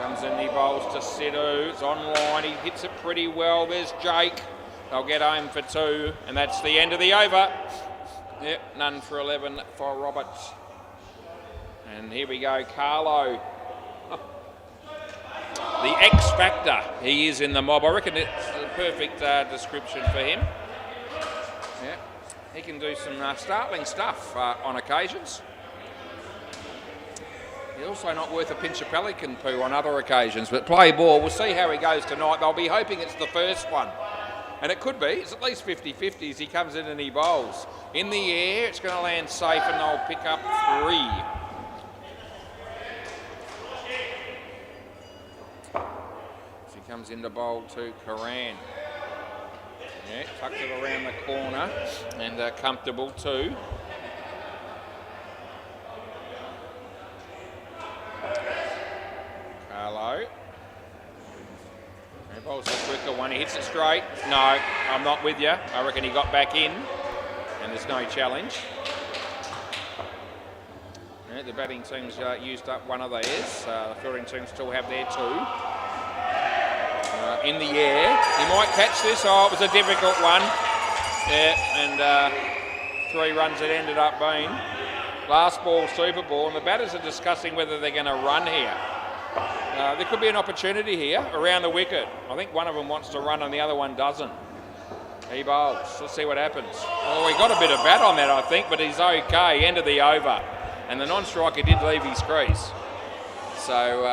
comes in, he bowls to Sidhu. It's on line, he hits it pretty well. There's Jake. They'll get home for 2, and that's the end of the over. Yep, none for 11 for Roberts. And here we go, Carlo. The X Factor. He is in the mob. I reckon it's the perfect description for him. Yeah, he can do some startling stuff on occasions. He's also not worth a pinch of pelican poo on other occasions, but play ball. We'll see how he goes tonight. They'll be hoping it's the first one. And it could be. It's at least 50-50 as he comes in and he bowls. In the air, it's going to land safe, and they'll pick up 3. As he comes in to bowl to Coran. Yeah, tucked it around the corner, and comfortable too. Carlo. He bowls a quicker one. He hits it straight. No, I'm not with you. I reckon he got back in, and there's no challenge. Yeah, the batting team's used up one of theirs. The fielding team still have their 2. In the air. He might catch this. Oh, it was a difficult one. Yeah, and 3 runs it ended up being. Last ball, super ball, and the batters are discussing whether they're going to run here. There could be an opportunity here around the wicket. I think one of them wants to run and the other one doesn't. He bowls. Let's see what happens. Oh, he got a bit of bat on that, I think, but he's okay. End of the over. And the non-striker did leave his crease. So,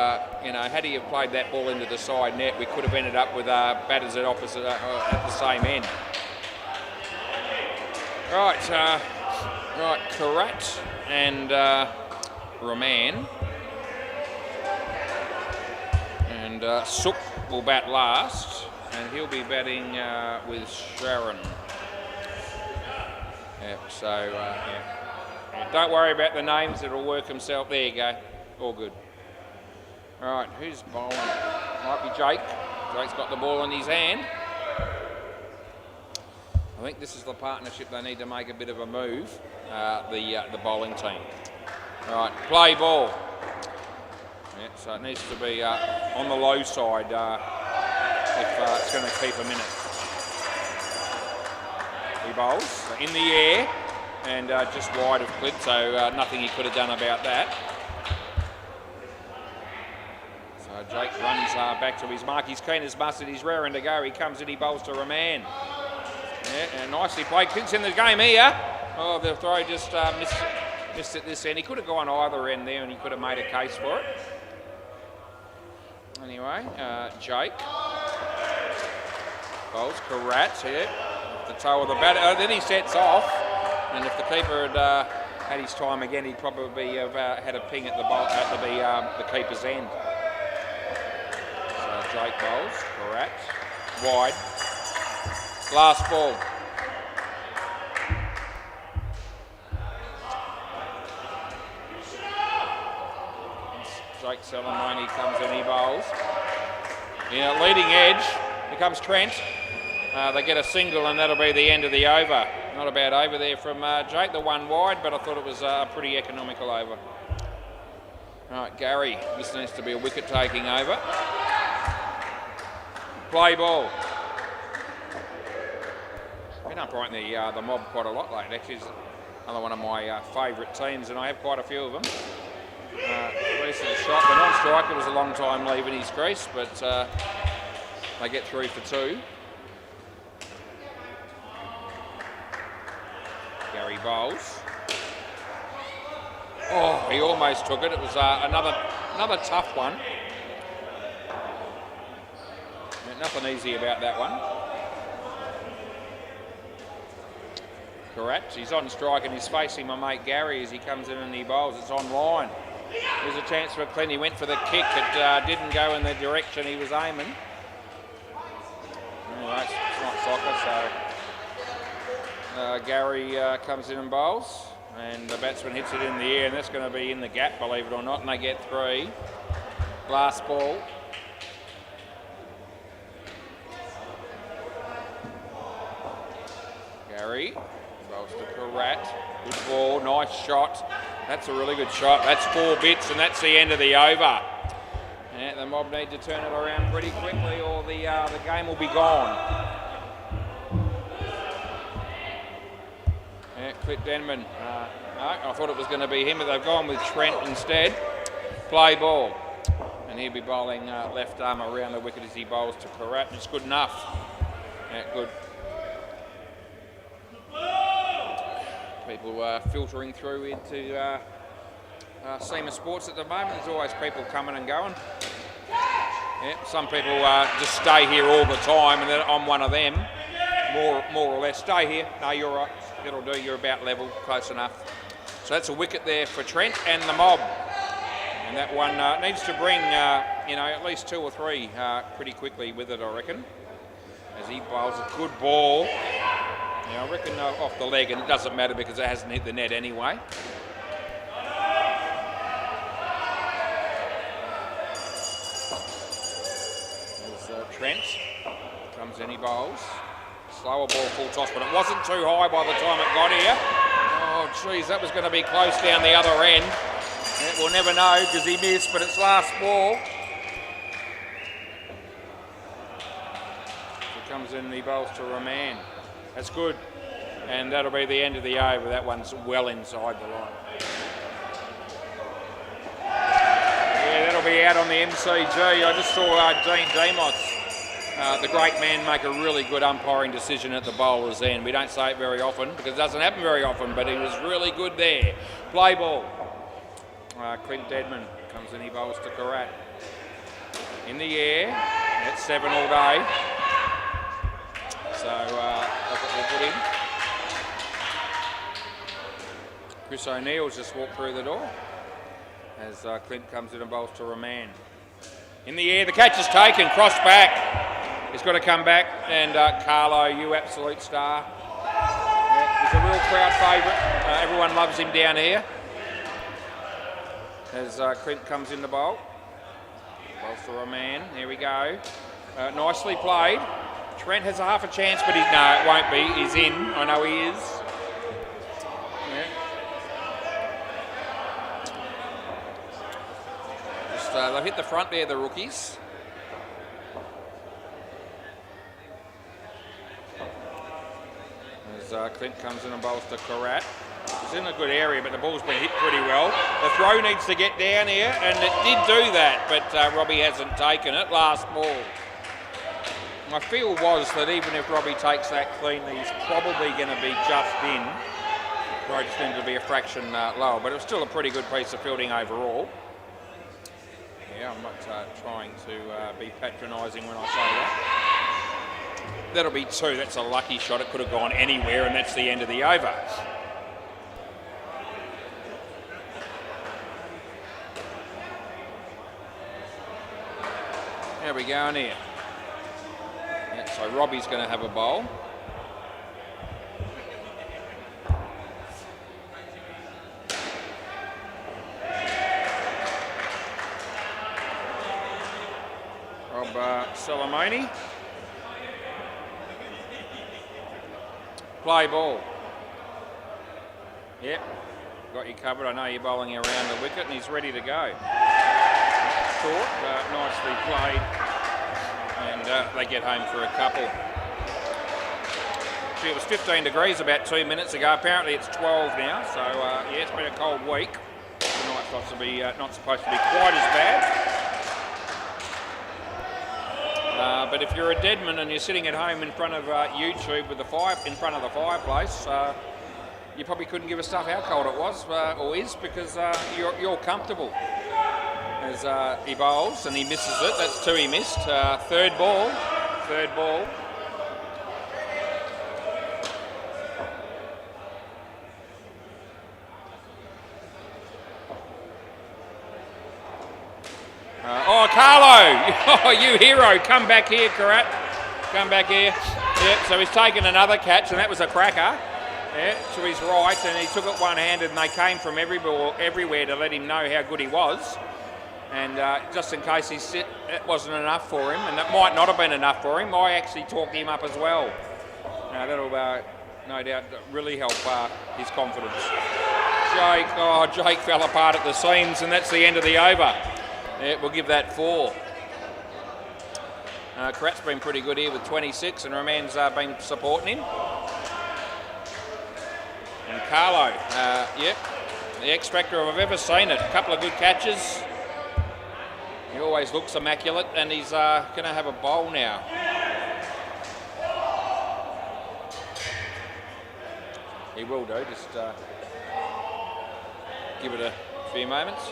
had he have played that ball into the side net, we could have ended up with batters at opposite at the same end. Right, Karat and Rahman. And Sook will bat last, and he'll be batting with Sharon. Yep, so, yeah. Don't worry about the names, it'll work himself. There you go, all good. All right, who's bowling? Might be Jake. Jake's got the ball in his hand. I think this is the partnership they need to make a bit of a move, the bowling team. All right, play ball. Yeah, so it needs to be on the low side if it's going to keep a minute. He bowls in the air and just wide of Clint, so nothing he could have done about that. So Jake runs back to his mark. He's keen as mustard. He's raring to go. He comes in, he bowls to Rahman. Yeah, and nicely played. Clint's in the game here. Oh, the throw just missed at this end. He could have gone either end there and he could have made a case for it. Anyway, Jake bowls Karat here, the toe of the bat. Then he sets off, and if the keeper had had his time again, he'd probably have had a ping at the keeper's end. So Jake bowls Karat wide. Last ball. Jake Salamoni comes in, he bowls. Leading edge, here comes Trent. They get a single and that'll be the end of the over. Not a bad over there from Jake, the 1 wide, but I thought it was a pretty economical over. All right, Gary, this needs to be a wicket taking over. Play ball. Been upright in the mob quite a lot lately. Actually, Another one of my favourite teams, and I have quite a few of them. Recent shot, the non-striker was a long time leaving his crease, but they get through for 2. Gary Bowles. Oh, he almost took it. It was another tough one. Nothing easy about that one. Correct. He's on strike and he's facing my mate Gary as he comes in and he bowls. It's on line. There's a chance for Clint. He went for the kick. It didn't go in the direction he was aiming. Anyway, it's not soccer, so Gary comes in and bowls. And the batsman hits it in the air, and that's going to be in the gap, believe it or not, and they get 3. Last ball. Gary bowls to Karat. Good ball, nice shot. That's a really good shot. That's 4 bits, and that's the end of the over. Yeah, the Mob need to turn it around pretty quickly, or the game will be gone. Yeah, Clint Denman. No, I thought it was going to be him, but they've gone with Trent instead. Play ball. And he'll be bowling left arm around the wicket as he bowls to Karat. It's good enough. Yeah, good. People filtering through into SEMA Sports at the moment. There's always people coming and going. Yeah, some people just stay here all the time, and then I'm one of them, more or less. Stay here. No, you're right. It'll do. You're about level, close enough. So that's a wicket there for Trent and the Mob. And that one needs to bring, at least 2 or 3 pretty quickly with it, I reckon. As he bowls a good ball. Yeah, I reckon off the leg, and it doesn't matter because it hasn't hit the net anyway. There's Trent. Comes in, he bowls. Slower ball, full toss, but it wasn't too high by the time it got here. Oh, geez, that was going to be close down the other end. Yeah, we'll never know because he missed, but it's last ball. He comes in and he bowls to Rahman. That's good. And that'll be the end of the over. That one's well inside the line. Yeah, that'll be out on the MCG. I just saw Dean Demos, the great man, make a really good umpiring decision at the bowler's end. We don't say it very often because it doesn't happen very often, but he was really good there. Play ball. Clint Dedman comes in, he bowls to Karat. In the air. That's 7 all day. So that's what we'll put in. Chris O'Neill's just walked through the door as Clint comes in and bowls to Rahman. In the air, the catch is taken, cross back. He's got to come back, and Carlo, you absolute star. Yeah, he's a real crowd favourite. Everyone loves him down here. As Clint comes in the bowl. Bowls to Rahman, there we go. Nicely played. Trent has a half a chance, but no, it won't be. He's in. I know he is. Yeah. Just they've hit the front there, the rookies. As Clint comes in and bowls to Karat. It's in a good area, but the ball's been hit pretty well. The throw needs to get down here, and it did do that, but Robbie hasn't taken it. Last ball. My feel was that even if Robbie takes that cleanly, he's probably going to be just in. Probably just needed to be a fraction lower, but it was still a pretty good piece of fielding overall. Yeah, I'm not trying to be patronising when I say that. That'll be 2. That's a lucky shot. It could have gone anywhere, and that's the end of the over. How are we going here? Yeah, so Robbie's going to have a bowl. Rob Salamoni. Play ball. Yep, got you covered. I know you're bowling around the wicket and he's ready to go. Short, nicely played. And they get home for a couple. Gee, it was 15 degrees about 2 minutes ago. Apparently it's 12 now. So yeah, it's been a cold week. Tonight's not supposed to be quite as bad. But if you're a deadman and you're sitting at home in front of YouTube with in front of the fireplace, you probably couldn't give a stuff how cold it was or is, because you're comfortable. As he bowls and he misses it. That's 2 he missed. Third ball. Oh, Carlo! Oh, you hero! Come back here, Karat. Come back here. Yep. So he's taken another catch, and that was a cracker. Yeah, to his right, and he took it one-handed, and they came from everywhere to let him know how good he was. And just in case it wasn't enough for him, and it might not have been enough for him, I actually talked him up as well. Now that'll no doubt really help his confidence. Jake fell apart at the seams, and that's the end of the over. Yeah, we'll give that 4. Karat's been pretty good here with 26, and Roman's been supporting him. And Carlo, yep, the X Factor if I've ever seen it. A couple of good catches. He always looks immaculate, and he's going to have a bowl now. He will do, just give it a few moments.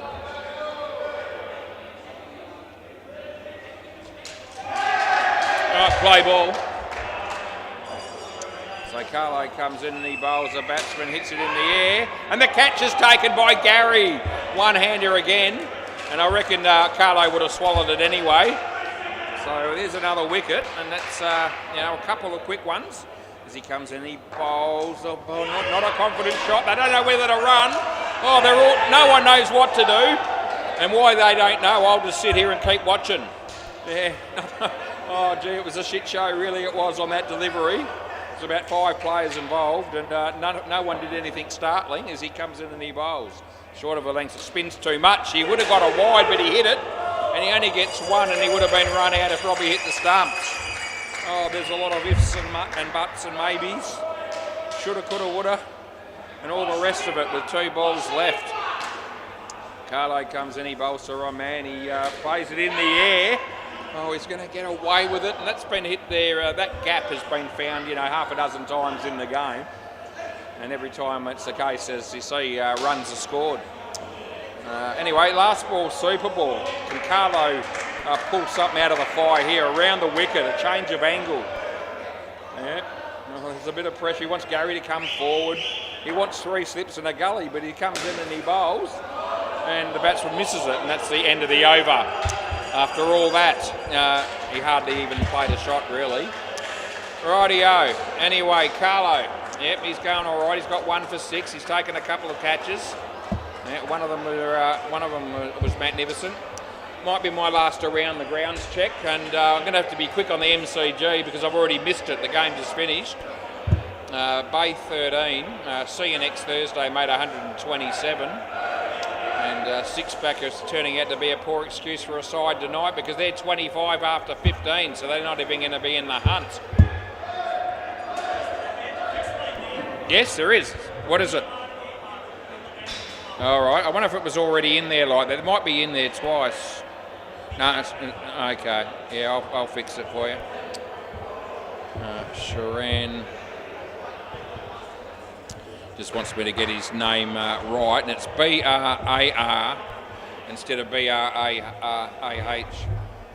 Right, play ball. So Carlo comes in and he bowls the batsman, hits it in the air, and the catch is taken by Gary. One-hander again. And I reckon Carlo would have swallowed it anyway. So there's another wicket, and that's a couple of quick ones. As he comes in, he bowls the ball. Not a confident shot. They don't know whether to run. Oh, no one knows what to do, and why they don't know. I'll just sit here and keep watching. Yeah. Oh, gee, it was a shit show. Really, it was on that delivery. There's about 5 players involved, and no one did anything startling as he comes in and he bowls. Short of a length, it spins too much. He would have got a wide, but he hit it, and he only gets 1, and he would have been run out if Robbie hit the stumps. Oh, there's a lot of ifs and buts and maybes. Shoulda, coulda, woulda, and all the rest of it with 2 balls left. Carlo comes in, he bowls to Roman. He plays it in the air. Oh, he's going to get away with it, and that's been hit there. That gap has been found, half a dozen times in the game. And every time it's the case, as you see, runs are scored. Anyway, last ball, super ball. Can Carlo pull something out of the fire here around the wicket, a change of angle? Yeah, well, there's a bit of pressure. He wants Gary to come forward. He wants 3 slips in a gully, but he comes in and he bowls, and the batsman misses it, and that's the end of the over. After all that, he hardly even played a shot, really. Rightio. Anyway, Carlo. Yep, he's going all right. He's got 1 for 6. He's taken a couple of catches. Yeah, one of them was magnificent. Might be my last around the grounds check, and I'm going to have to be quick on the MCG because I've already missed it. The game just finished. Bay 13. See you next Thursday, made 127. And 6-packers turning out to be a poor excuse for a side tonight because they're 25 after 15, so they're not even going to be in the hunt. Yes, there is. What is it? All right. I wonder if it was already in there like that. It might be in there twice. No, it's, okay. Yeah, I'll fix it for you. Sharan just wants me to get his name right, and it's B-R-A-R instead of B-R-A-H.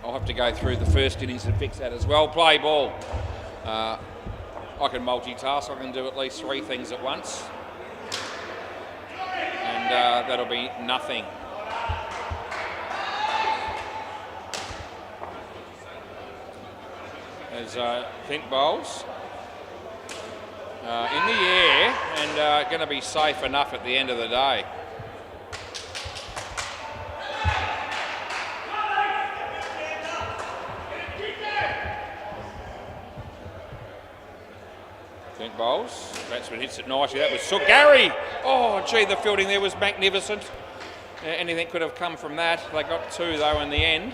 I'll have to go through the first innings and fix that as well. Play ball. I can multitask. I can do at least 3 things at once. And that'll be nothing. As Flint bowls. In the air, and going to be safe enough at the end of the day. Flint bowls. Batsman hits it nicely. That was Sook. Gary! Oh, gee, the fielding there was magnificent. Anything could have come from that. They got 2, though, in the end.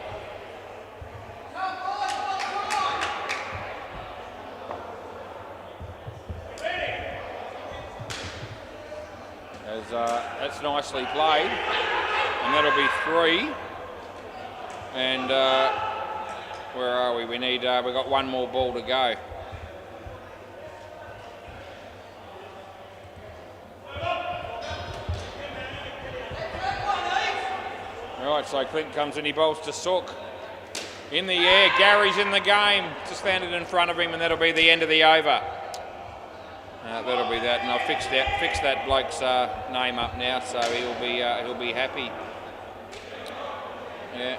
That's nicely played. And that'll be 3. And where are we? We've got one more ball to go. Right, so Clinton comes in, he bowls to Sook. In the air, Gary's in the game. Just landed in front of him, and that'll be the end of the over. That'll be that, and I've fixed that bloke's name up now, so he'll be happy. Yeah.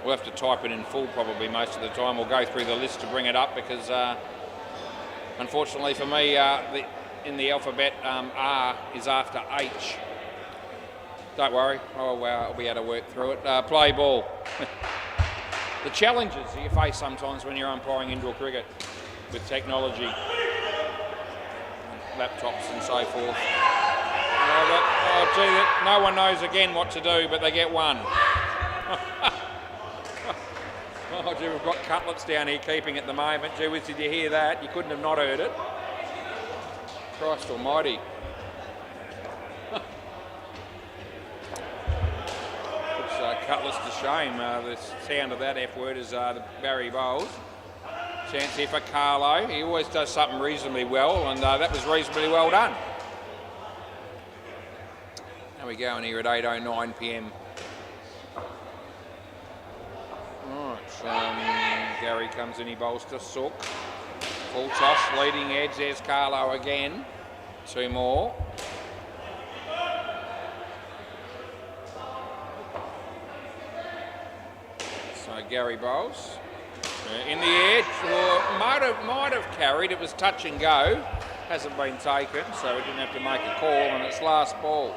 We'll have to type it in full probably most of the time. We'll go through the list to bring it up because, unfortunately for me, in the alphabet, R is after H. Don't worry, I'll be able to work through it. Play ball. The challenges you face sometimes when you're umpiring indoor cricket with technology, laptops and so forth. No one knows again what to do, but they get one. Oh, gee, we've got cutlets down here keeping at the moment. Gee whiz, did you hear that? You couldn't have not heard it. Christ almighty. Cutlets to shame. The sound of that F word is the Barry Bowles. Chance here for Carlo. He always does something reasonably well, and that was reasonably well done. Now we go in here at 8:09 p.m. Right, Gary comes in, he bowls to Sook. Full toss, leading edge. There's Carlo again. 2 more. Gary bowls in the air, might have carried. It was touch and go, hasn't been taken, so we didn't have to make a call on its last ball.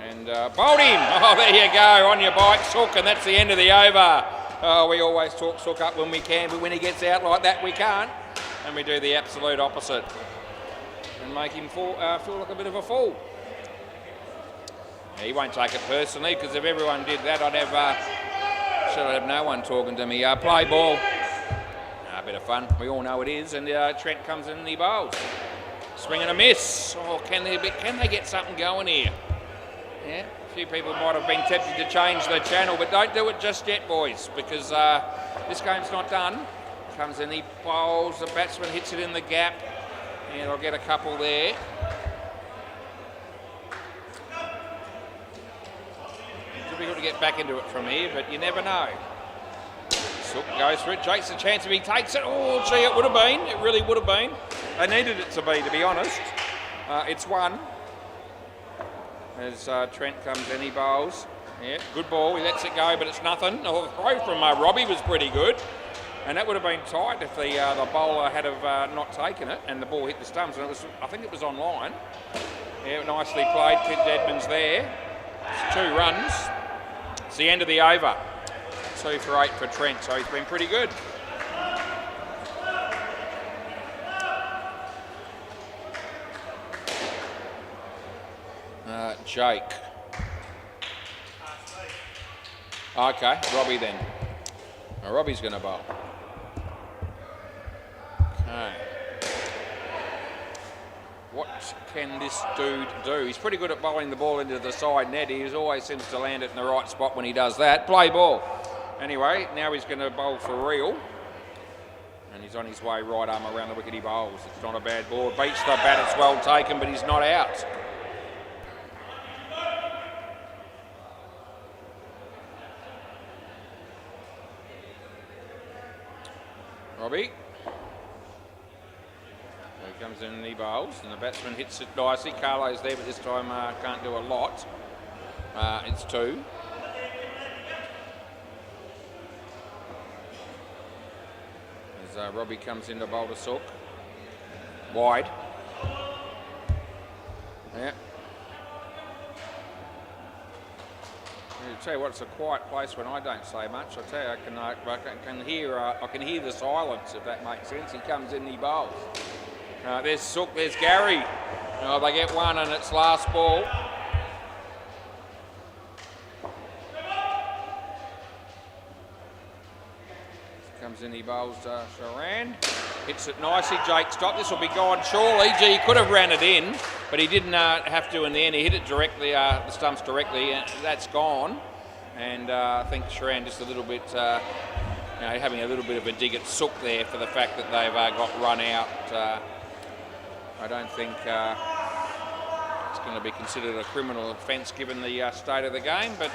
And bowled him. Oh, there you go, on your bike, Sook, and that's the end of the over. Oh, we always talk Sook up when we can, but when he gets out like that, we can't, and we do the absolute opposite and make him feel like a bit of a fool. He won't take it personally, because if everyone did that, I'd have no one talking to me. Play ball. A bit of fun. We all know it is. And Trent comes in and he bowls. Swing and a miss. Oh, can they get something going here? Yeah, a few people might have been tempted to change the channel, but don't do it just yet, boys, because this game's not done. Comes in, he bowls. The batsman hits it in the gap, and I'll get a couple there. Difficult to get back into it from here, but you never know. Sook goes for it. Jake's a chance if he takes it. Oh, gee, it would have been. It really would have been. They needed it to be honest. It's 1. As Trent comes in, he bowls. Yeah, good ball. He lets it go, but it's nothing. Oh, the throw from Robbie was pretty good, and that would have been tight if the bowler had have not taken it, and the ball hit the stumps. And I think it was on line. Yeah, nicely played. Kid Dedman's there. It's 2 runs. It's the end of the over. 2 for 8 for Trent, so he's been pretty good. Jake. Okay, Robbie then. Robbie's going to bowl. Okay. What can this dude do? He's pretty good at bowling the ball into the side net. He always seems to land it in the right spot when he does that. Play ball. Anyway, now he's going to bowl for real. And he's on his way right arm around the wicket he bowls. It's not a bad ball. It beats the bat. It's well taken, but he's not out. Robbie. He comes in and he bowls, and the batsman hits it nicely. Carlo's there, but this time can't do a lot. It's 2. As Robbie comes in to bowl to Sook. Wide. Yeah. I'll tell you what, it's a quiet place when I don't say much. I tell you, I can hear the silence, if that makes sense. He comes in and he bowls. There's Sook, there's Gary. They get 1 and it's last ball. Comes in, he bowls Sharan. Hits it nicely. Jake stopped. This will be gone surely. Gee, he could have ran it in, but he didn't have to in the end. He hit it directly, the stumps directly, and that's gone. And I think Sharan just a little bit, having a little bit of a dig at Sook there for the fact that they've got run out. I don't think it's going to be considered a criminal offence given the state of the game, but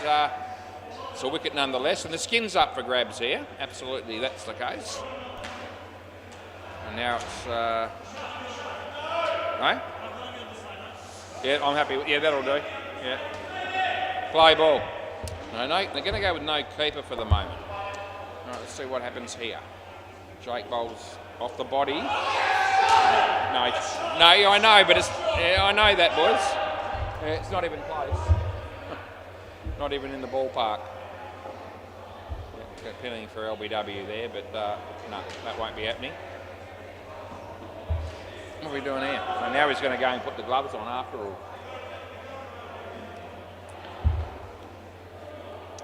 it's a wicket nonetheless. And the skin's up for grabs here. Absolutely, that's the case. And now it's... no? Yeah, I'm happy. Yeah, that'll do. Yeah. Play ball. No, they're going to go with no keeper for the moment. All right, let's see what happens here. Jake bowls off the body. No, I know, but it's... Yeah, I know that, boys. Yeah, it's not even close. Not even in the ballpark. Yeah, penalty for LBW there, but no, that won't be happening. What are we doing here? So now he's going to go and put the gloves on after all.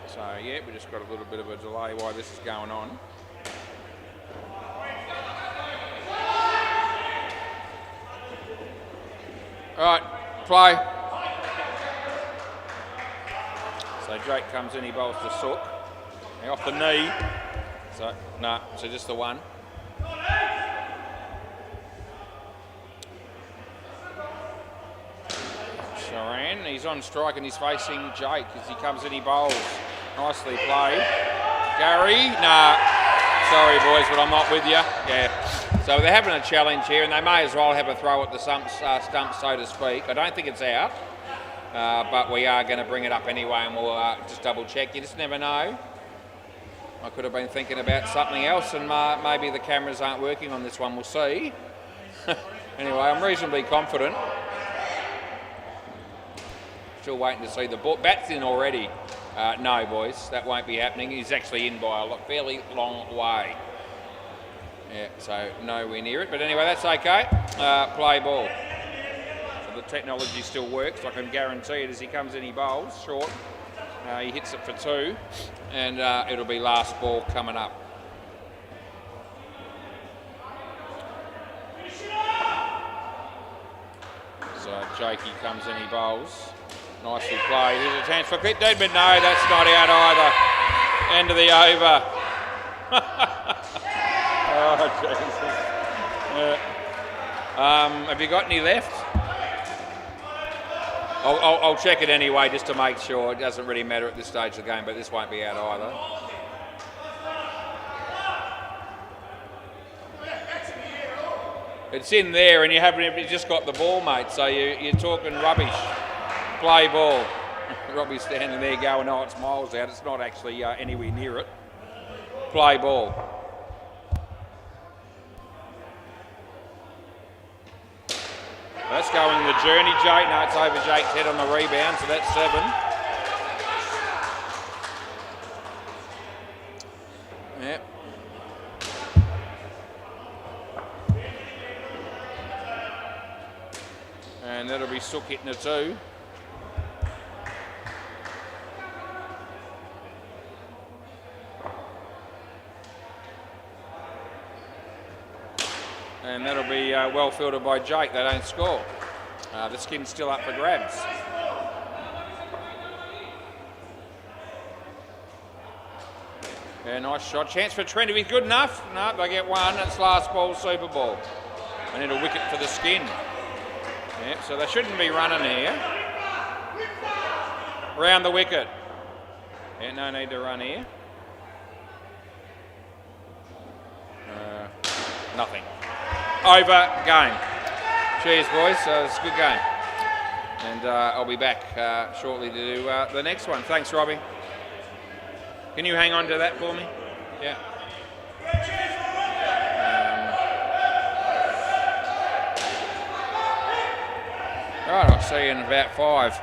So yeah, we just got a little bit of a delay while this is going on. All right, play. So Jake comes in, he bowls to Sook. Off the knee. So, no, so just the one. Sharan, he's on strike and he's facing Jake as he comes in, he bowls. Nicely played. Gary, nah. Sorry, boys, but I'm not with you. Yeah. So they're having a challenge here, and they may as well have a throw at the stump, so to speak. I don't think it's out, but we are going to bring it up anyway, and we'll just double check. You just never know. I could have been thinking about something else, and maybe the cameras aren't working on this one. We'll see. Anyway, I'm reasonably confident. Still waiting to see the ball. Bat's in already. No, boys, that won't be happening. He's actually in by a fairly long way. Yeah, so nowhere near it. But anyway, that's okay. Play ball. So the technology still works. I can guarantee it as he comes in, he bowls short. He hits it for two, and it'll be last ball coming up. So Jakey comes in, he bowls. Nicely played. Here's a chance for Clint Deadman. No, that's not out either. End of the over. Oh, Jesus. Have you got any left? I'll check it anyway just to make sure. It doesn't really matter at this stage of the game, but this won't be out either. It's in there and you just got the ball, mate, so you're talking rubbish. Play ball. Robbie's standing there going, oh, it's miles out. It's not actually anywhere near it. Play ball. That's going the journey, Jake. No, it's over Jake's head on the rebound, so that's 7. Yep. And that'll be Sook hitting a 2. And that'll be well fielded by Jake. They don't score. The skin's still up for grabs. Yeah, nice shot. Chance for Trent. If he's good enough. No, they get one. It's last ball, Super Ball. They need a wicket for the skin. Yeah, so they shouldn't be running here. Round the wicket. Yeah, no need to run here. Nothing. Over, game. Cheers, boys. It's a good game. And I'll be back shortly to do the next one. Thanks, Robbie. Can you hang on to that for me? Yeah. All right, I'll see you in about 5.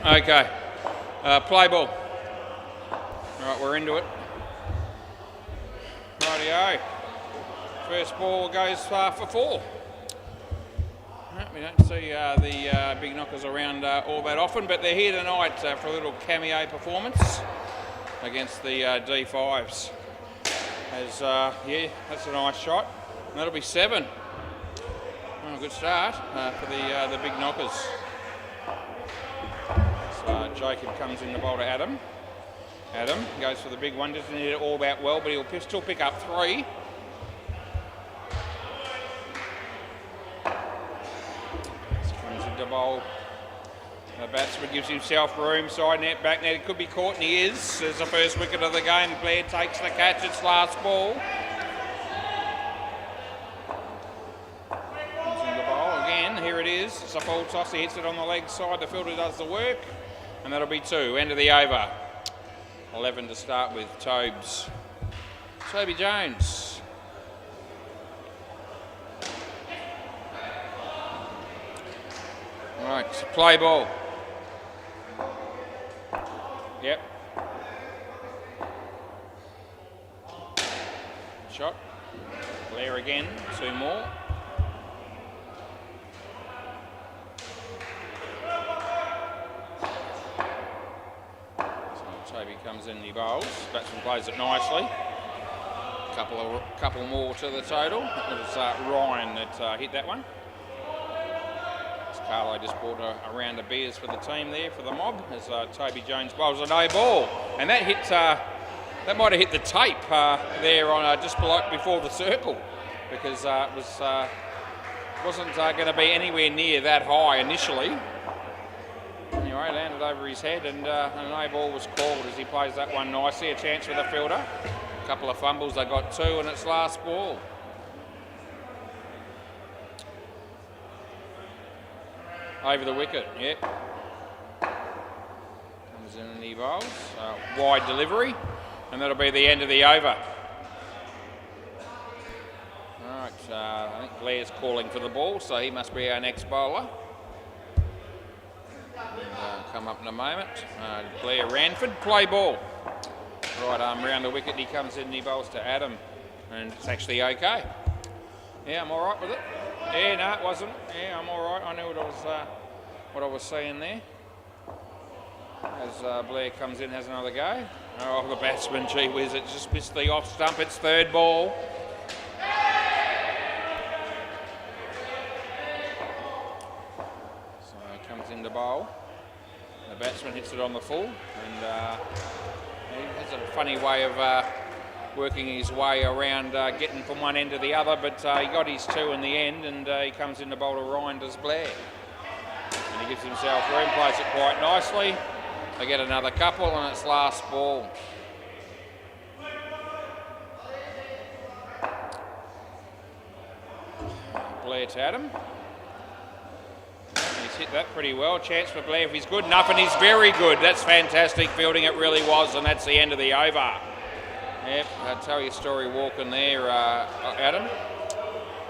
Okay, play ball. All right, we're into it. Rightio. First ball goes for 4. We don't see the big knockers around all that often, but they're here tonight for a little cameo performance against the D5s. Yeah, that's a nice shot. And that'll be 7. Oh, good start for the big knockers. So Jacob comes in the bowl to Adam. Adam goes for the big one, doesn't hit it all that well, but he'll still pick up 3. Comes into bowl. The batsman gives himself room, side net, back net. It could be caught, and he is. There's the first wicket of the game. Blair takes the catch. It's last ball. Comes into bowl again. Here it is. It's a full toss. He hits it on the leg side. The fielder does the work, and that'll be 2. End of the over. 11 to start with. Tobes. Toby Jones. Right, play ball. Yep. Shot. Blair again. 2 more. So Toby comes in, he bowls. Batsman plays it nicely. Couple more to the total. It was Ryan that hit that one. Carlo just bought a round of beers for the team there for the mob as Toby Jones bowls a no ball, and that hit that might have hit the tape there on just before the circle, because it wasn't going to be anywhere near that high initially. Anyway, landed over his head, and a no ball was called as he plays that one nicely. A chance for the fielder. A couple of fumbles, they got 2, and it's last ball. Over the wicket, yep. Comes in and he bowls. Wide delivery, and that'll be the end of the over. Alright, I think Blair's calling for the ball, so he must be our next bowler. Come up in a moment. Blair Ranford, play ball. Right arm round the wicket, he comes in and he bowls to Adam, and it's actually okay. Yeah, I'm alright with it. Yeah, no, it wasn't. Yeah, I'm all right. I knew what I was seeing there. As Blair comes in, has another go. Oh, the batsman, gee whiz, it just missed the off stump. It's 3rd ball. So he comes into bowl. The batsman hits it on the full, and he has a funny way of working his way around getting from one end to the other, but he got his 2 in the end, and he comes in to bowl to Ryan does Blair. And he gives himself room, plays it quite nicely. They get another couple, and it's last ball. Blair to Adam. He's hit that pretty well. Chance for Blair if he's good enough, and he's very good. That's fantastic fielding, it really was, and that's the end of the over. Yep, I'll tell you a story walking there, Adam.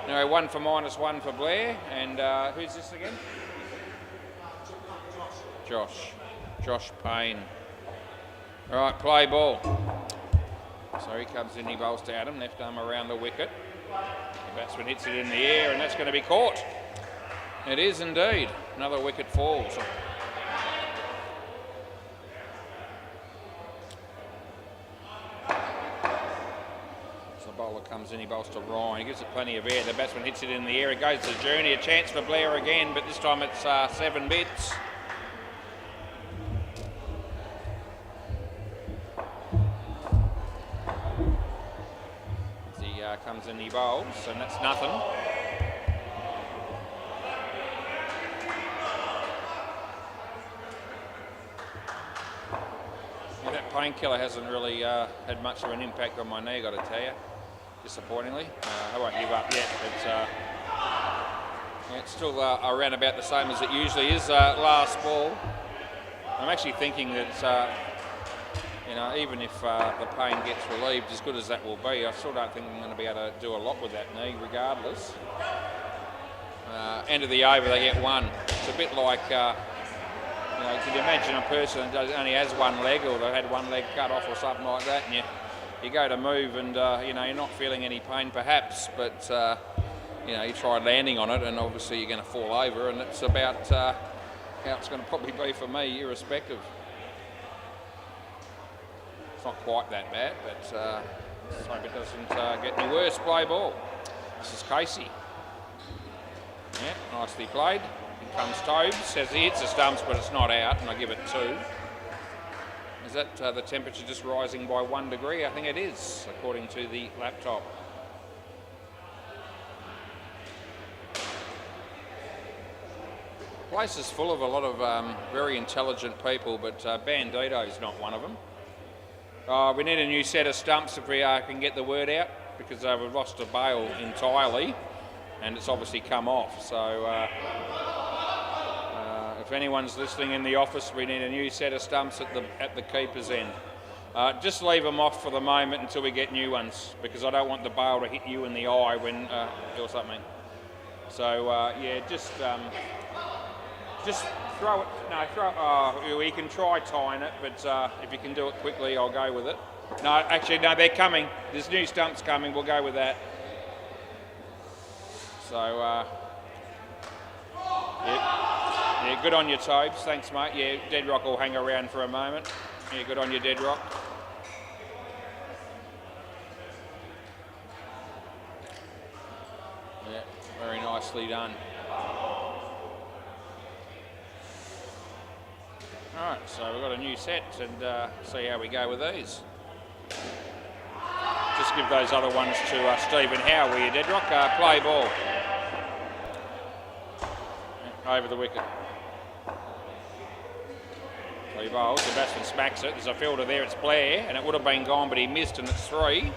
Anyway, 1 for -1 for Blair, and who's this again? Josh Payne. All right, play ball. So he comes in, he bowls to Adam, left arm around the wicket. The batsman hits it in the air, and that's going to be caught. It is indeed. Another wicket falls. Bowler comes in, he bowls to Ryan, he gives it plenty of air, the batsman hits it in the air, it goes to Journey, a chance for Blair again, but this time it's 7 bits. As he comes in, he bowls, and that's nothing. Yeah, that painkiller hasn't really had much of an impact on my knee, got to tell you. Disappointingly, I won't give up yet. It's still around about the same as it usually is. Last ball. I'm actually thinking that even if the pain gets relieved, as good as that will be, I still don't think I'm going to be able to do a lot with that knee, regardless. End of the over, they get 1. It's a bit like can you imagine a person that only has one leg, or they've had one leg cut off or something like that, and you go to move and you're not feeling any pain perhaps, but you try landing on it and obviously you're going to fall over, and it's about how it's going to probably be for me, irrespective. It's not quite that bad, but let's hope it doesn't get any worse. Play ball. This is Casey. Yeah, nicely played. In comes Tobes, says he hits the stumps, but it's not out, and I give it 2. Is that the temperature just rising by 1 degree? I think it is, according to the laptop. The place is full of a lot of very intelligent people, but Bandito's not one of them. We need a new set of stumps if we can get the word out, because we've lost a bail entirely, and it's obviously come off. So if anyone's listening in the office, we need a new set of stumps at the keeper's end. Just leave them off for the moment until we get new ones, because I don't want the bail to hit you in the eye when or something. So yeah, just throw it. No, we can try tying it, but if you can do it quickly, I'll go with it. No, actually, no, they're coming. There's new stumps coming. We'll go with that. So, yeah, good on your Tobes. Thanks, mate. Yeah, Dead Rock will hang around for a moment. Yeah, good on your Dead Rock. Yeah, very nicely done. Alright, so we've got a new set and see how we go with these. Just give those other ones to Stephen Howe, will you, Dead Rock? Play ball. Over the wicket. He bowls, the batsman smacks it. There's a fielder there, it's Blair, and it would have been gone, but he missed, and it's 3.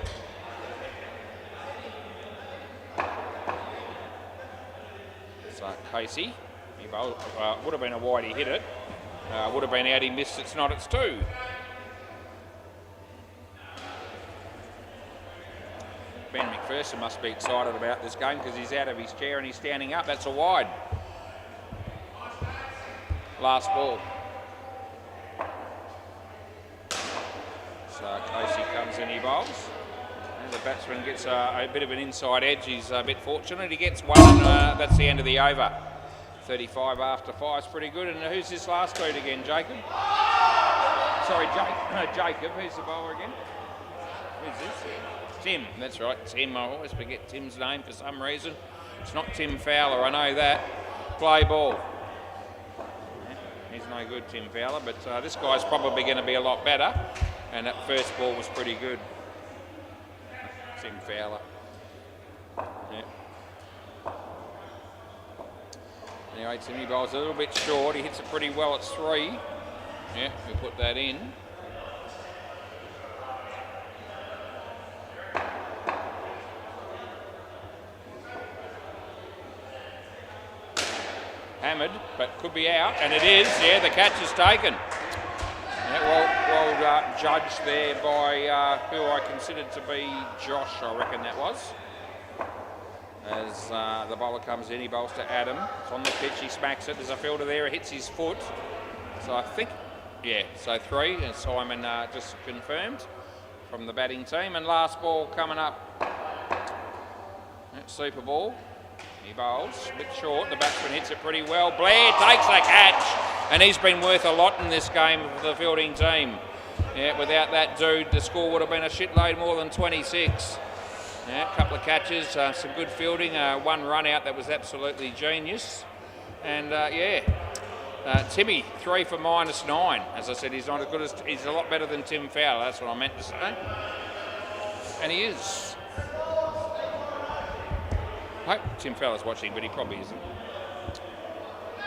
So Casey, he bowled, would have been a wide, he hit it. Would have been out, he missed, it's not, it's 2. Ben McPherson must be excited about this game because he's out of his chair and he's standing up. That's a wide. Last ball. So Casey comes in, he bowls. And the batsman gets a bit of an inside edge. He's a bit fortunate. He gets 1 and that's the end of the over. 35 after 5 is pretty good. And who's this last dude again, Jacob? Sorry, Jacob. Who's the bowler again? Who's this? Tim. That's right, Tim. I always forget Tim's name for some reason. It's not Tim Fowler, I know that. Play ball. He's no good, Tim Fowler, but this guy's probably going to be a lot better. And that first ball was pretty good. Tim Fowler. Yeah. Anyway, Timmy bowls a little bit short. He hits it pretty well. It's 3. Yeah, we put that in. Hammered, but could be out, and it is. Yeah, the catch is taken. Yeah, well judged there by who I considered to be Josh, I reckon that was. As the bowler comes in, he bowls to Adam. It's on the pitch, he smacks it. There's a fielder there, it hits his foot. So I think, yeah, so 3, and Simon just confirmed from the batting team. And last ball coming up. That's super ball. He bowls, a bit short, the batsman hits it pretty well. Blair takes the catch, and he's been worth a lot in this game for the fielding team. Yeah, without that dude, the score would have been a shitload more than 26. Yeah, a couple of catches, some good fielding, 1 run out that was absolutely genius. And yeah, Timmy, 3 for -9. As I said, he's not as good as, he's a lot better than Tim Fowler, that's what I meant to say. And he is. I hope Tim Fowler's watching, but he probably isn't.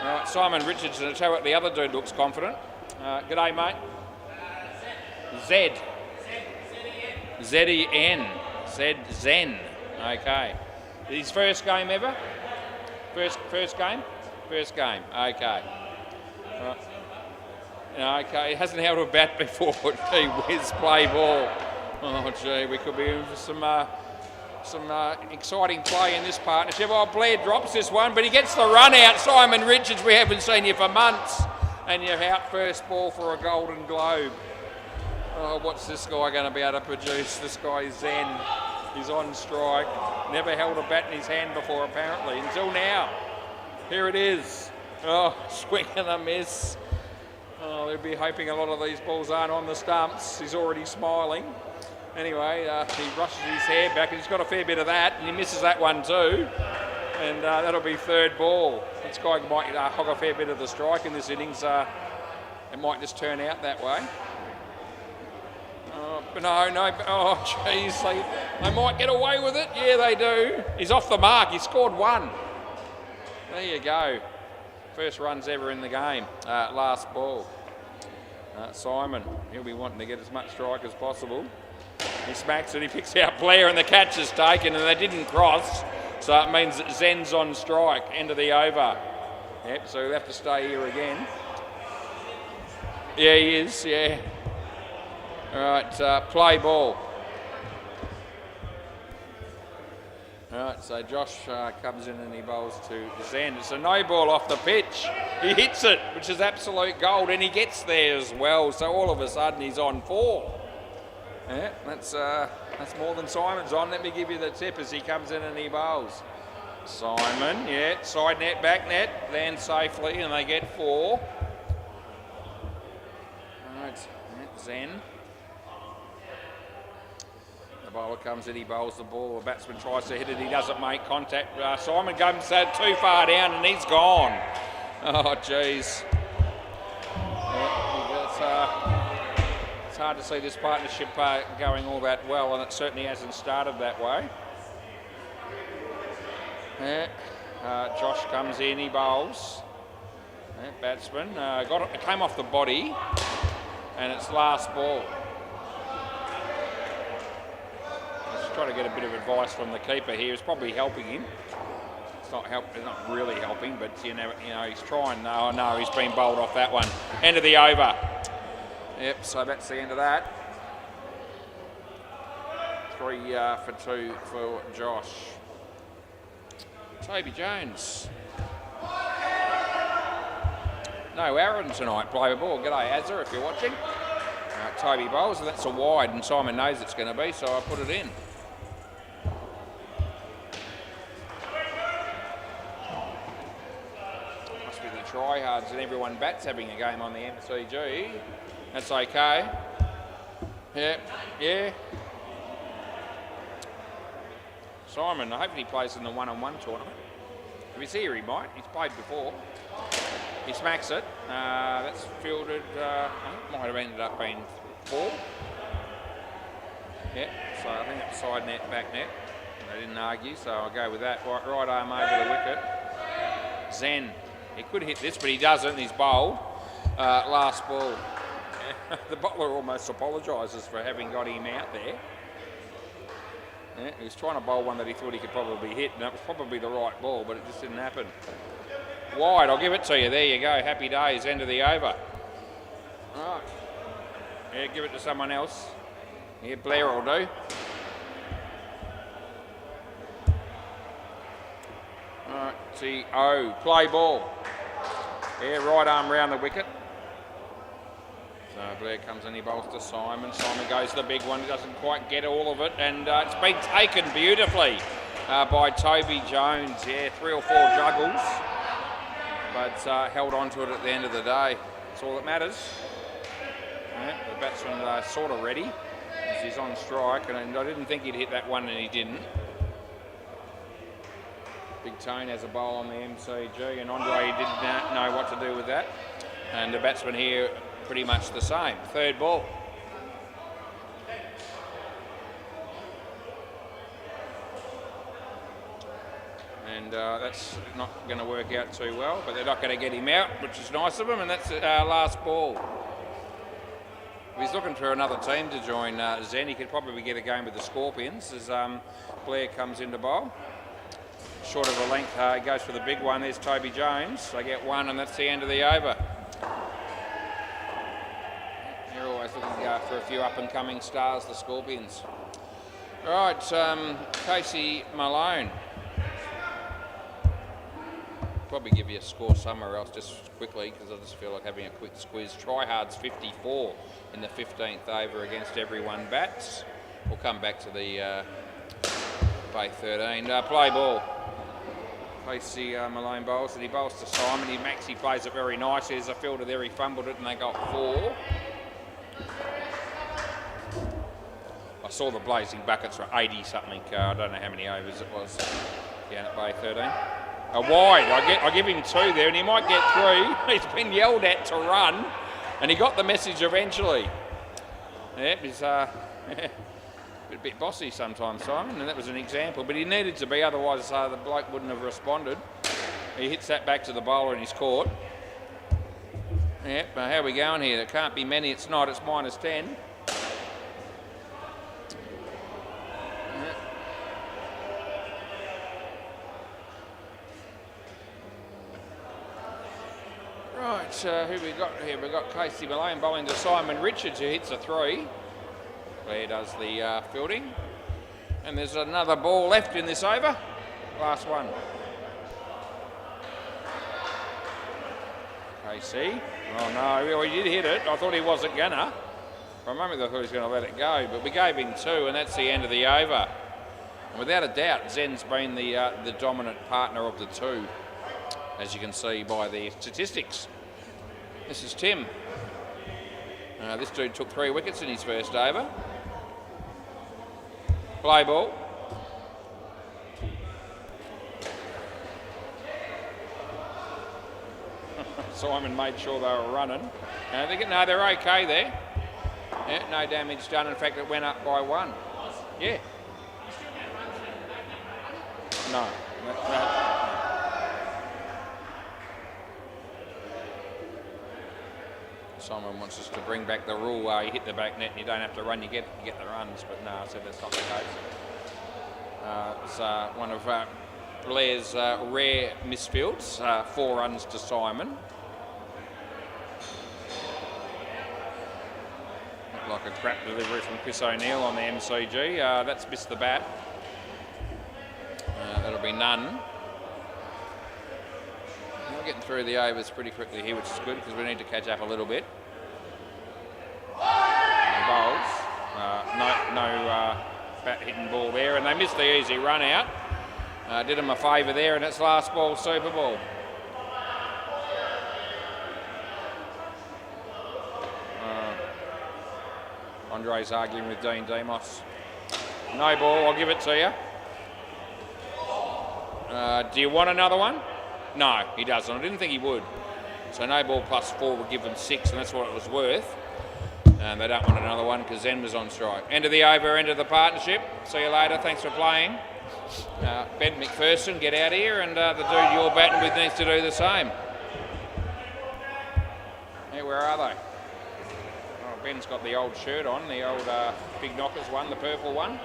All right, Simon Richardson, I'll tell you what, the other dude looks confident. G'day, mate. Zed. Z-E-N. Zen. Okay. His first game ever? First game? First game. Okay. Okay, he hasn't held a bat before. Gee whiz, play ball. Oh, gee, we could be in for some exciting play in this partnership. Oh, Blair drops this one, but he gets the run out. Simon Richards, we haven't seen you for months. and you're out first ball for a Golden Globe. Oh, what's this guy going to be able to produce? This guy is Zen. He's on strike. Never held a bat in his hand before, apparently, until now. Here it is. Oh, swing and a miss. Oh, they'll be hoping a lot of these balls aren't on the stumps. He's already smiling. Anyway, he rushes his hair back, and he's got a fair bit of that, and he misses that one too. And that'll be third ball. This guy might hog a fair bit of the strike in this innings. It might just turn out that way. But no. Oh, jeez. They might get away with it. Yeah, they do. He's off the mark. He scored one. There you go. First runs ever in the game. Last ball. Simon, he'll be wanting to get as much strike as possible. He smacks it. He picks out Blair, and the catch is taken, and they didn't cross. So it means that Zen's on strike. End of the over. Yep, so he'll have to stay here again. Yeah, he is. Yeah. All right, play ball. All right, so Josh comes in and he bowls to Zen. It's a no ball off the pitch. He hits it, which is absolute gold, and he gets there as well. So all of a sudden he's on 4. Yeah, that's more than Simon's on. Let me give you the tip as he comes in and he bowls. Simon, yeah, side net, back net, lands safely, and they get 4. All right, Zen. The bowler comes in, he bowls the ball. The batsman tries to hit it, he doesn't make contact. Simon comes too far down, and he's gone. Oh, jeez. It's hard to see this partnership going all that well, and it certainly hasn't started that way. Yeah. Josh comes in, he bowls. Yeah, batsman it came off the body, and it's last ball. Let's try to get a bit of advice from the keeper here. It's probably helping him. It's not really helping, but you know he's trying. No, he's been bowled off that one. End of the over. Yep, so that's the end of that. 3 for 2 for Josh. Toby Jones. No Aaron tonight, play the ball. G'day, Azza, if you're watching. Toby bowls, and that's a wide, and Simon knows it's going to be, so I put it in. Must be the tryhards and everyone bats having a game on the MCG. That's okay. Yeah. Simon, I hope he plays in the one-on-one tournament. If he's here, he might. He's played before. He smacks it. That's fielded. I think it might have ended up being 4. Yeah, so I think it's side net, back net. They didn't argue, so I'll go with that. Right arm over the wicket. Zen. He could hit this, but he doesn't. He's bowled. Last ball. The bowler almost apologises for having got him out there. Yeah, he was trying to bowl one that he thought he could probably hit, and that was probably the right ball, but it just didn't happen. Wide, I'll give it to you. There you go. Happy days. End of the over. All right. Yeah, give it to someone else. Yeah, Blair will do. All right, T.O. Play ball. Yeah, right arm round the wicket. So Blair comes in, he bowls to Simon. Simon goes to the big one. He doesn't quite get all of it, and it's been taken beautifully by Toby Jones. Yeah, 3 or 4 juggles, but held on to it at the end of the day. That's all that matters. Yeah, the batsman sort of ready as he's on strike, and I didn't think he'd hit that one, and he didn't. Big Tone has a bowl on the MCG, and Andre didn't know what to do with that. And the batsman here pretty much the same. Third ball. And that's not going to work out too well, but they're not going to get him out, which is nice of them, and that's last ball. If he's looking for another team to join Zen, he could probably get a game with the Scorpions as Blair comes into bowl. Short of a length, he goes for the big one. There's Toby Jones. They get 1, and that's the end of the over. They're always looking for a few up-and-coming stars, the Scorpions. All right, Casey Malone. probably give you a score somewhere else just quickly because I just feel like having a quick squiz. Tryhard's 54 in the 15th over against everyone bats. We'll come back to the Bay 13. Play ball. Casey Malone bowls and he bowls to Simon. Maxi plays it very nicely. There's a fielder there, he fumbled it and they got 4. I saw the blazing buckets were 80 something. I don't know how many overs it was down at Bay 13. A wide. I give him 2 there and he might get 3. He's been yelled at to run and he got the message eventually. Yep, he's a bit bossy sometimes, Simon, and that was an example. But he needed to be, otherwise the bloke wouldn't have responded. He hits that back to the bowler and he's caught. Yep, how are we going here? There can't be many. It's not. It's -10. Right, who we got here? We've got Casey Malone bowling to Simon Richards, who hits a 3. Claire does the fielding. And there's another ball left in this over. Last one. Casey. Oh no, he did hit it. I thought he wasn't gonna. For a moment I thought he was going to let it go, but we gave him 2 and that's the end of the over. And without a doubt, Zen's been the dominant partner of the 2, as you can see by the statistics. This is Tim. This dude took 3 wickets in his first over. Play ball. Simon made sure they were running. They're okay there. Yeah, no damage done. In fact, it went up by 1. Yeah. No. Simon wants us to bring back the rule where you hit the back net and you don't have to run, you get the runs, but no, I said that's not the case. It's one of Blair's rare misfields, 4 runs to Simon. Looked like a crap delivery from Chris O'Neill on the MCG. That's missed the bat. That'll be none. We're getting through the overs pretty quickly here, which is good because we need to catch up a little bit. Bowls. No bat hitting ball there, and they missed the easy run out. Did them a favour there, and it's last ball super ball. Andre's arguing with Dean Demos. No ball, I'll give it to you. Do you want another one? No, he doesn't. I didn't think he would. So no ball +4 would give them 6, and that's what it was worth. And they don't want another one because Zen was on strike. End of the over, end of the partnership. See you later. Thanks for playing. Ben McPherson, get out of here, and the dude you're batting with needs to do the same. Yeah, where are they? Oh, Ben's got the old shirt on, the old Big Knockers one, the purple one,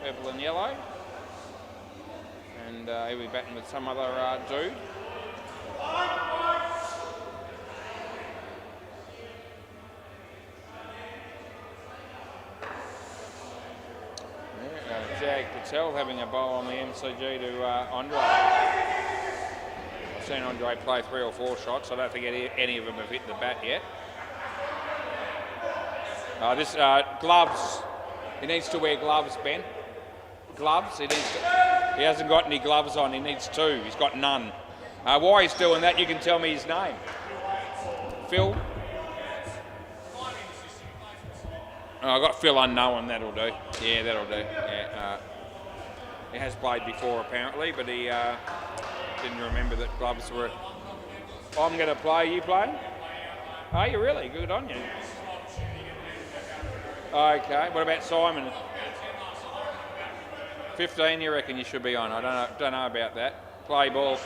purple and yellow. And he'll be batting with some other dude. Jag Patel having a bowl on the MCG to Andre. I've seen Andre play 3 or 4 shots. I don't think any of them have hit the bat yet. This gloves. He needs to wear gloves, Ben. Gloves. He hasn't got any gloves on. He needs 2. He's got none. Why he's doing that, you can tell me his name. Phil. I got Phil Unknown, that'll do. Yeah, that'll do. Yeah, he has played before apparently, but he didn't remember that gloves were... I'm going to play, you play? Are you really? Good on you. Okay, what about Simon? 15 you reckon you should be on? I don't know about that. Play ball.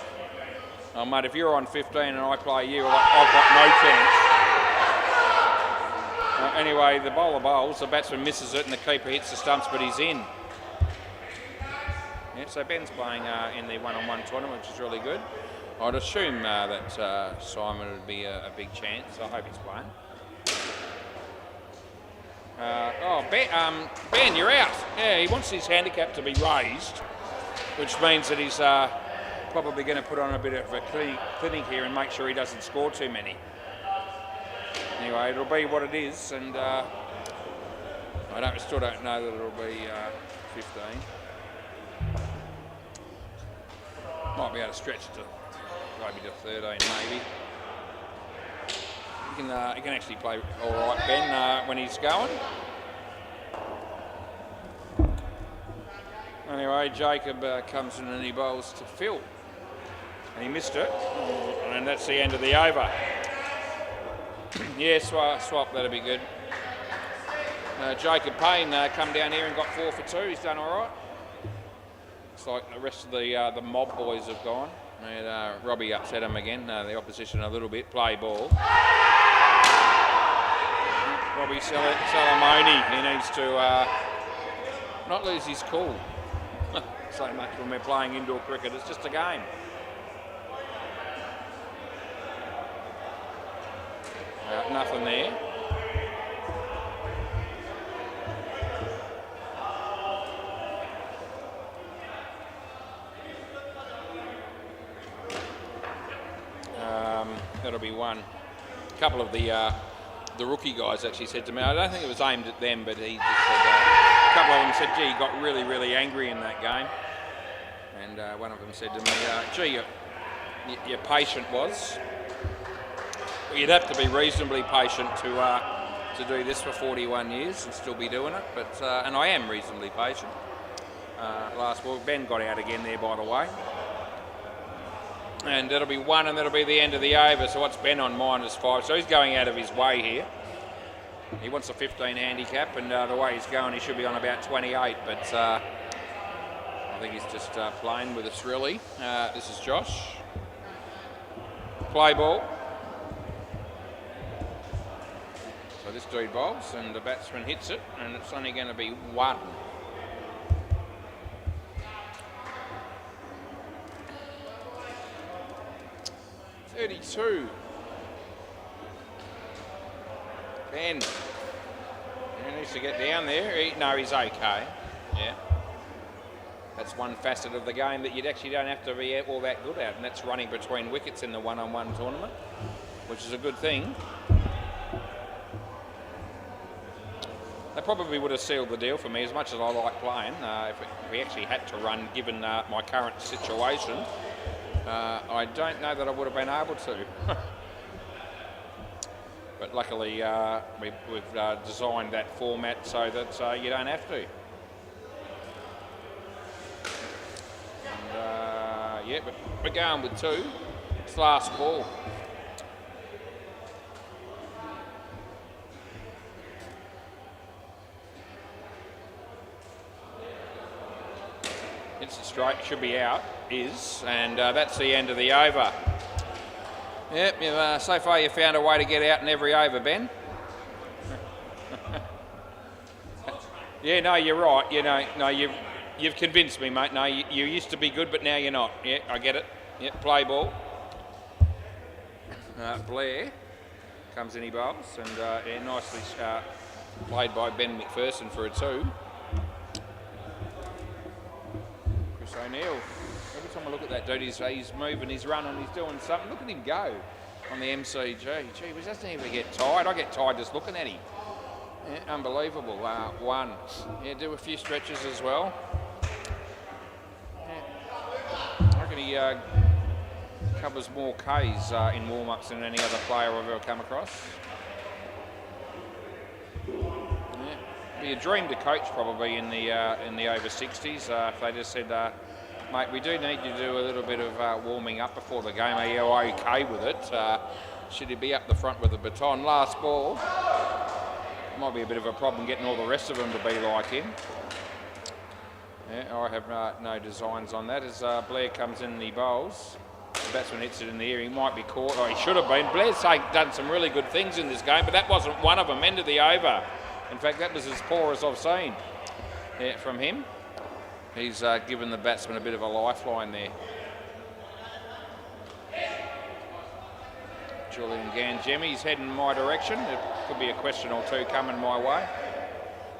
Oh mate, if you're on 15 and I play you, I've got no chance. Anyway, the bowler bowls, the batsman misses it and the keeper hits the stumps, but he's in. Yeah, so Ben's playing in the one-on-one tournament, which is really good. I'd assume that Simon would be a big chance. I hope he's playing. Ben, you're out. Yeah, he wants his handicap to be raised, which means that he's probably going to put on a bit of a clinic here and make sure he doesn't score too many. Anyway, it'll be what it is, and still don't know that it'll be 15. Might be able to stretch it to maybe to 13, maybe. He can actually play all right, Ben, when he's going. Anyway, Jacob comes in and he bowls to Phil. And he missed it, and that's the end of the over. Yeah, swap, that'll be good. Jacob Payne come down here and got 4 for 2. He's done all right. Looks like the rest of the mob boys have gone. And Robbie upset him again, the opposition a little bit. Play ball. Robbie Salamoni, he needs to not lose his cool so much when we're playing indoor cricket. It's just a game. Nothing there. That'll be one. A couple of the rookie guys actually said to me, I don't think it was aimed at them, but he just said, a couple of them said, gee, he got really, really angry in that game. And one of them said to me, gee, your patient was. You'd have to be reasonably patient to do this for 41 years and still be doing it, but and I am reasonably patient. Last ball, Ben got out again there, by the way. And that'll be one, and that'll be the end of the over. So what's Ben on? -5. So he's going out of his way here. He wants a 15 handicap, and the way he's going, he should be on about 28. But I think he's just playing with us, really. This is Josh. Play ball. So this dude bowls, and the batsman hits it, and it's only going to be 1. .32. Ben. He needs to get down there. No, he's okay. Yeah. That's one facet of the game that you actually don't have to be all that good at, and that's running between wickets in the one-on-one tournament, which is a good thing. They probably would have sealed the deal for me, as much as I like playing. If we actually had to run, given my current situation, I don't know that I would have been able to. But luckily, we've designed that format so that you don't have to. And, yeah, but we're going with 2. It's last ball. It's a strike, should be out, and that's the end of the over. Yep, so far you found a way to get out in every over, Ben. Yeah, no, you're right. No, you've convinced me, mate. No, you used to be good, but now you're not. Yeah, I get it. Yeah, play ball. Blair comes in, he bowls, and yeah, nicely played by Ben McPherson for a 2. Chris O'Neill. Every time I look at that dude, he's moving, he's running, he's doing something. Look at him go on the MCG. Gee, he doesn't even get tired. I get tired just looking at him. Yeah, unbelievable. 1. Yeah, do a few stretches as well. Yeah. I reckon he covers more Ks in warm-ups than any other player I've ever come across. Yeah. Be a dream to coach probably in the over 60s. If they just said, mate, we do need you to do a little bit of warming up before the game. Are you okay with it? Should he be up the front with the baton? Last ball. Might be a bit of a problem getting all the rest of them to be like him. Yeah, I have no designs on that. As Blair comes in and he bowls, the batsman hits it in the air. He might be caught, or he should have been. Blair's done some really good things in this game, but that wasn't one of them. End of the over. In fact, that was as poor as I've seen from him. He's given the batsman a bit of a lifeline there. Julian Gangemi's heading my direction. There could be a question or two coming my way.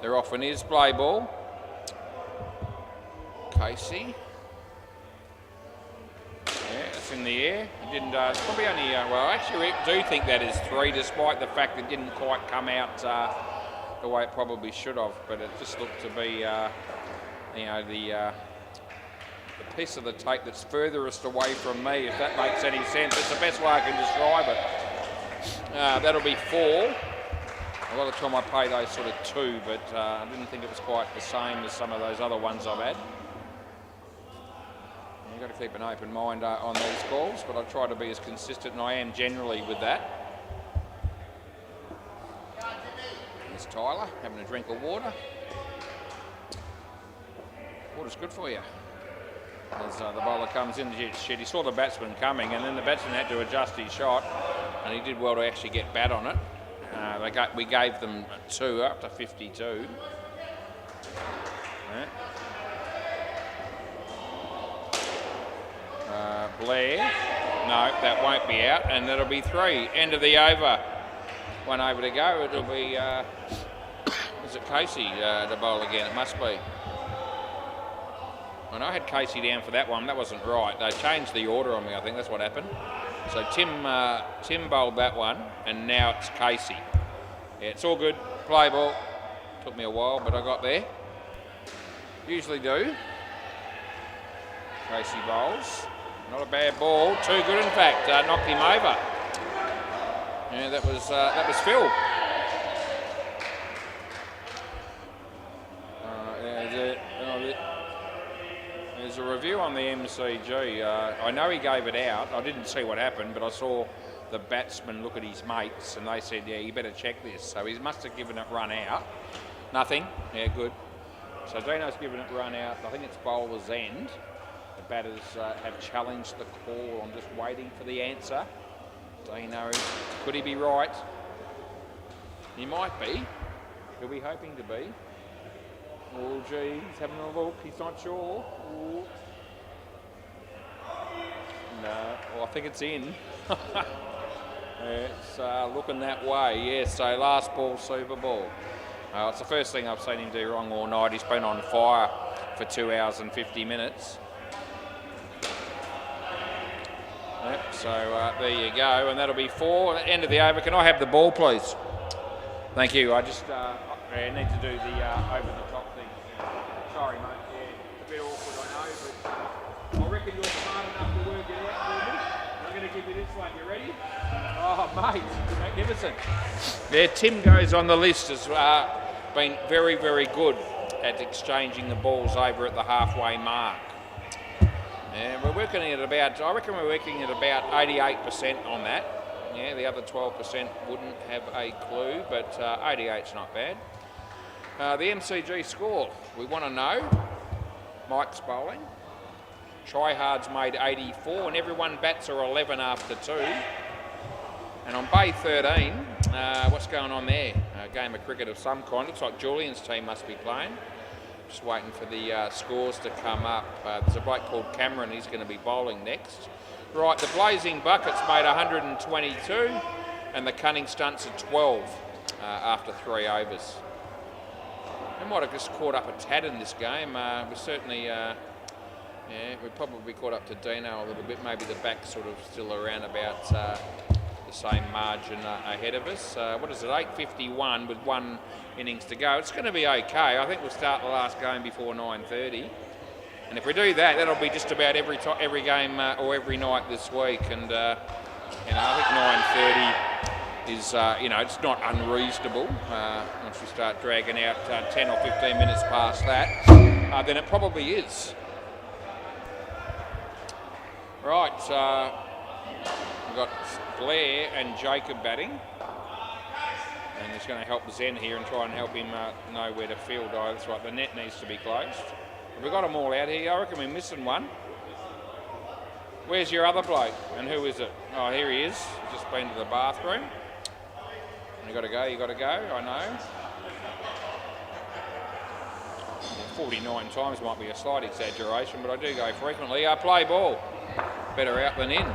There often is. Play ball. Casey. in the air. It didn't. It's probably only. Well, actually, I do think that is 3, despite the fact it didn't quite come out the way it probably should have. But it just looked to be, the piece of the tape that's furthest away from me, if that makes any sense. It's the best way I can describe it. That'll be 4. A lot of time I play those sort of 2, but I didn't think it was quite the same as some of those other ones I've had. You've got to keep an open mind on these calls, but I try to be as consistent, and I am generally with that. There's Tyler having a drink of water. Water's good for you. As the bowler comes in, he saw the batsman coming, and then the batsman had to adjust his shot, and he did well to actually get bat on it. We gave them 2 up to 52. Blair, no, that won't be out, and that'll be 3. End of the over. 1 over to go. It'll be, is it Casey to bowl again? It must be. And I had Casey down for that one. That wasn't right. They changed the order on me, I think. That's what happened. So Tim bowled that one, and now it's Casey. Yeah, it's all good. Play ball. Took me a while, but I got there. Usually do. Casey bowls. Not a bad ball. Too good, in fact. Knocked him over. Yeah, that was Phil. There's a review on the MCG. I know he gave it out. I didn't see what happened, but I saw the batsman look at his mates, and they said, yeah, you better check this. So he must have given it run out. Nothing. Yeah, good. So Dino's given it run out. I think it's bowler's end. The batters have challenged the call. I'm just waiting for the answer. Dino, could he be right? He might be. He'll be hoping to be. Oh, gee, he's having a look. He's not sure. Ooh. No, well, I think it's in. It's looking that way. Yes, so last ball, Super Ball. It's the first thing I've seen him do wrong all night. He's been on fire for 2 hours and 50 minutes. Yep, so there you go, and that'll be 4. End of the over. Can I have the ball, please? Thank you. I just I need to do the over-the-top thing. Sorry, mate. Yeah, it's a bit awkward, I know, but I reckon you're smart enough to work it out for me. I'm going to give you this one. You ready? Oh, mate, magnificent. Yeah, Tim goes on the list as been very, very good at exchanging the balls over at the halfway mark. Yeah, we're working at about, I reckon we're working at about 88% on that. Yeah, the other 12% wouldn't have a clue, but 88's not bad. The MCG score, we want to know. Mike's bowling. Tryhard's made 84, and everyone bats are 11 after 2. And on Bay 13, what's going on there? A game of cricket of some kind. Looks like Julian's team must be playing. Just waiting for the scores to come up. There's a bloke called Cameron, he's going to be bowling next. Right, the Blazing Buckets made 122, and the Cunning Stunts are 12 after 3 overs. We might have just caught up a tad in this game. We certainly, we probably caught up to Dino a little bit. Maybe the back sort of still around about the same margin ahead of us. What is it, 8:51 with 1 innings to go. It's going to be okay. I think we'll start the last game before 9:30. And if we do that, that'll be just about every game or every night this week. And I think 9:30 is, it's not unreasonable. Once we start dragging out 10 or 15 minutes past that, then it probably is. Right, we've got Blair and Jacob batting. And he's going to help Zen here and try and help him know where to field. Oh, that's right, the net needs to be closed. We've got them all out here. I reckon we're missing one. Where's your other bloke? And who is it? Oh, here he is. He's just been to the bathroom. You got to go, I know. 49 times might be a slight exaggeration, but I do go frequently. Play ball. Better out than in,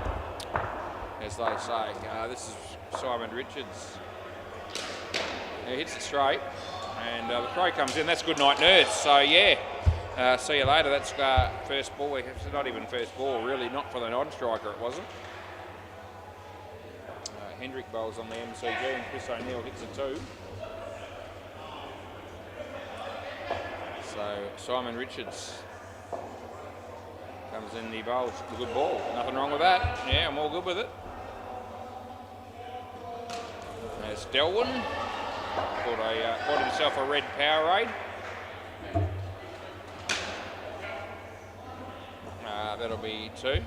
as they say. This is Simon Richards. He hits it straight, and the throw comes in. That's good night, Nurse. So, yeah, See you later. That's first ball. It's not even first ball, really. Not for the non-striker, it wasn't. Hendrick bowls on the MCG and Chris O'Neill hits a 2. So Simon Richards comes in, the bowls a good ball. Nothing wrong with that. Yeah, I'm all good with it. There's Delwyn. Bought himself a red Powerade. That'll be 2.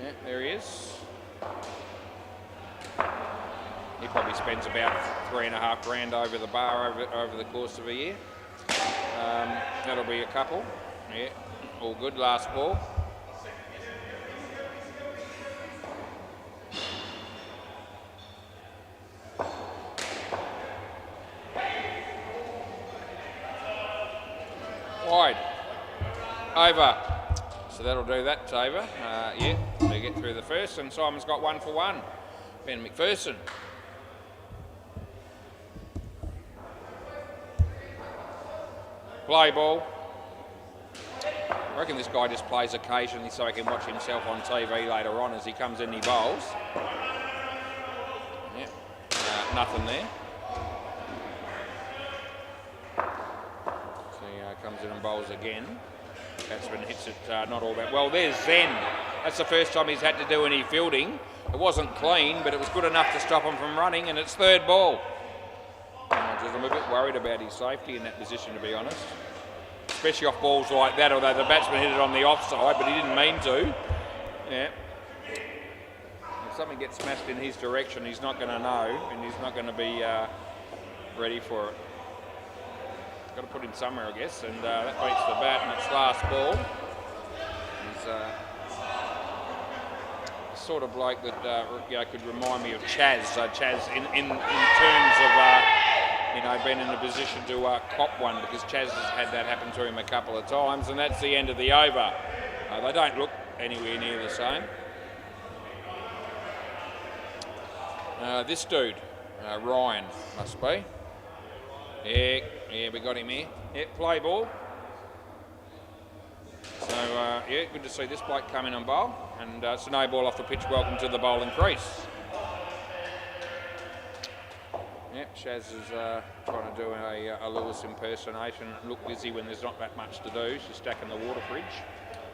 Yeah, there he is. He probably spends about $3,500 over the bar over the course of a year. That'll be a couple. Yeah, all good. Last ball. Wide. Over. So that'll do that, Taver. Yeah, they get through the first, and Simon's got 1 for 1. Ben McPherson. Play ball. I reckon this guy just plays occasionally so he can watch himself on TV later on as he comes in, he bowls. Yeah, nothing there. So he comes in and bowls again. Batsman hits it not all that well. There's Zen. That's the first time he's had to do any fielding. It wasn't clean, but it was good enough to stop him from running, and it's third ball. I'm a bit worried about his safety in that position, to be honest. Especially off balls like that, although the batsman hit it on the offside, but he didn't mean to. Yeah. If something gets smashed in his direction, he's not going to know, and he's not going to be ready for it. Got to put him somewhere, I guess, and that beats the bat, and it's last ball. He's sort of bloke that could remind me of Chaz. Chaz in terms of being in a position to cop one, because Chaz has had that happen to him a couple of times, and that's the end of the over. They don't look anywhere near the same. This dude, Ryan, must be. Yeah, we got him here. Yeah, play ball. So, yeah, good to see this bloke come in and bowl. And it's a no ball off the pitch. Welcome to the bowling crease. Yep, Shaz is trying to do a Lewis impersonation. Look busy when there's not that much to do. She's stacking the water fridge.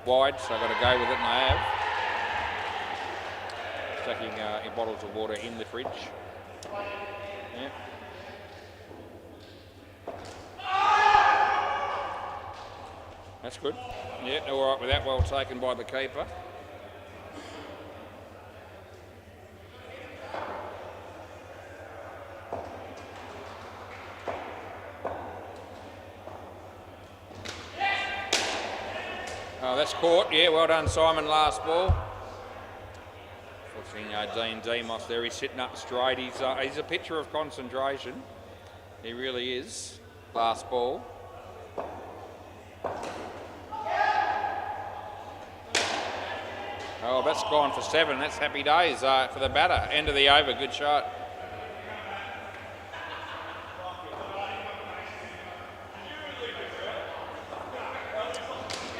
Wide, so I've got to go with it, and I have. Stacking bottles of water in the fridge. Yep. That's good. Yeah, all right with that. Well taken by the keeper. Oh, that's caught. Yeah, well done, Simon. Last ball. Fortunately, Dean Demos there. He's sitting up straight. He's a picture of concentration. He really is. Last ball. Oh, that's gone for 7. That's happy days for the batter. End of the over. Good shot.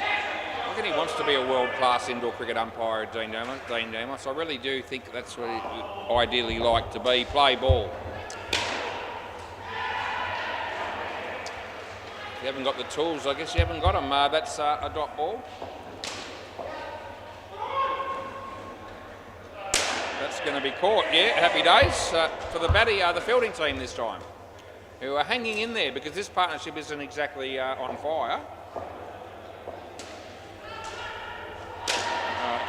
I reckon he wants to be a world-class indoor cricket umpire, Dean Demos. I really do think that's what he'd ideally like to be. Play ball. If you haven't got the tools, I guess you haven't got them. That's a dot ball. That's going to be caught. Yeah, happy days for the batter, the fielding team this time, who are hanging in there because this partnership isn't exactly on fire.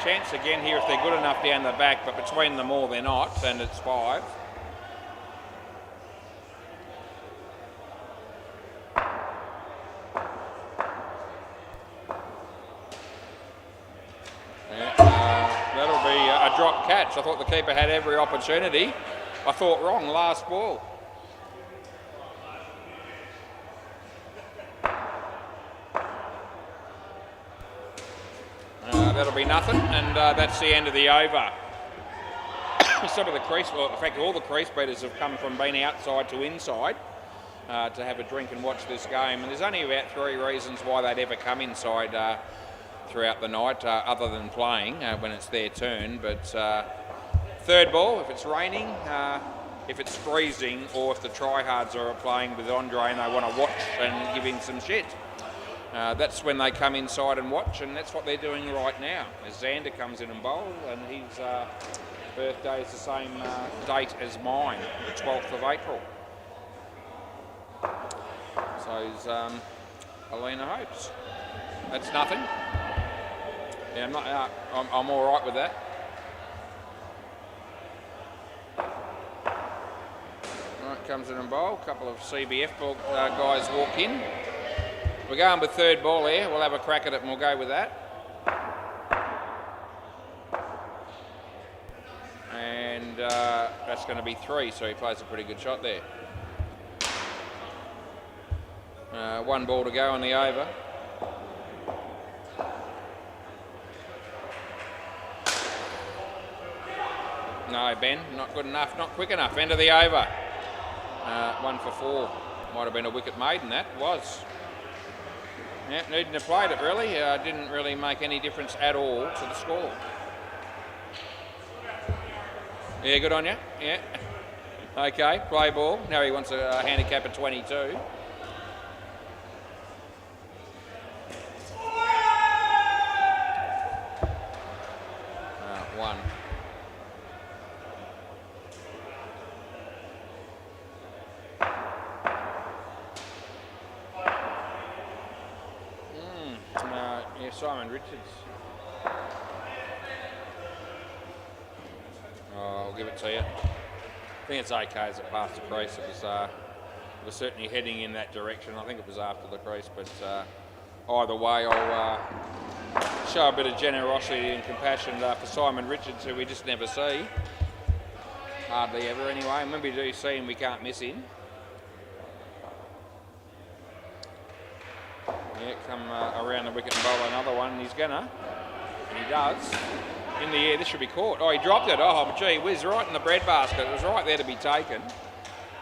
Chance again here if they're good enough down the back, but between them all they're not, and it's 5. Drop catch. I thought the keeper had every opportunity. I thought wrong. Last ball. That'll be nothing, and that's the end of the over. Some of the crease, well, in fact, all the crease beaters have come from being outside to inside. to have a drink and watch this game. And there's only about 3 reasons why they'd ever come inside throughout the night, other than playing when it's their turn. But third ball, if it's raining, if it's freezing, or if the tryhards are playing with Andre and they want to watch and give him some shit, that's when they come inside and watch, and that's what they're doing right now. As Xander comes in and bowl, and his birthday is the same date as mine, the 12th of April. So is Alina Hopes. That's nothing. Yeah, I'm all right with that. Right, comes in and bowl. A couple of CBF guys walk in. We're going with third ball here. We'll have a crack at it and we'll go with that. And that's going to be 3, so he plays a pretty good shot there. 1 ball to go on the over. No, Ben, not good enough, not quick enough. End of the over. 1 for 4. Might have been a wicket made, and that was. Yeah, needing to play it really. Didn't really make any difference at all to the score. Yeah, good on you. Yeah. Okay, play ball. Now he wants a handicap of 22. 1. Yeah, Simon Richards. I'll give it to you. I think it's okay as it passed the crease. It was certainly heading in that direction. I think it was after the crease, but either way, I'll show a bit of generosity and compassion for Simon Richards, who we just never see. Hardly ever anyway. And when we do see him, we can't miss him. Yeah, come around the wicket and bowl another one, and he's gonna. And he does. In the air, this should be caught. Oh, he dropped it. Oh, gee whiz, right in the breadbasket. It was right there to be taken.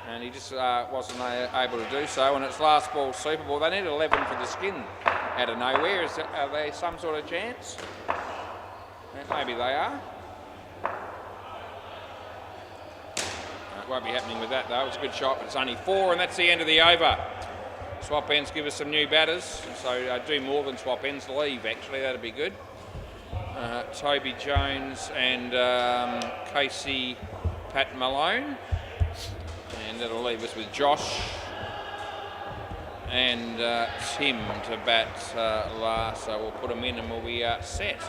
And he just wasn't able to do so. And it's last ball Super Ball. They need 11 for the skin out of nowhere. Are they some sort of chance? Maybe they are. It won't be happening with that, though. It's a good shot, but it's only 4, and that's the end of the over. Swap ends give us some new batters, so do more than swap ends. Leave, actually, that'd be good. Toby Jones and Casey Pat Malone. And that'll leave us with Josh and Tim to bat last. So we'll put them in and we'll be set.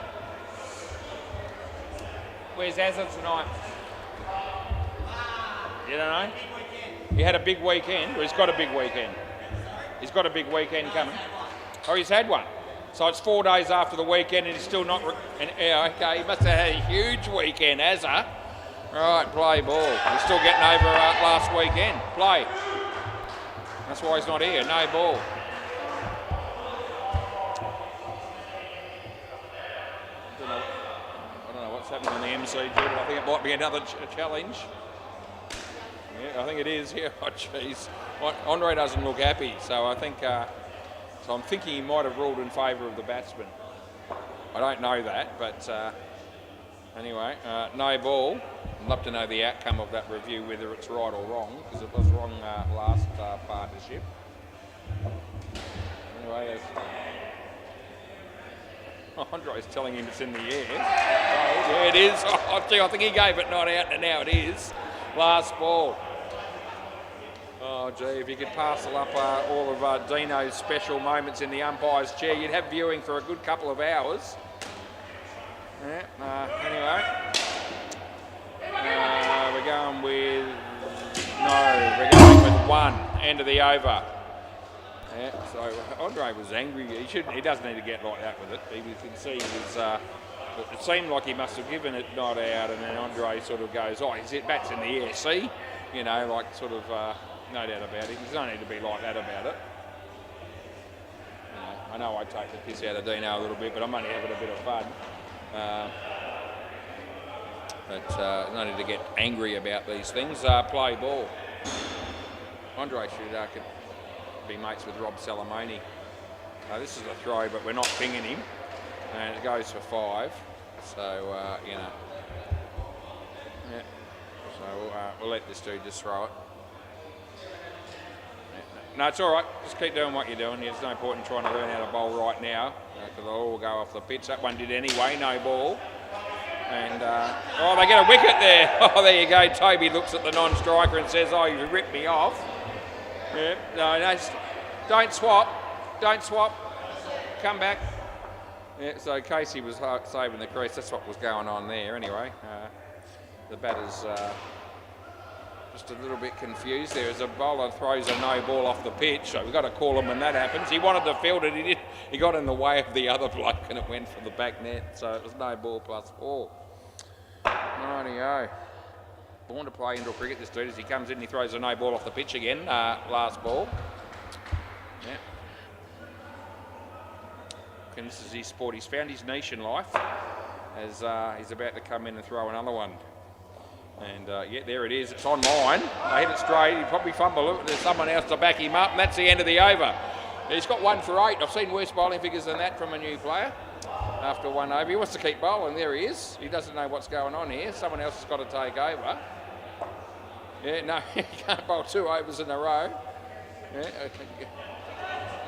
Where's Azza tonight? You don't know? He had a big weekend, or he's got a big weekend. He's got a big weekend coming. Oh, he's had one. So it's 4 days after the weekend and he's still not... okay, he must have had a huge weekend, Azza. Right, play ball. He's still getting over last weekend. Play. That's why he's not here. No ball. I don't know what's happening on the MCG, but I think it might be another challenge. Yeah, I think it is. Yeah, oh jeez. Andre doesn't look happy, so I think... so I'm thinking he might have ruled in favour of the batsman. I don't know that, but anyway, no ball. I'd love to know the outcome of that review, whether it's right or wrong, because it was wrong last partnership. Anyway, Andre's telling him it's in the air. Oh, yeah, it is. Oh, gee, I think he gave it not out, and now it is. Last ball. Oh, gee, if you could parcel up all of Dino's special moments in the umpire's chair, you'd have viewing for a good couple of hours. Yeah, anyway. We're going with... No, we're going with 1. End of the over. Yeah, so Andre was angry. He doesn't need to get like that with it. You can see he was... it seemed like he must have given it not out, and then Andre sort of goes, oh, his bat's in the air, see? You know, like sort of... no doubt about it. There's no need to be like that about it. I know I take the piss out of Dino a little bit, but I'm only having a bit of fun. But no need to get angry about these things. Play ball. Andre could be mates with Rob Salamoni. This is a throw, but we're not pinging him. And it goes for 5. So, you know. Yeah. So we'll let this dude just throw it. Yeah. No, it's all right. Just keep doing what you're doing. There's no point in trying to learn how to bowl right now because they'll all go off the pitch. That one did anyway, no ball. And, oh, they get a wicket there. Oh, there you go. Toby looks at the non-striker and says, oh, you ripped me off. Yeah. No, don't swap. Don't swap. Come back. Yeah, so Casey was saving the crease. That's what was going on there anyway. The batter's just a little bit confused there as a bowler throws a no ball off the pitch. So we've got to call him when that happens. He wanted to field it. He got in the way of the other bloke and it went for the back net. So it was no ball plus 4. Rightio. Born to play indoor cricket, this dude. As he comes in, he throws a no ball off the pitch again. Last ball. Yeah. And this is his sport. He's found his niche in life as he's about to come in and throw another one. And yeah, there it is. It's on mine. I hit it straight. He probably fumble it. There's someone else to back him up, and that's the end of the over. He's got 1 for 8. I've seen worse bowling figures than that from a new player. After 1 over, he wants to keep bowling. There he is. He doesn't know what's going on here. Someone else has got to take over. Yeah, no, you can't bowl 2 overs in a row. Yeah,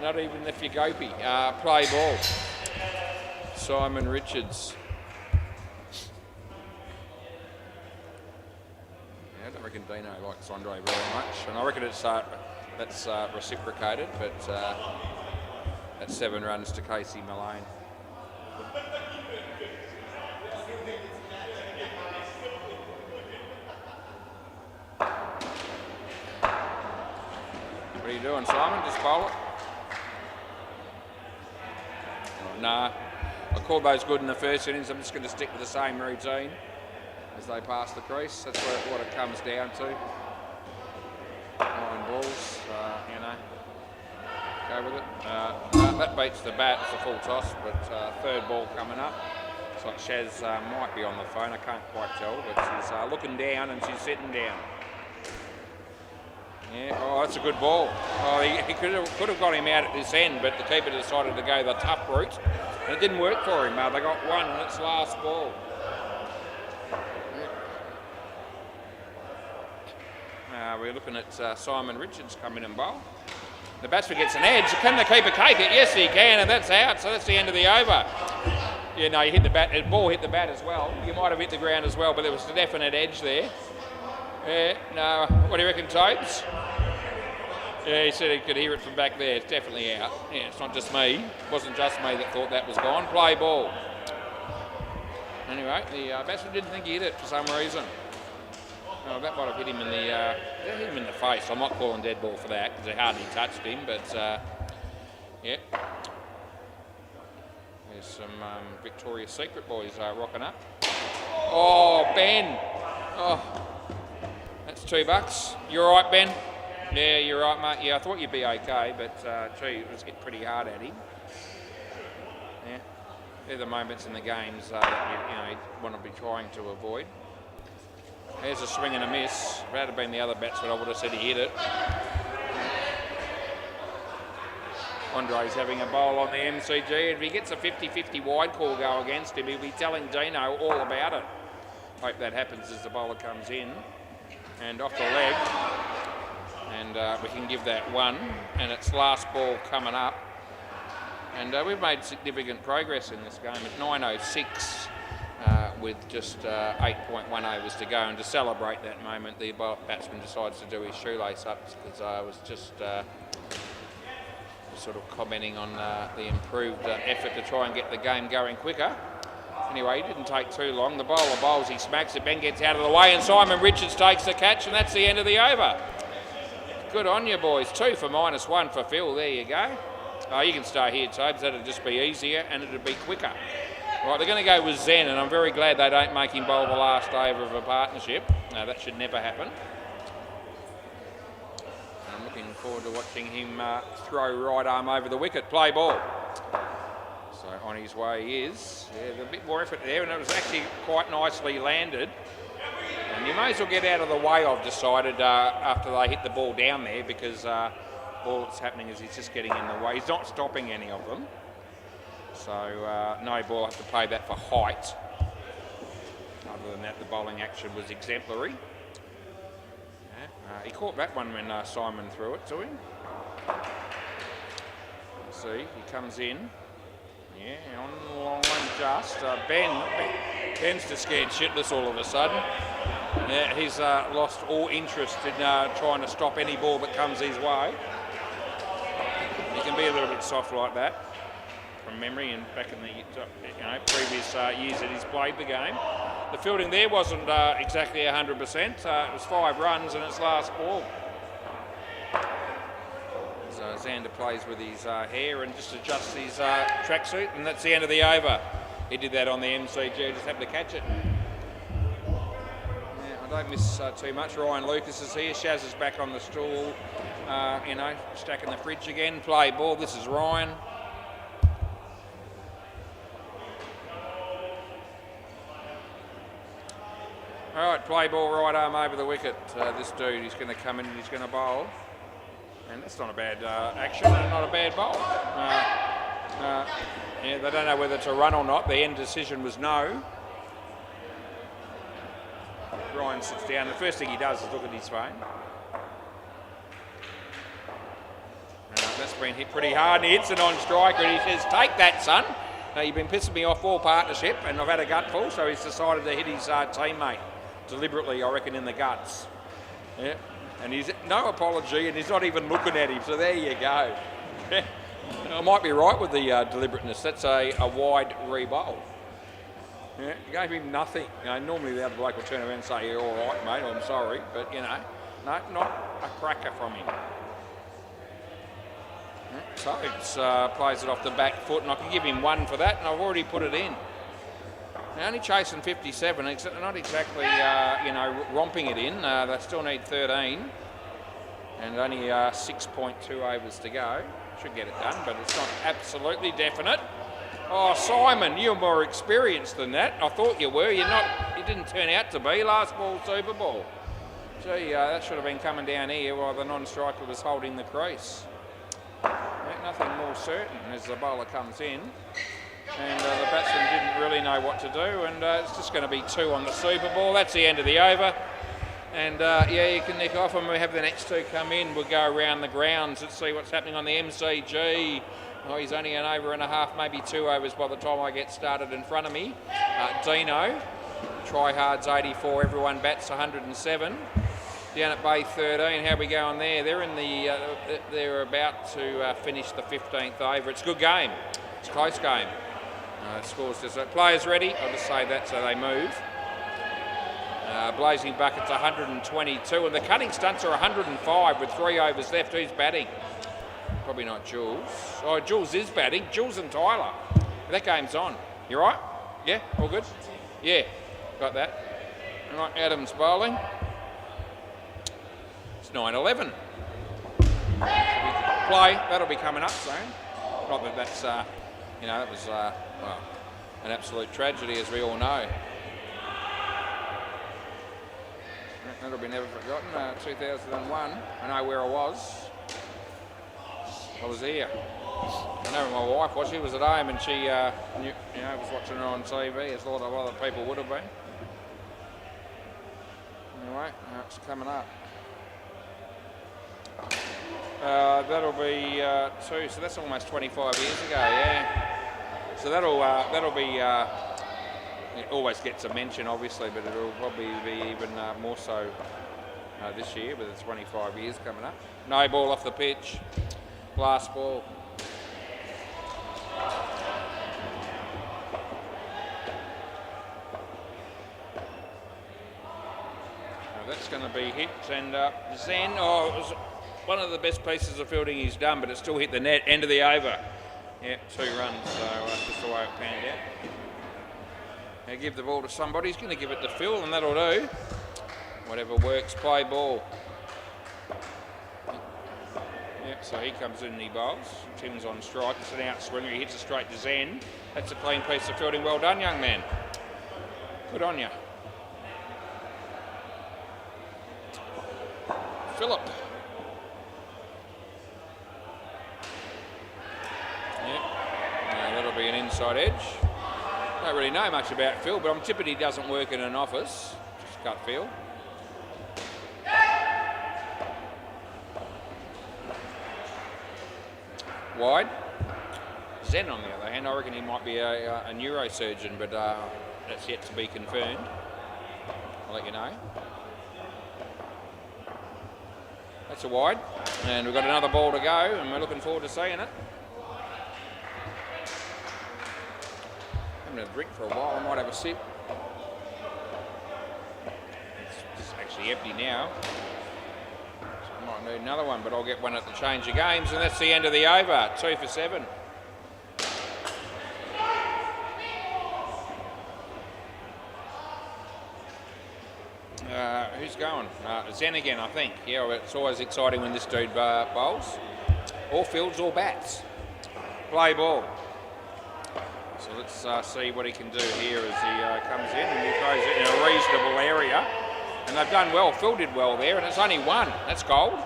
not even if you're Gopi. Play ball. Simon Richards. Yeah, I don't reckon Dino likes Andre very much, and I reckon it's that's reciprocated. But that's 7 runs to Casey Malone. What are you doing, Simon? Just bowl it? Nah, I called those good in the first innings. I'm just going to stick with the same routine as they pass the crease. That's what it comes down to. 9 balls, you know, go with it. That beats the bat. It's a full toss, but 3rd ball coming up. It's like Shaz might be on the phone. I can't quite tell, but she's looking down and she's sitting down. Yeah, oh, that's a good ball. Oh, he could have got him out at this end, but the keeper decided to go the tough route, and it didn't work for him. They got 1, and it's last ball. Yeah. We're looking at Simon Richards come in and bowl. The batsman gets an edge. Can the keeper take it? Yes, he can, and that's out. So that's the end of the over. Yeah, no, you hit the bat. The ball hit the bat as well. You might have hit the ground as well, but there was a definite edge there. Yeah, no. What do you reckon, Tobes? Yeah, he said he could hear it from back there. It's definitely out. Yeah, it's not just me. It wasn't just me that thought that was gone. Play ball. Anyway, the batsman didn't think he hit it for some reason. Oh, that might have hit him in the face. I'm not calling dead ball for that because they hardly touched him, but yeah. There's some Victoria's Secret boys rocking up. Oh, Ben. Oh. That's $2. You all right, Ben? Yeah, you're right, mate. Yeah, I thought you'd be okay, but gee, it was hit pretty hard at him. Yeah, they're the moments in the games that you want to be trying to avoid. There's a swing and a miss. If it had been the other batsman, I would have said he hit it. Andre's having a bowl on the MCG. If he gets a 50-50 wide call go against him, he'll be telling Dino all about it. Hope that happens as the bowler comes in. And off the leg, and we can give that 1, and it's last ball coming up, and we've made significant progress in this game at 9:06 with just 8.1 overs to go, and to celebrate that moment the batsman decides to do his shoelace ups because I was just sort of commenting on the improved effort to try and get the game going quicker. Anyway, he didn't take too long. The bowler bowls, he smacks it, Ben gets out of the way, and Simon Richards takes the catch, and that's the end of the over. Good on you, boys. 2 for -1 for Phil. There you go. Oh, you can stay here, Tobes. That'll just be easier, and it'll be quicker. Right, they're going to go with Zen, and I'm very glad they don't make him bowl the last over of a partnership. No, that should never happen. I'm looking forward to watching him throw right arm over the wicket. Play ball. So on his way he is. Yeah, there's a bit more effort there, and it was actually quite nicely landed. And you may as well get out of the way, I've decided, after they hit the ball down there, because all that's happening is he's just getting in the way. He's not stopping any of them. So no ball, have to pay that for height. Other than that, the bowling action was exemplary. He caught that one when Simon threw it to him. See, he comes in. Yeah, on the line just. Ben's just scared shitless all of a sudden. Yeah, he's lost all interest in trying to stop any ball that comes his way. He can be a little bit soft like that from memory and back in the previous years that he's played the game. The fielding there wasn't exactly 100%. It was 5 runs in its last ball. Xander plays with his hair and just adjusts his tracksuit, and that's the end of the over. He did that on the MCG, just happened to catch it. Yeah, I don't miss too much. Ryan Lucas is here. Shaz is back on the stool, stacking the fridge again. Play ball. This is Ryan. All right, play ball, right arm over the wicket. This dude, he's going to come in and he's going to bowl. And that's not a bad action and not a bad bowl. Yeah, they don't know whether it's a run or not. The end decision was no. Ryan sits down. The first thing he does is look at his phone. That's been hit pretty hard. And he hits it on striker and he says, "Take that, son. Now, you've been pissing me off all partnership and I've had a gutful," so he's decided to hit his teammate deliberately, I reckon, in the guts. Yeah. And he's no apology, and he's not even looking at him. So there you go. I might be right with the deliberateness. That's a wide re-bowl. Yeah, you gave him nothing. Normally the other bloke will turn around and say, "You're all right, mate. I'm sorry," but no, not a cracker from him. Yeah, so it's plays it off the back foot, and I can give him 1 for that, and I've already put it in. They're only chasing 57, except they're not exactly, romping it in. They still need 13, and only 6.2 overs to go. Should get it done, but it's not absolutely definite. Oh, Simon, you're more experienced than that. I thought you were. You're not. You didn't turn out to be. Last ball, Super Bowl. Gee, that should have been coming down here while the non-striker was holding the crease. Nothing more certain as the bowler comes in. And the batsman didn't really know what to do, and it's just going to be 2 on the Super Bowl. That's the end of the over. And you can nick off, and we have the next 2 come in. We'll go around the grounds and see what's happening on the MCG. Oh, he's only an over and a half, maybe 2 overs by the time I get started in front of me. Dino, try hard's 84, everyone bats 107. Down at Bay 13, how we go on there? They're in the. They're about to finish the 15th over. It's a good game. It's a close game. Scores just players ready. I'll just say that so they move. Blazing buckets 122, and the cutting stunts are 105 with 3 overs left. Who's batting? Probably not Jules. Oh, Jules is batting. Jules and Tyler. That game's on. You right? Yeah, all good. Yeah, got that. All right, Adams bowling. It's 9-11. Play. That'll be coming up soon. Not that that's. That was an absolute tragedy, as we all know. That'll be never forgotten. 2001. I know where I was. I was here. I know where my wife was. She was at home, and she, was watching her on TV, as a lot of other people would have been. Anyway, it's coming up. That'll be 2, so that's almost 25 years ago, yeah. So that'll be, it always gets a mention, obviously, but it'll probably be even more so this year, with the 25 years coming up. No ball off the pitch, last ball. That's going to be hit, and Zen, it was one of the best pieces of fielding he's done, but it still hit the net, end of the over. Yeah, 2 runs, so just the way it panned out. Now give the ball to somebody, he's going to give it to Phil, and that'll do. Whatever works, play ball. Yep, so he comes in and he bowls. Tim's on strike, it's an outswinger, he hits it straight to Zen. That's a clean piece of fielding, well done, young man. Good on you. Phillip. Yep. That'll be an inside edge. Don't really know much about Phil, but I'm tipping he doesn't work in an office. Just gut feel. Wide. Zen, on the other hand, I reckon he might be a neurosurgeon, but that's yet to be confirmed. I'll let you know. That's a wide, and we've got another ball to go, and we're looking forward to seeing it. Having a drink for a while, I might have a sip. It's actually empty now. So I might need another one, but I'll get one at the change of games, and that's the end of the over. 2 for 7. Who's going? Zen again, I think. Yeah, well, it's always exciting when this dude bowls. Or fields or bats. Play ball. So let's see what he can do here as he comes in, and he throws it in a reasonable area. And they've done well. Phil did well there, and it's only one. That's gold.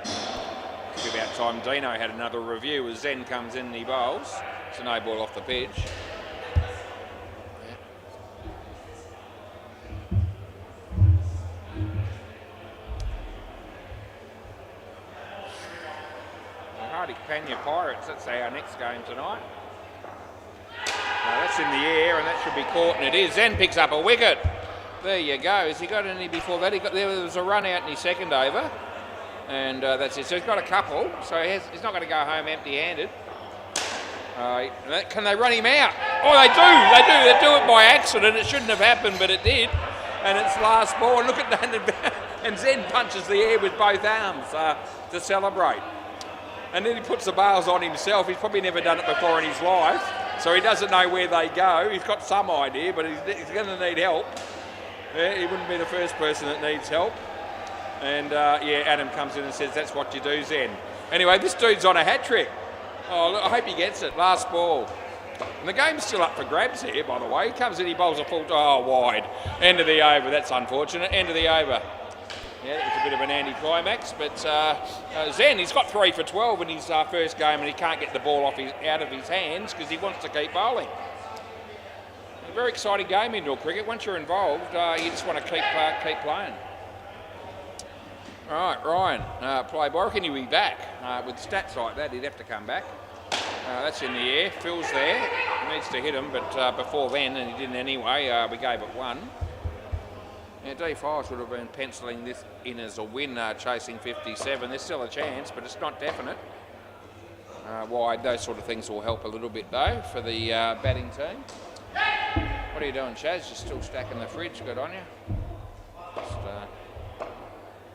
It's about time Dino had another review as Zen comes in and he bowls. It's a no ball off the pitch. Panya Pirates, that's our next game tonight. That's in the air, and that should be caught, and it is. Zen picks up a wicket. There you go. Has he got any before that? There was a run out in his second over, and that's it. So he's got a couple, so he's not going to go home empty-handed. Can they run him out? Oh, they do. They do it by accident. It shouldn't have happened, but it did. And it's last ball. Look at that. And Zen punches the air with both arms to celebrate. And then he puts the bails on himself. He's probably never done it before in his life, so he doesn't know where they go. He's got some idea, but he's going to need help. Yeah, he wouldn't be the first person that needs help. And yeah, Adam comes in and says, that's what you do, Zen. Anyway, this dude's on a hat-trick. Oh, look, I hope he gets it. Last ball. And the game's still up for grabs here, by the way. He comes in, he bowls a full... Oh, wide. End of the over. That's unfortunate. End of the over. Yeah, it was a bit of an anti-climax, but Zen, he's got 3 for 12 in his first game, and he can't get the ball out of his hands because he wants to keep bowling. A very exciting game indoor cricket. Once you're involved, you just want to keep playing. All right, Ryan, play ball. I reckon he'll be back. With stats like that, he'd have to come back. That's in the air. Phil's there. He needs to hit him, but before then, and he didn't anyway, we gave it 1. Yeah, D5 would have been penciling this in as a win, chasing 57. There's still a chance, but it's not definite. Wide, those sort of things will help a little bit, though, for the batting team. What are you doing, Chaz? You're still stacking the fridge. Good on you. Just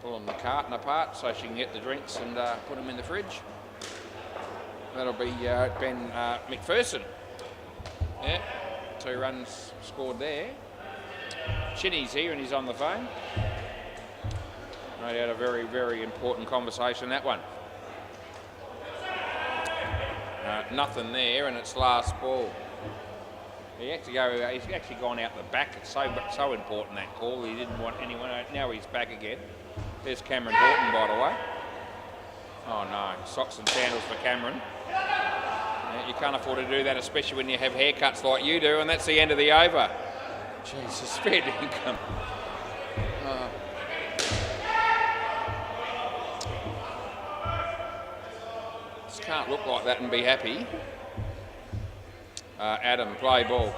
pulling the carton apart so she can get the drinks and put them in the fridge. That'll be Ben McPherson. Yeah, 2 runs scored there. Chinny's here and he's on the phone. Made out a very, very important conversation, that one. Nothing there, and it's last ball. He's actually gone out the back. It's so important, that call. He didn't want anyone out. Now he's back again. There's Cameron Horton, by the way. Oh no, socks and sandals for Cameron. Yeah, you can't afford to do that, especially when you have haircuts like you do, and that's the end of the over. Jesus, fair income. Just can't look like that and be happy. Adam, play ball.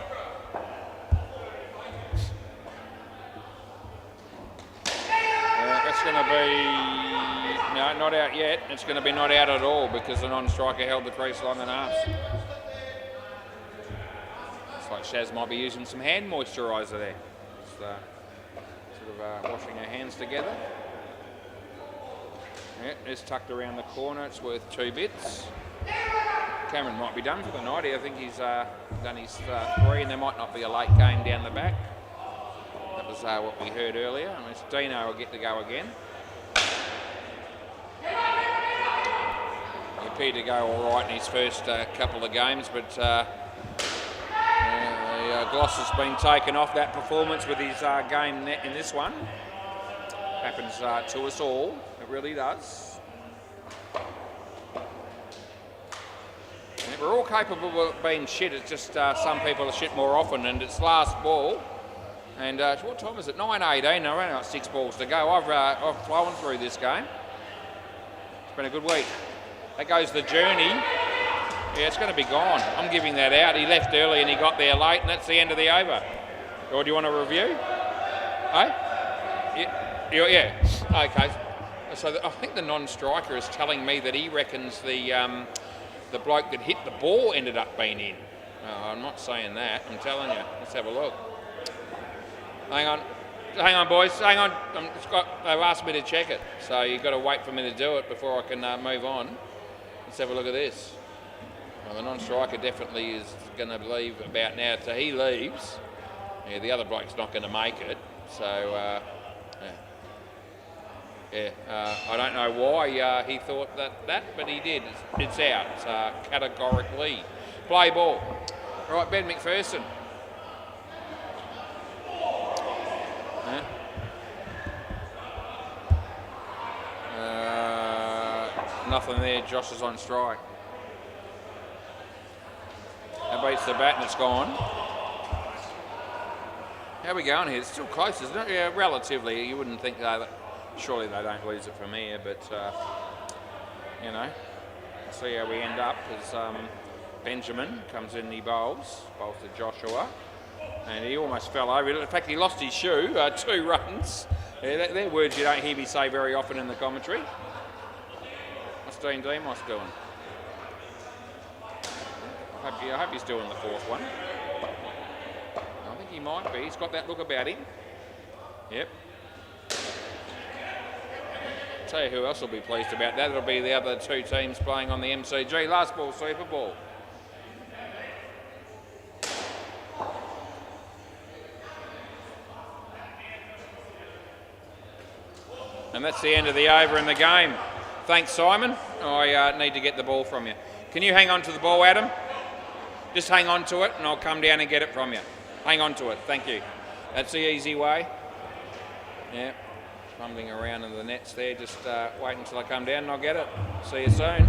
That's going to be... No, not out yet. It's going to be not out at all because the non-striker held the crease long enough. Like Shaz might be using some hand moisturiser there. Just sort of washing her hands together. Yeah, it's tucked around the corner. It's worth 2 bits. Cameron might be done for the night. I think he's done his 3, and there might not be a late game down the back. That was what we heard earlier. I mean, Dino will get to go again. He appeared to go all right in his first couple of games, but gloss has been taken off that performance with his game in this one. Happens to us all. It really does. And we're all capable of being shit. It's just some people are shit more often, and it's last ball. And what time is it? 9:18. I've only got 6 balls to go. I've flown through this game. It's been a good week. That goes the journey. Yeah, it's going to be gone. I'm giving that out. He left early and he got there late, and that's the end of the over. Or do you want a review? Hey? Yeah. Okay. So I think the non-striker is telling me that he reckons the bloke that hit the ball ended up being in. I'm not saying that. I'm telling you. Let's have a look. Hang on, boys. Hang on. They've asked me to check it, so you've got to wait for me to do it before I can move on. Let's have a look at this. Well, the non-striker definitely is going to leave about now. So he leaves. Yeah, the other bloke's not going to make it. So, I don't know why he thought that, but he did. It's out categorically. Play ball. All right, Ben McPherson. Nothing there. Josh is on strike. That beats the bat and it's gone. How are we going here? It's still close, isn't it? Yeah, relatively. You wouldn't think that. Surely they don't lose it from here, but see how we end up as Benjamin comes in, he bowls to Joshua, and he almost fell over. In fact, he lost his shoe. 2 runs. Yeah, they're words you don't hear me say very often in the commentary. What's Dean Demos doing? I hope he's doing the 4th one. I think he might be. He's got that look about him. Yep. Tell you who else will be pleased about that. It'll be the other 2 teams playing on the MCG. Last ball, Super Ball. And that's the end of the over in the game. Thanks, Simon. I need to get the ball from you. Can you hang on to the ball, Adam? Just hang on to it and I'll come down and get it from you. Hang on to it. Thank you. That's the easy way. Yeah. Fumbling around in the nets there. Just wait until I come down and I'll get it. See you soon.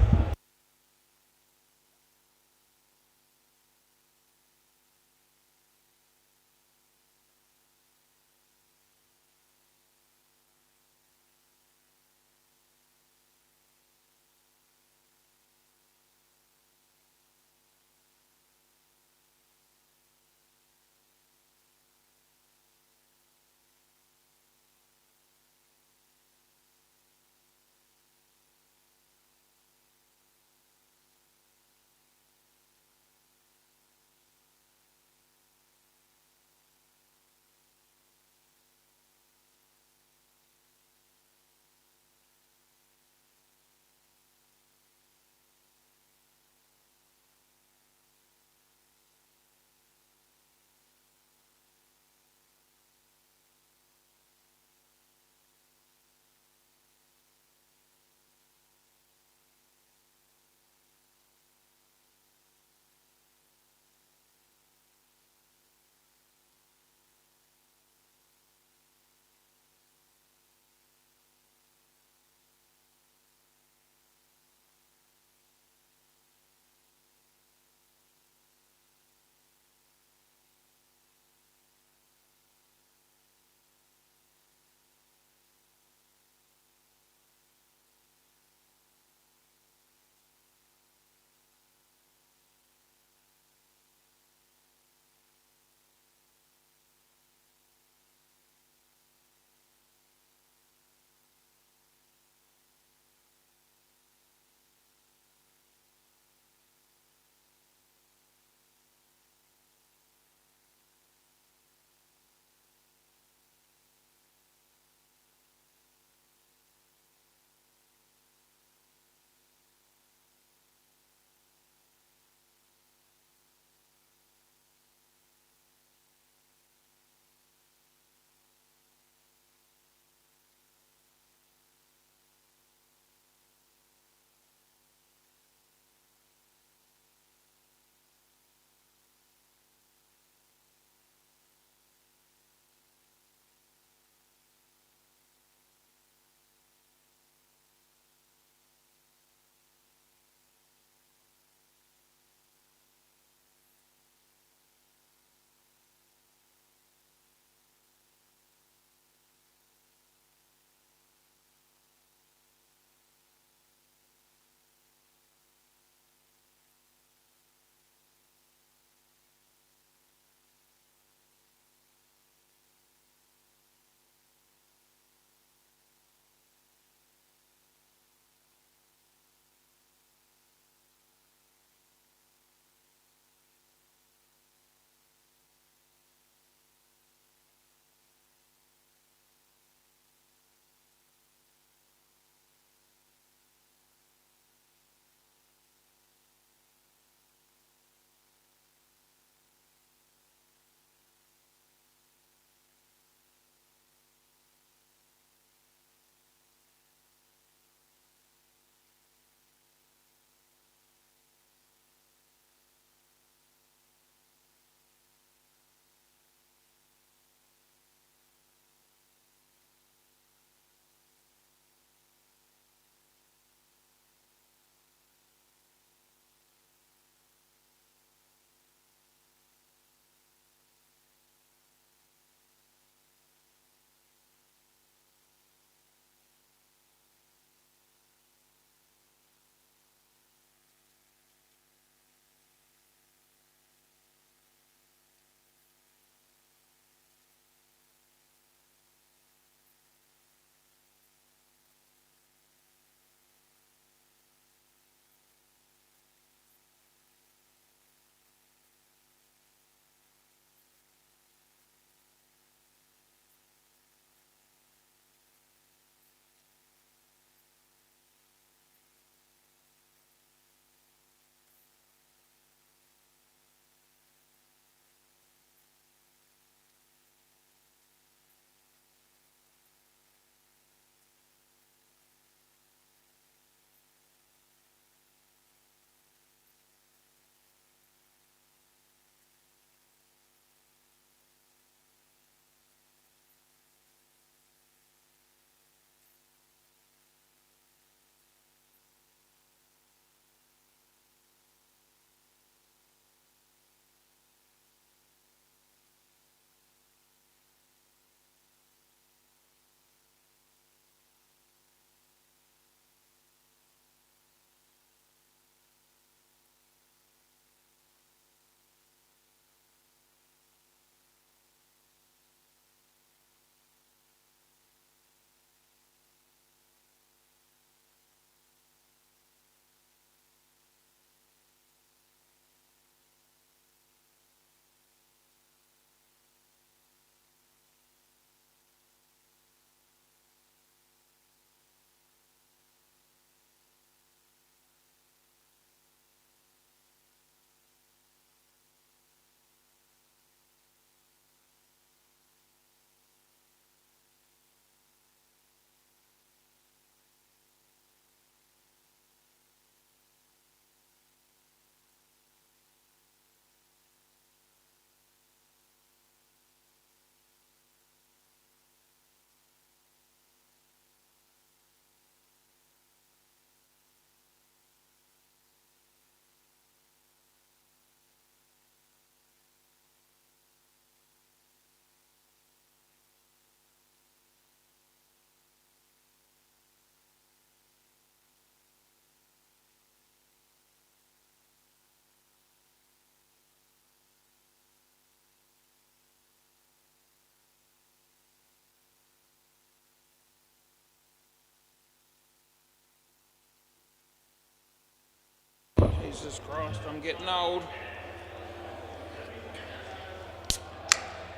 Jesus Christ, I'm getting old.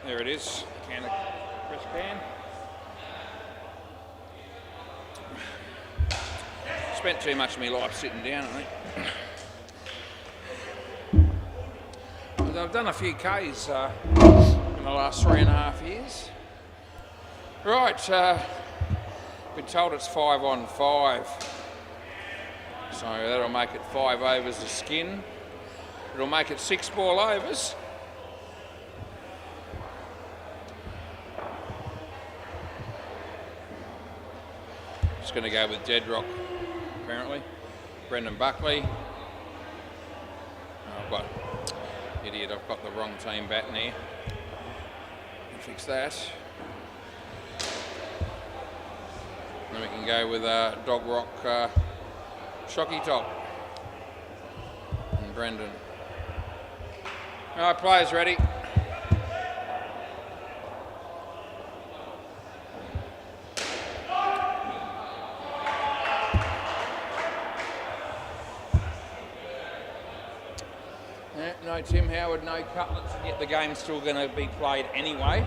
There it is. Can of fresh can. Spent too much of my life sitting down, I think. I've done a few Ks in the last 3.5 years. Right, been told it's 5 on 5. So that'll make it 5 overs of skin. It'll make it 6 ball overs. Just going to go with Dead Rock, apparently. Brendan Buckley. I've got the wrong team batting here. Fix that. Then we can go with Dog Rock Shocky Top and Brendan. All right, players ready. No Tim Howard, no cutlets, and yet the game's still going to be played anyway.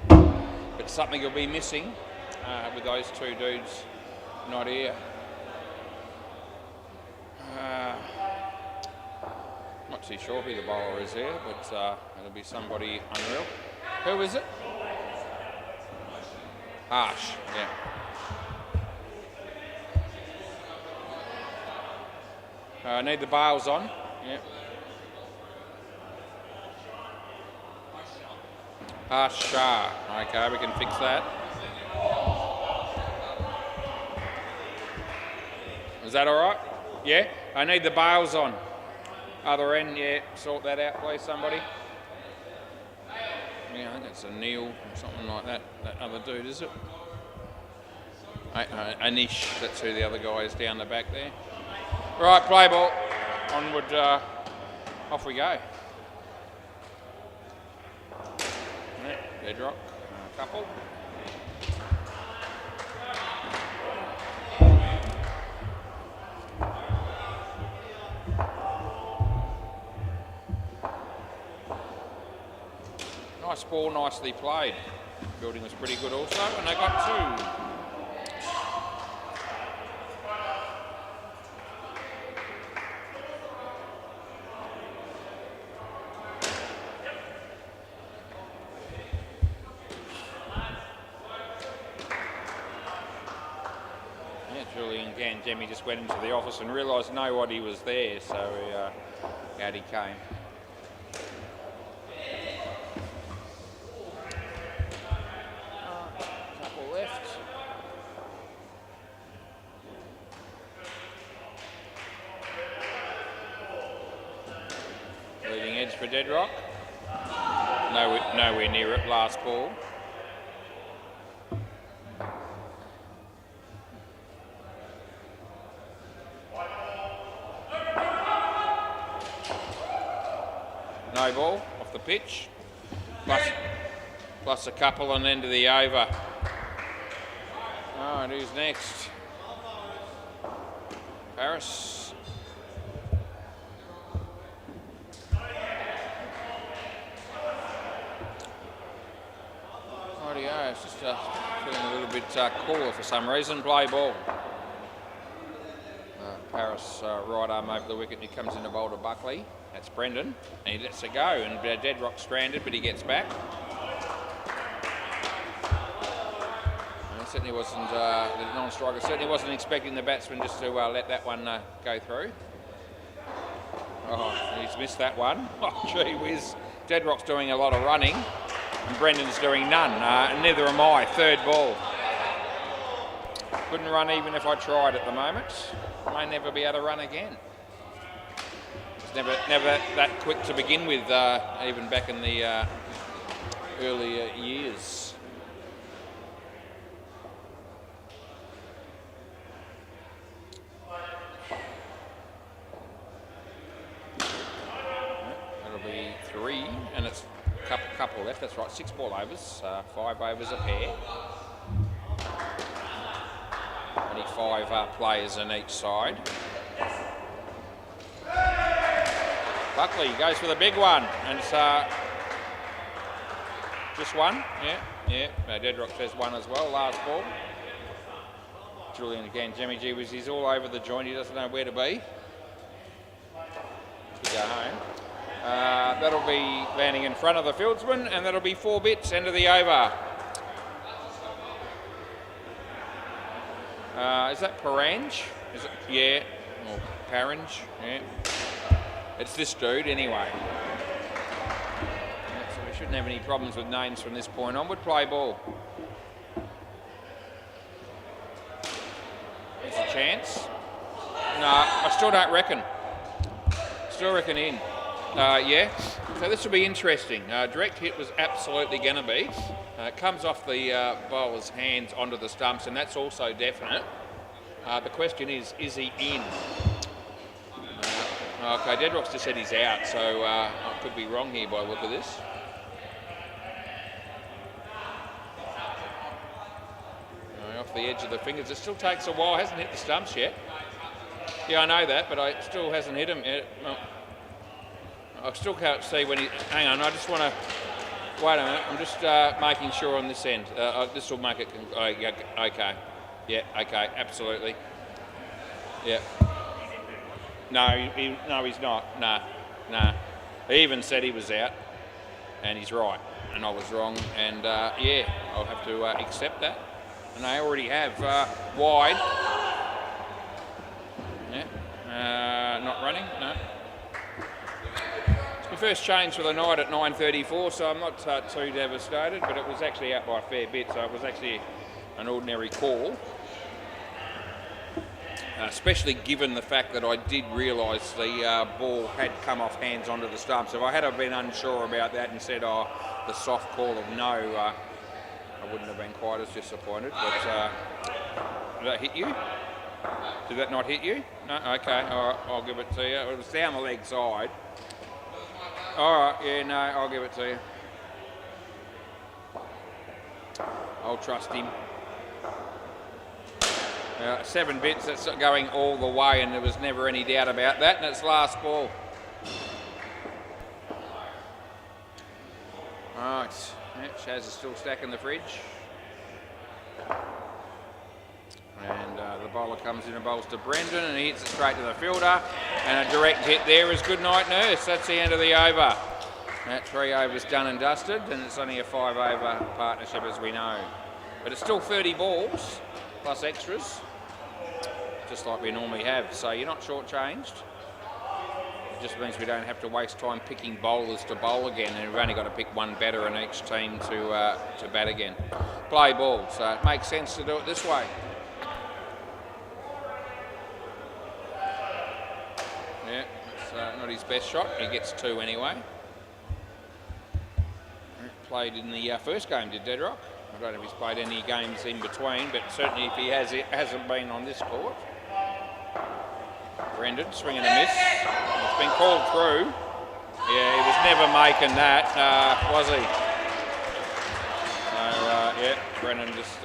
But something will be missing with those two dudes not here. Not too sure who the bowler is here, but it'll be somebody unreal. Who is it? Harsh, yeah. I need the bails on. Yeah. Shah. Okay, we can fix that. Is that all right? Yeah? I need the bails on. Other end, yeah. Sort that out, please, somebody. Yeah, I think it's a Neil or something like that. That other dude, is it? Anish, that's who the other guy is down the back there. Right, play ball. Onward, off we go. Dead Rock, a couple. Nice ball, nicely played. Fielding was pretty good also, and they got 2. Jimmy just went into the office and realised nobody was there, so out he came. Couple left. Leading edge for Dead Rock. Nowhere near it, last ball. No ball off the pitch, plus a couple and end of the over. Oh, and who's next? Paris. Rightio, it's just feeling a little bit cooler for some reason. Play ball. Paris right arm over the wicket and he comes in to bowl to Buckley. That's Brendan, and he lets it go, and Dead Rock stranded, but he gets back. And certainly wasn't, the non-striker certainly wasn't expecting the batsman just to let that one go through. Oh, he's missed that one. Oh, gee whiz. Dead Rock's doing a lot of running, and Brendan's doing none, and neither am I. 3rd ball. Couldn't run even if I tried at the moment. May never be able to run again. Never that quick to begin with, even back in the earlier years. That'll be 3, and it's a couple left. That's right, 6 ball overs, 5 overs a pair. Only 5 players on each side. Buckley goes for the big one, and it's just one. Yeah. Dedrock says one as well. Last ball. Julian again. Jimmy G he's all over the joint. He doesn't know where to be. To go home. That'll be landing in front of the fieldsman, and that'll be 4 bits, end of the over. Is that Parange? Is it? Yeah. Or Parange? Yeah. It's this dude anyway. Yeah, so we shouldn't have any problems with names from this point onward. Play ball. There's a chance. No, I still don't reckon. Still reckon in. Yeah, so this will be interesting. Direct hit was absolutely going to be. It comes off the bowler's hands onto the stumps, and that's also definite. The question is he in? Okay, Dedrock's just said he's out, so I could be wrong here by the look of this. Off the edge of the fingers. It still takes a while. Hasn't hit the stumps yet. Yeah, I know that, but it still hasn't hit him yet. I still can't see when he... Hang on, I just want to... Wait a minute, I'm just making sure on this end. This will make it... Okay. Yeah, okay, absolutely. Yeah. No, he's not. Nah. He even said he was out, and he's right, and I was wrong, and yeah, I'll have to accept that. And I already have wide. Yeah. Not running, no. It's my first change for the night at 9:34, so I'm not too devastated, but it was actually out by a fair bit, so it was actually an ordinary call. Especially given the fact that I did realise the ball had come off hands onto the stumps. If I had been unsure about that and said, oh, the soft call of no, I wouldn't have been quite as disappointed. But did that hit you? Did that not hit you? No? Okay, all right, I'll give it to you. It was down the leg side. All right, yeah, no, I'll give it to you. I'll trust him. 7 bits, that's going all the way, and there was never any doubt about that, and it's last ball. Right, yeah, Shaz is still stacking the fridge. And the bowler comes in and bowls to Brendan, and he hits it straight to the fielder, and a direct hit there is good night nurse. That's the end of the over. That 3 overs done and dusted, and it's only a 5 over partnership as we know. But it's still 30 balls, plus extras. Just like we normally have, so you're not shortchanged. It just means we don't have to waste time picking bowlers to bowl again, and we've only got to pick one batter in each team to bat again. Play ball, so it makes sense to do it this way. Yeah, it's not his best shot. He gets 2 anyway. Played in the first game, did Dedrock? I don't know if he's played any games in between, but certainly if he has, it hasn't been on this court. Brendan, swing and a miss. It's been called through. Yeah, he was never making that, was he? So, yeah, Brendan just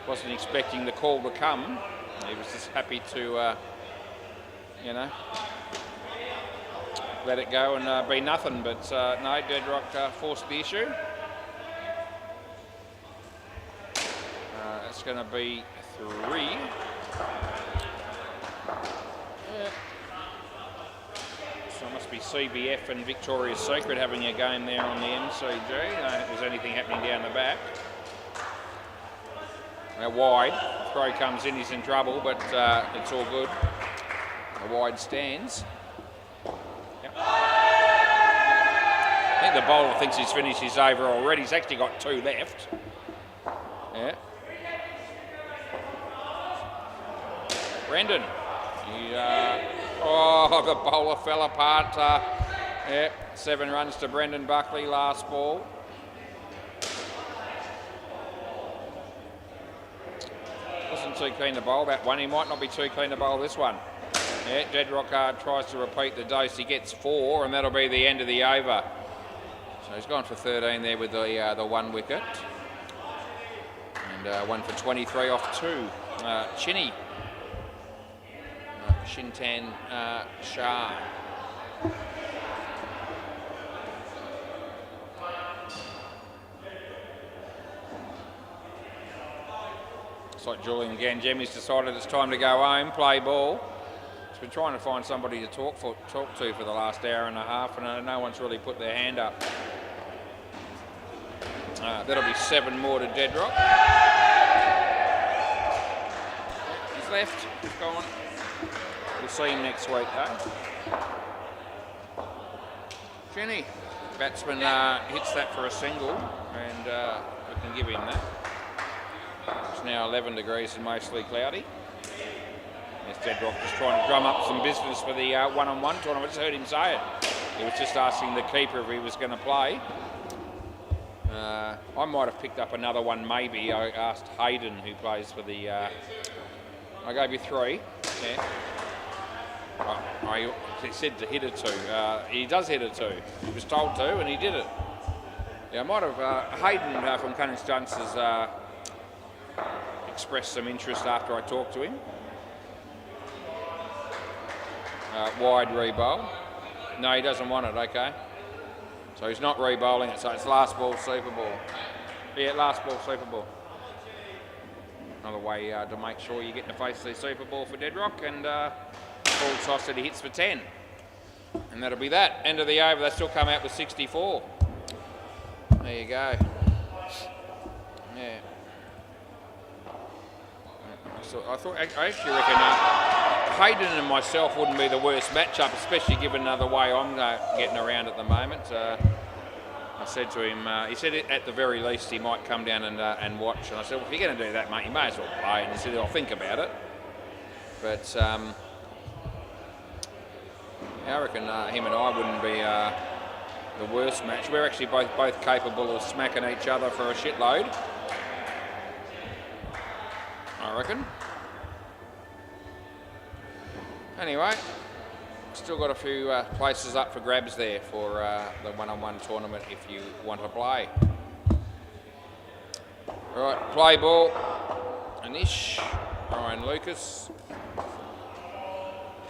wasn't expecting the call to come. He was just happy to, you know, let it go and be nothing. But no, Dedrock forced the issue. It's going to be 3. So it must be CBF and Victoria's Secret having a game there on the MCG. I don't think there's anything happening down the back. Now wide. Throw comes in, he's in trouble, but it's all good. A wide stands. Yep. I think the bowler thinks he's finished his over already. He's actually got 2 left. Yeah. Brendan. Oh, the bowler fell apart. Yeah, 7 runs to Brendan Buckley, last ball. Wasn't too keen to bowl that one. He might not be too keen to bowl this one. Yeah, Dedrock tries to repeat the dose. He gets 4, and that'll be the end of the over. So he's gone for 13 there with the 1 wicket. And 1 for 23 off 2. Chinny. Shintan Shah. It's like Julian Gangemi's decided it's time to go home, play ball. He's been trying to find somebody to talk to for the last hour and a half, and no one's really put their hand up. That'll be 7 more to Deadrock. He's left, he's gone. We'll see him next week though. Jenny, batsman hits that for a single, and we can give him that. It's now 11 degrees and mostly cloudy. Yes, Deadrock just trying to drum up some business for the one-on-one tournament. I just heard him say it. He was just asking the keeper if he was going to play. I might have picked up another one maybe. I asked Hayden, who plays for the... I gave you 3. Yeah. He said to hit a 2. He does hit a 2. He was told to, and he did it. Yeah, I might have... Hayden from Cunning's Dunce has expressed some interest after I talked to him. Wide re-bowl. No, he doesn't want it, okay. So he's not re-bowling it, so it's last ball, super ball. Yeah, last ball, super ball. Another way to make sure you get in the face of the super ball for Deadrock, and full toss that he hits for 10. And that'll be that. End of the over, they still come out with 64. There you go. Yeah. So I actually reckon Hayden and myself wouldn't be the worst matchup, especially given the way I'm getting around at the moment. I said to him, he said at the very least he might come down and watch. And I said, well, if you're going to do that, mate, you may as well play. And he said, I'll think about it. But I reckon him and I wouldn't be the worst match. We're actually both capable of smacking each other for a shitload, I reckon. Anyway, still got a few places up for grabs there for the one-on-one tournament if you want to play. Right, play ball. Anish, Ryan Lucas.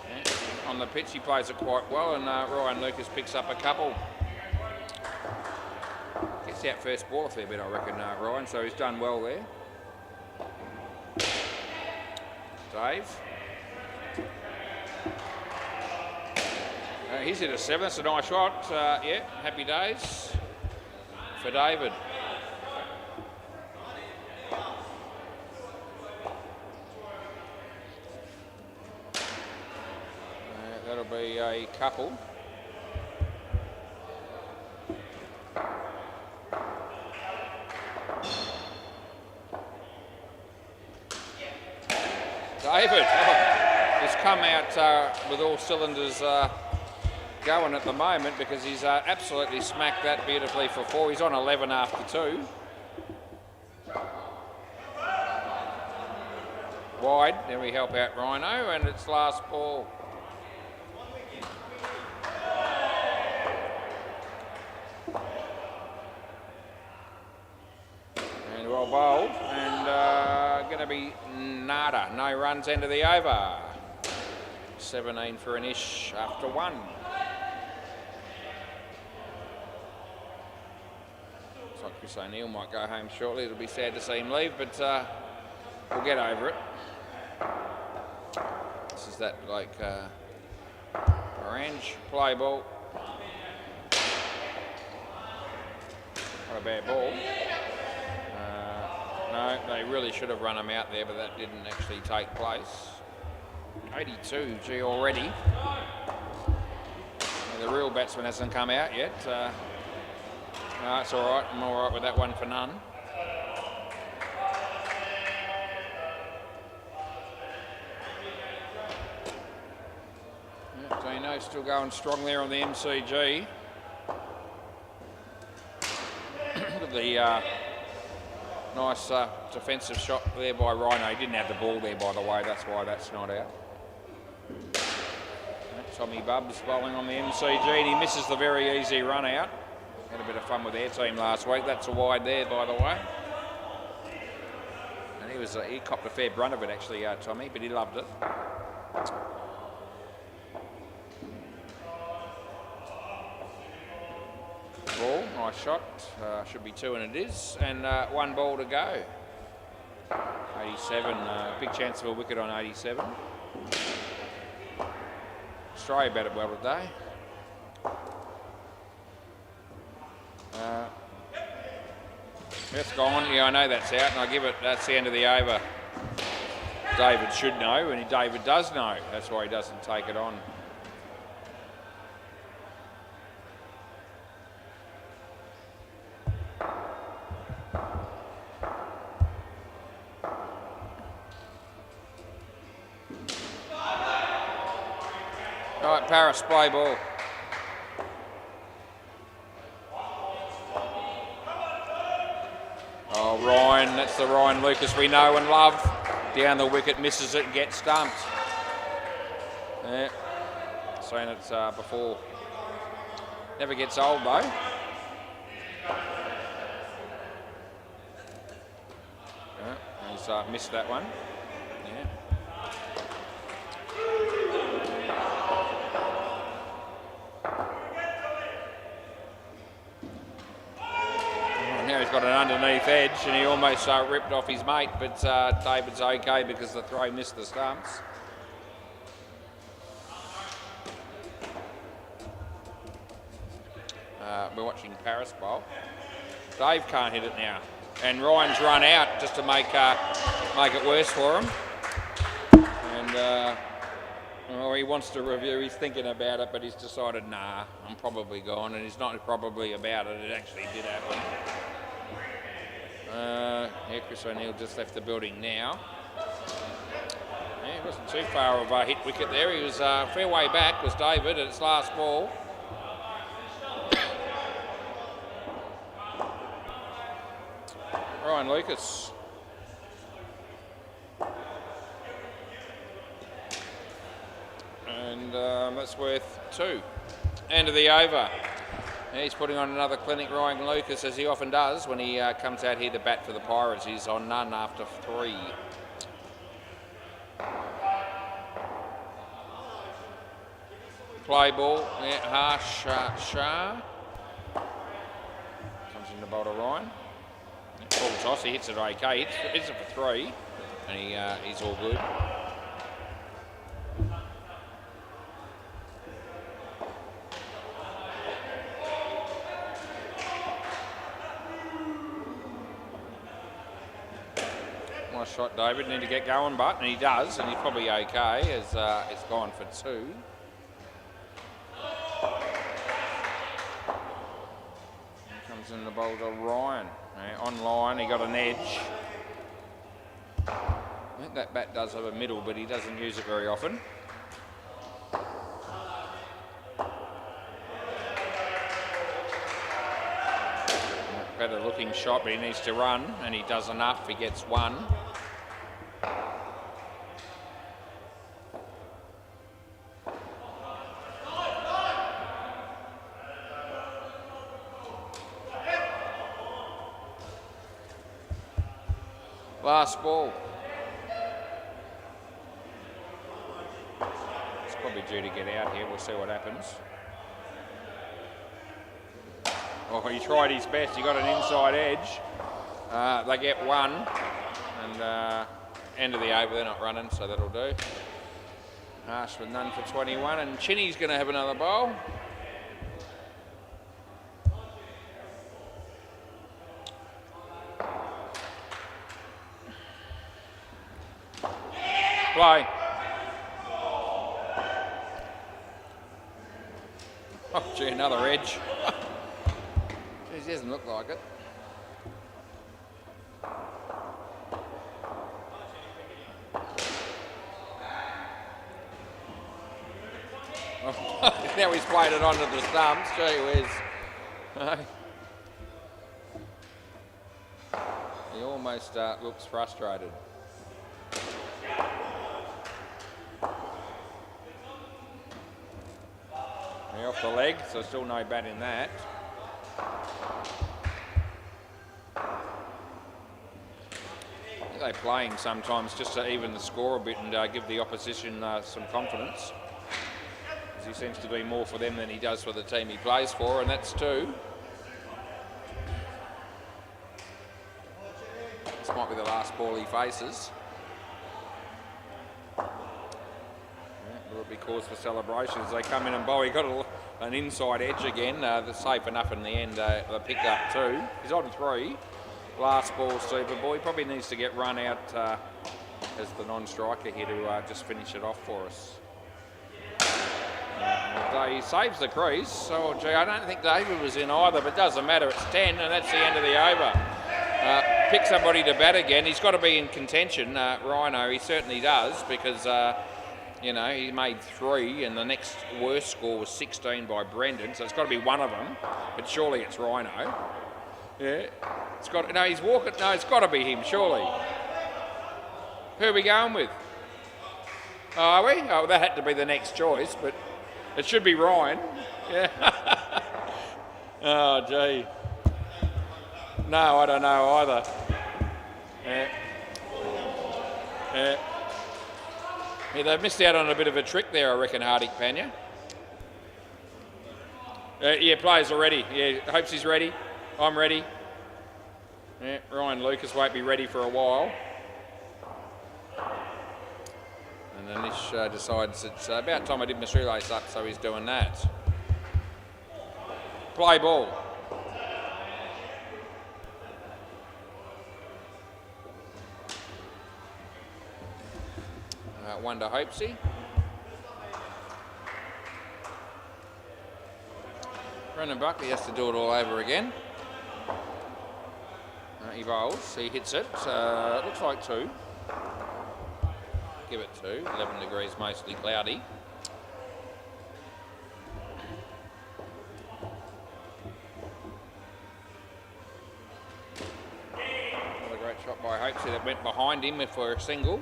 Yeah, on the pitch he plays it quite well, and Ryan Lucas picks up a couple. Gets out first ball a fair bit, I reckon, Ryan, so he's done well there. Dave. He's hit a 7, that's a nice shot. Yeah, happy days for David. That'll be a couple. David, he's come out with all cylinders going at the moment because he's absolutely smacked that beautifully for 4. He's on 11 after 2. Wide, then we help out Rhino, and it's last ball. And well bowled, and going to be nada. No runs, end of the over. 17 for Anish after 1. Looks like Chris O'Neill might go home shortly. It'll be sad to see him leave, but we'll get over it. This is that like orange play ball. Not a bad ball. No, they really should have run him out there, but that didn't actually take place. 82, gee, already. The real batsman hasn't come out yet. No, it's all right. I'm all right with that one for none. Yeah, Dino still going strong there on the MCG. Look at the nice defensive shot there by Rhino. He didn't have the ball there, by the way. That's why that's not out. Tommy Bubbs bowling on the MCG, and he misses the very easy run out. Had a bit of fun with their team last week. That's a wide there, by the way. And he copped a fair brunt of it, actually, Tommy, but he loved it. Nice shot. Should be 2, and it is. And 1 ball to go. 87. Big chance of a wicket on 87. Australia batted well today. That's gone. Yeah, I know that's out, and I give it. That's the end of the over. David should know, and David does know. That's why he doesn't take it on. All right, Paris, play ball. Oh, Ryan, that's the Ryan Lucas we know and love. Down the wicket, misses it and gets stumped. Yeah, seen it before. Never gets old though. Yeah, he's missed that one. Yeah. Now he's got an underneath edge and he almost ripped off his mate, but David's okay because the throw missed the stumps. We're watching Paris bowl. Dave can't hit it now, and Ryan's run out just to make it worse for him. And he wants to review. He's thinking about it, but he's decided, nah, I'm probably gone. And he's not probably about it. It actually did happen. Yeah, Chris O'Neill just left the building now. Yeah, he wasn't too far of a hit wicket there. He was a fair way back, was David, at its last ball. Ryan Lucas. And that's worth 2. End of the over. He's putting on another clinic, Ryan Lucas, as he often does when he comes out here to bat for the Pirates. He's on none after 3. Play ball, yeah, Harsh Shah. Comes in the bowl to Ryan. Full toss, he hits it okay. Hits it for 3, and he's all good. Nice shot, David. Need to get going, and he does, and he's probably okay as it's gone for 2. Comes in the bowl to Ryan. On line, he got an edge. I think that bat does have a middle, but he doesn't use it very often. Better looking shot, but he needs to run, and he does enough. He gets 1. Last ball. It's probably due to get out here. We'll see what happens. Oh, he tried his best. He got an inside edge. They get 1. And end of the over, they're not running, so that'll do. Harsh with none for 21. And Chinny's going to have another bowl. Play. Oh, gee, another edge. Jeez, he doesn't look like it. Oh, now he's played it onto the stumps. Gee whiz. He almost looks frustrated. Off the leg, so still no bat in that. They're playing sometimes just to even the score a bit and give the opposition some confidence. He seems to do more for them than he does for the team he plays for, and that's 2. This might be the last ball he faces. Will it be cause for celebrations? They come in and bowl. He got an inside edge again. They're safe enough in the end. They picked up 2. He's on 3. Last ball, Superboy. Probably needs to get run out as the non-striker here to just finish it off for us. He saves the crease. So, gee, I don't think David was in either, but it doesn't matter. It's 10, and that's the end of the over. Pick somebody to bat again. He's got to be in contention. Rhino, he certainly does, because you know, he made 3, and the next worst score was 16 by Brendan, so it's got to be one of them. But surely it's Rhino. Yeah, it's got. No, he's walking. No, it's got to be him. Surely. Who are we going with? Oh, are we? Oh, that had to be the next choice, but it should be Ryan. Yeah. Oh, gee. No, I don't know either. Yeah. Yeah. Yeah, they've missed out on a bit of a trick there, I reckon, Hardik Panya. Yeah, players are ready. Yeah, hopes he's ready. I'm ready. Yeah, Ryan Lucas won't be ready for a while. And then Nish decides it's about time I did my shoelace up, so he's doing that. Play ball. One to Hopesy. Brendan Buckley has to do it all over again. He bowls, he hits it. Looks like 2. Give it 2. 11 degrees, mostly cloudy. Another great shot by Hopesy that went behind him for a single.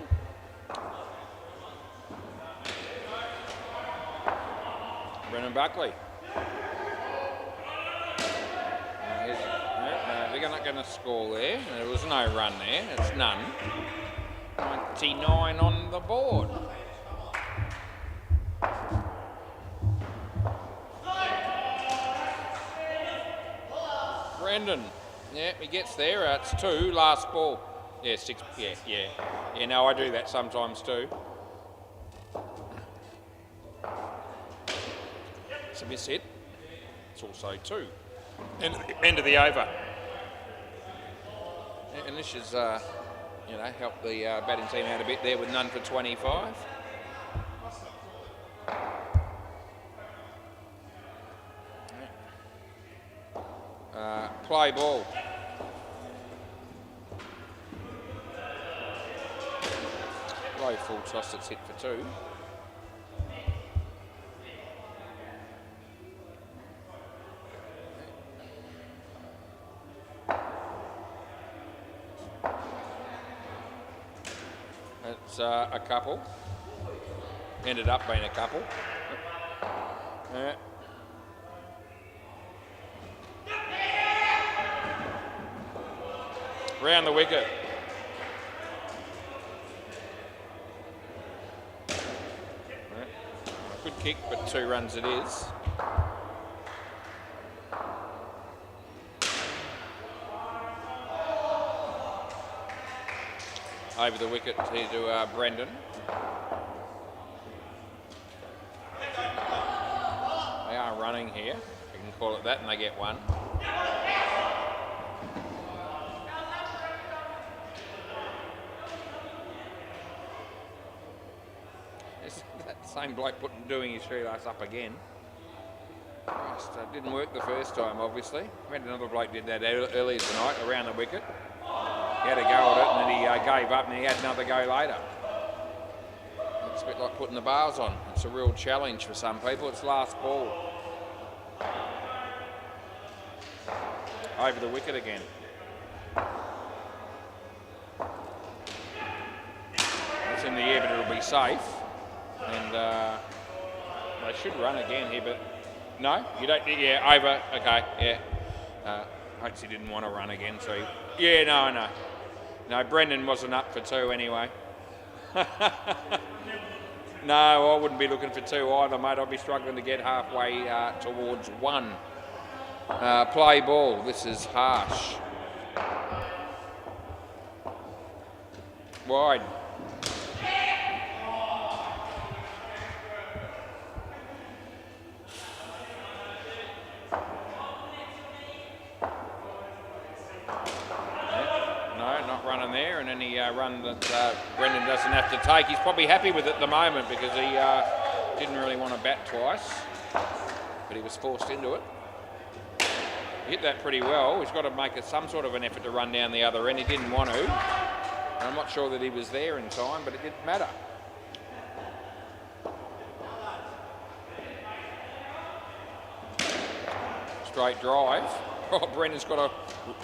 Brendan Buckley. They're not going to score there. There was no run there. It's none. 99 on the board. Brendan. Yeah, he gets there. It's 2. Last ball. Yeah, 6. Yeah. Yeah, no, I do that sometimes too. It's a miss hit. It's also 2. End of the over. And this is, you know, helped the batting team out a bit there with none for 25. Play ball. Low full toss, it's hit for 2. It's a couple. Ended up being a couple. Round the wicket. Good kick, but 2 runs it is. Over the wicket here to Brendan. They are running here. We can call it that, and they get 1. It's that same bloke doing his shoelace up again. Christ, it didn't work the first time, obviously. We had another bloke did that earlier tonight around the wicket. He had a go at it, and then he gave up, and he had another go later. It's a bit like putting the bars on. It's a real challenge for some people. It's last ball. Over the wicket again. It's in the air, but it'll be safe. And they should run again here, but no, you don't. Yeah, over. Okay, yeah. Hopes he didn't want to run again, so he, yeah, no. No, Brendan wasn't up for 2 anyway. No, I wouldn't be looking for 2 either, mate. I'd be struggling to get halfway towards 1. Play ball. This is harsh. wide. Running there, and any run that Brendan doesn't have to take. He's probably happy with it at the moment because he didn't really want to bat twice, but he was forced into it. He hit that pretty well. He's got to make some sort of an effort to run down the other end. He didn't want to. I'm not sure that he was there in time, but it didn't matter. Straight drive. Oh, Brendan's got to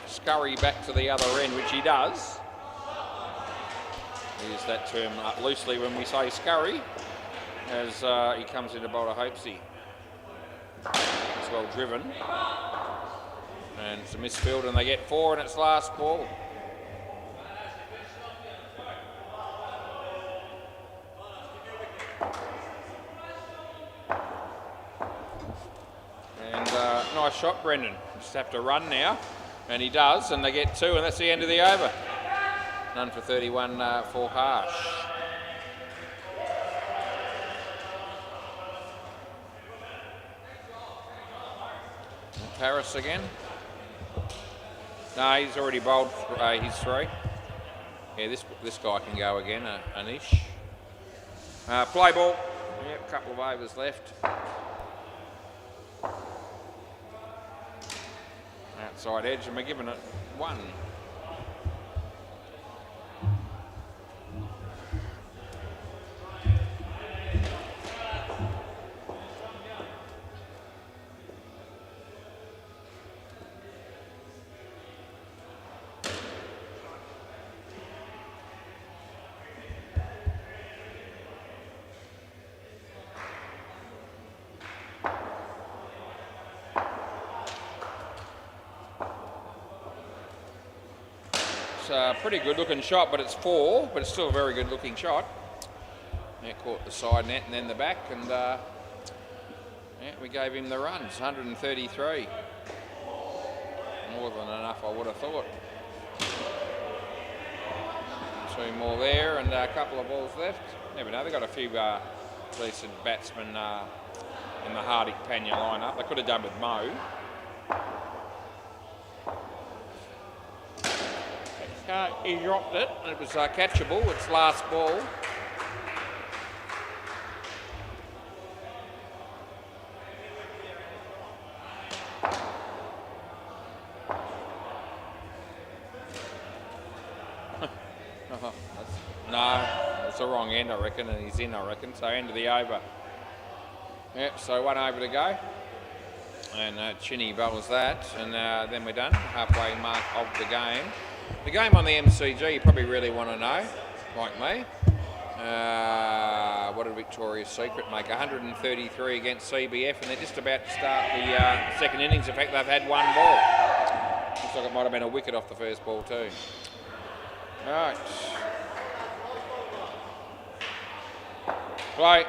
scurry back to the other end, which he does. We use that term loosely when we say scurry, as he comes into bowl of Hopesy. It's well driven. And it's a misfield, and they get 4 in its last ball. And nice shot, Brendan. Just have to run now, and he does, and they get 2, and that's the end of the over. None for 31 for Harsh. Paris again. No, he's already bowled his 3. Yeah, this guy can go again, Anish. Play ball. Yep, couple of overs left. Outside edge, and we're giving it 1. Pretty good looking shot, but it's 4, but it's still a very good looking shot. Yeah, caught the side net and then the back, and yeah, we gave him the runs, 133. More than enough, I would have thought. 2 more there, and a couple of balls left. Never know, they've got a few decent batsmen in the Hardick-Panya lineup. They could have done with Mo. He dropped it, and it was catchable. Its last ball. That's the wrong end, I reckon, and he's in, I reckon. So end of the over. Yep, so 1 over to go. And Chinny bowls that, and then we're done. Halfway mark of the game. The game on the MCG, you probably really want to know, like me. What did Victoria's Secret make? 133 against CBF, and they're just about to start the second innings. In fact, they've had 1 ball. Looks like it might have been a wicket off the first ball too. All right. Play.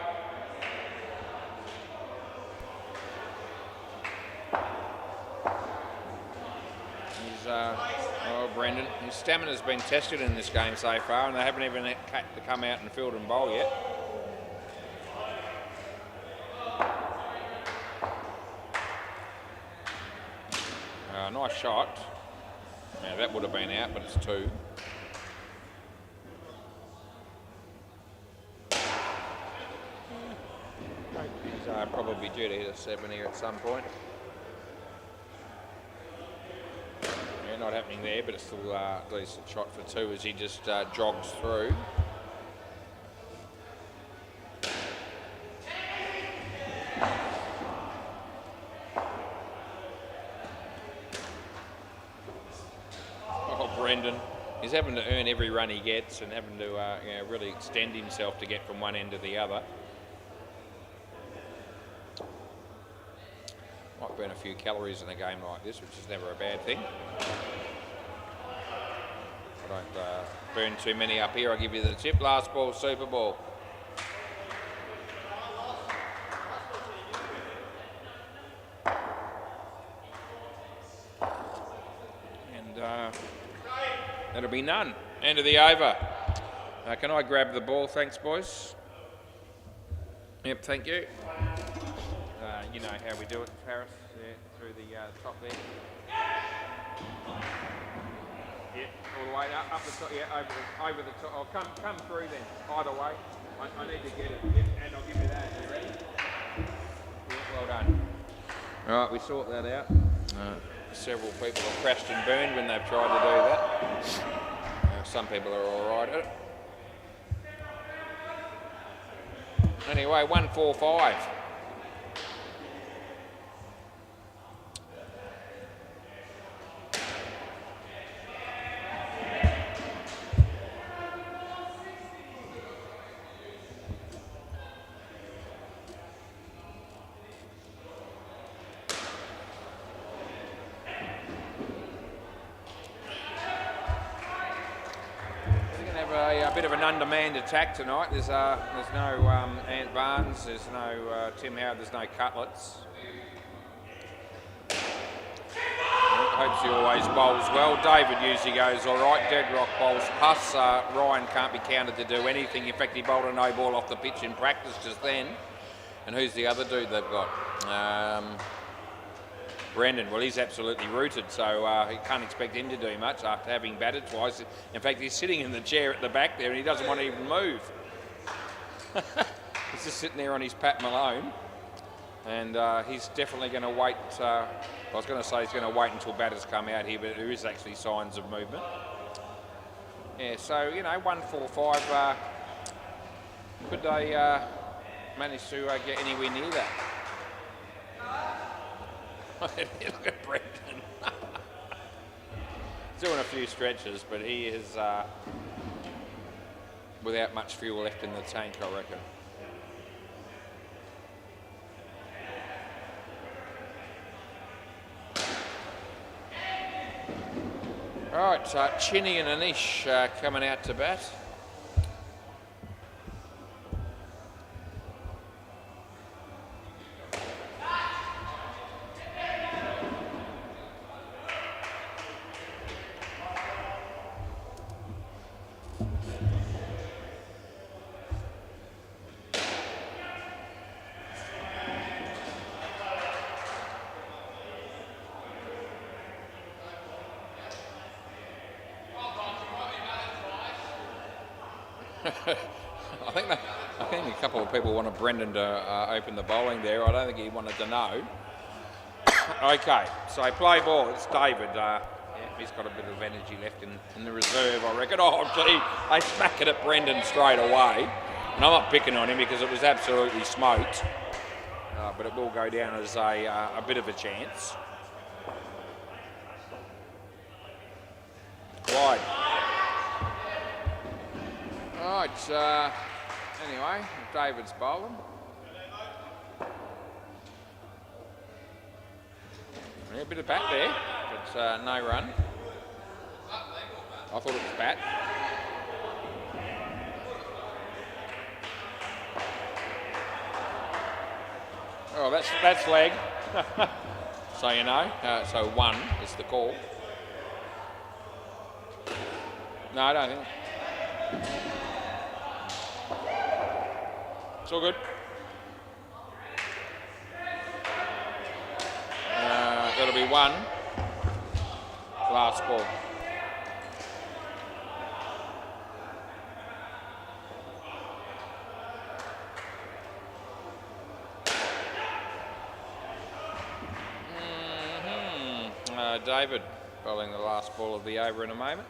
Brendan. His stamina's been tested in this game so far, and they haven't even had to come out and field and bowl yet. Nice shot. Now that would have been out, but it's 2. He's probably due to hit a 7 here at some point. Not happening there, but it's still a decent shot for 2 as he just jogs through. Oh, Brendan. He's having to earn every run he gets and having to really extend himself to get from one end to the other. Might burn a few calories in a game like this, which is never a bad thing. I don't burn too many up here. I'll give you the tip. Last ball, Super Ball. And that'll be none. End of the over. Can I grab the ball? Thanks, boys. Yep, thank you. You know how we do it, Paris, through the top there. Yeah, all the way up the top, over the top. Oh, come through then, either way. I need to get it, and I'll give you that. You ready? Yeah, well done. All right, we sort that out. Several people have crashed and burned when they've tried to do that. Some people are all right at it. Anyway, 1-4-5. A bit of an undermanned attack tonight. There's no Ant Barnes, there's no Tim Howard, there's no Cutlets. Hopes he always bowls well. David usually goes all right. Deadrock bowls. Plus Ryan can't be counted to do anything. In fact, he bowled a no ball off the pitch in practice just then. And who's the other dude they've got? Brendan, well, he's absolutely rooted, so you can't expect him to do much after having batted twice. In fact, he's sitting in the chair at the back there and he doesn't want to even move. He's just sitting there on his Pat Malone, and he's definitely going to wait. I was going to say he's going to wait until batters come out here, but there is actually signs of movement. Yeah, so, 1-4-5. Could they manage to get anywhere near that? Look at Brendan. He's doing a few stretches, but he is without much fuel left in the tank, I reckon. All right, Chinny and Anish coming out to bat. I think a couple of people wanted Brendan to open the bowling there. I don't think he wanted to know. Okay, so play ball. It's David. He's got a bit of energy left in the reserve, I reckon. Oh, gee, they smack it at Brendan straight away. And I'm not picking on him because it was absolutely smoked. But it will go down as a bit of a chance. Wide. Right, anyway, David's bowling. Yeah, a bit of bat there, but no run. I thought it was bat. Oh, that's leg. So you know, so 1 is the call. No, I don't think. It's all good. That'll be 1. Last ball. David bowling the last ball of the over in a moment.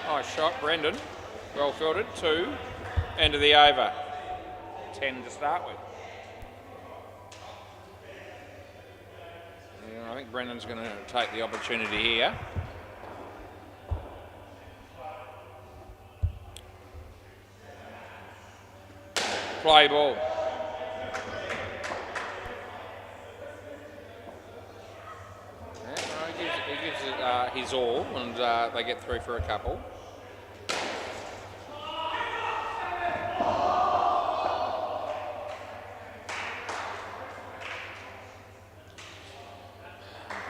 Nice shot, Brendan. Well fielded. 2. End of the over. 10 to start with. Yeah, I think Brendan's going to take the opportunity here. Play ball. He gives it his all, and they get through for a couple.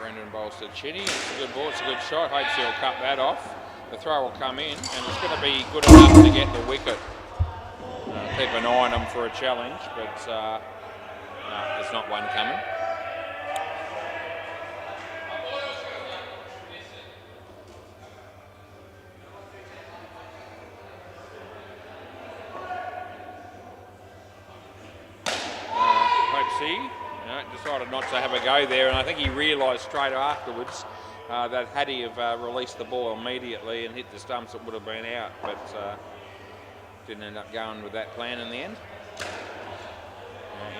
Brendan bowls to Chinny. It's a good ball, it's a good shot. Hopes he'll cut that off. The throw will come in, and it's going to be good enough to get the wicket. Keep an eye on them for a challenge, but no, there's not one coming. Hopesy decided not to have a go there, and I think he realised straight afterwards that had he have released the ball immediately and hit the stumps, it would have been out, but didn't end up going with that plan in the end.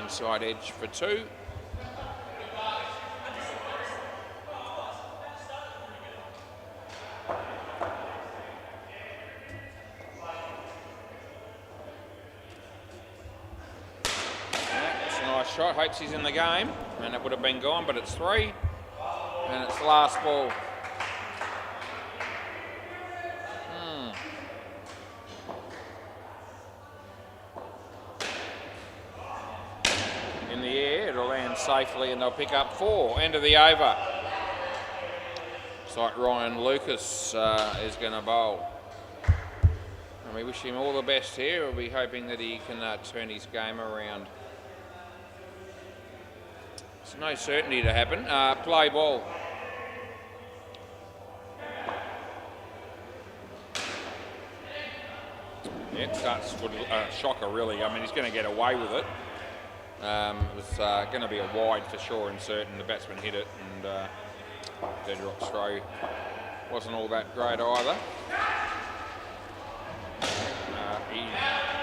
Inside edge for 2. That's a nice shot. Hopes he's in the game, and it would have been gone, but it's 3, and it's the last ball. Safely, and they'll pick up 4. End of the over. Looks like Ryan Lucas is going to bowl. And we wish him all the best here. We'll be hoping that he can turn his game around. There's no certainty to happen. Play ball. Yeah, it starts with a shocker, really. I mean, he's going to get away with it. It was going to be a wide for sure and certain. The batsman hit it, and Deadrock's throw wasn't all that great either.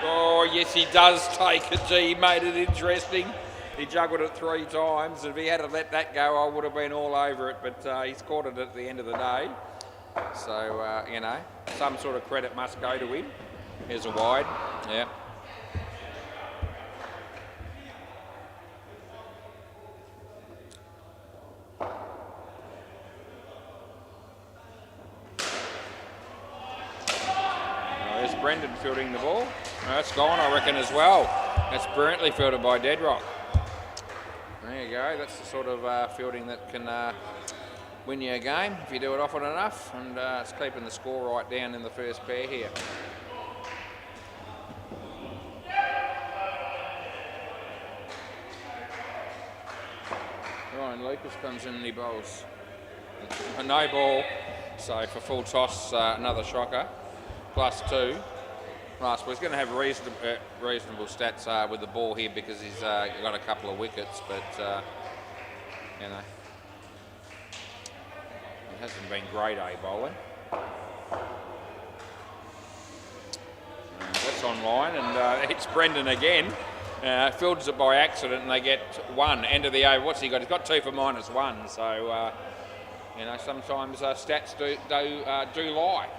Oh, yes, he does take it. Gee, he made it interesting. He juggled it 3 times. If he had let that go, I would have been all over it, but he's caught it at the end of the day. So, you know, some sort of credit must go to him. Here's a wide. Yeah. Brendan fielding the ball. That's gone, I reckon, as well. That's brilliantly fielded by Deadrock. There you go. That's the sort of fielding that can win you a game if you do it often enough. And it's keeping the score right down in the first pair here. Ryan Lucas comes in and he bowls a no ball. So for full toss, another shocker. +2. Last ball. He's going to have reasonable stats with the ball here because he's got a couple of wickets, but you know, it hasn't been grade A bowling. That's online, and it's Brendan again. Fields it by accident, and they get 1. End of the over. What's he got? He's got 2 for -1. So you know, sometimes stats do lie.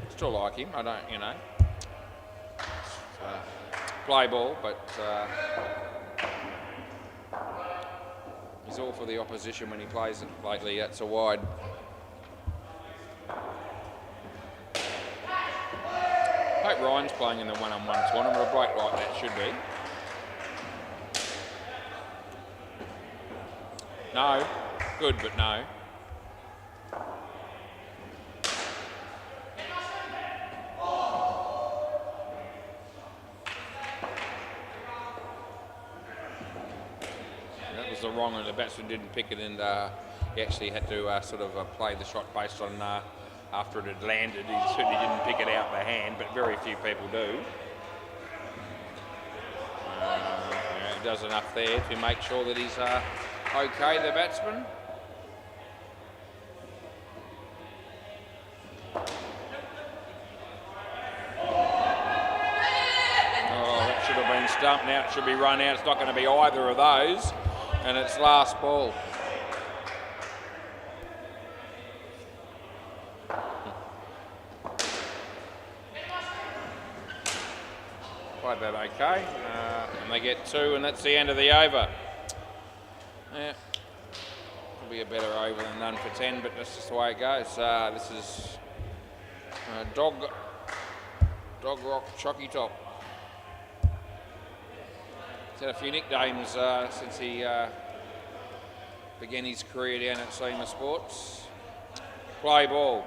Still like him, I don't, you know. Play ball, but he's all for the opposition when he plays it lately. That's a wide. I hope Ryan's playing in the one-on-one tournament. A break like that should be. No, good, but no. The wrong, and the batsman didn't pick it, and he actually had to sort of play the shot based on after it had landed. He certainly didn't pick it out the hand, but very few people do. He does enough there to make sure that he's okay, the batsman. Oh, that should have been stumped. Now it should be run out. It's not going to be either of those. And it's last ball. Played that okay. And they get 2, and that's the end of the over. Yeah. Could be a better over than none for 10, but that's just the way it goes. This is Dog Rock Chalky Top. He's had a few nicknames since he began his career down at SEMA Sports. Play ball.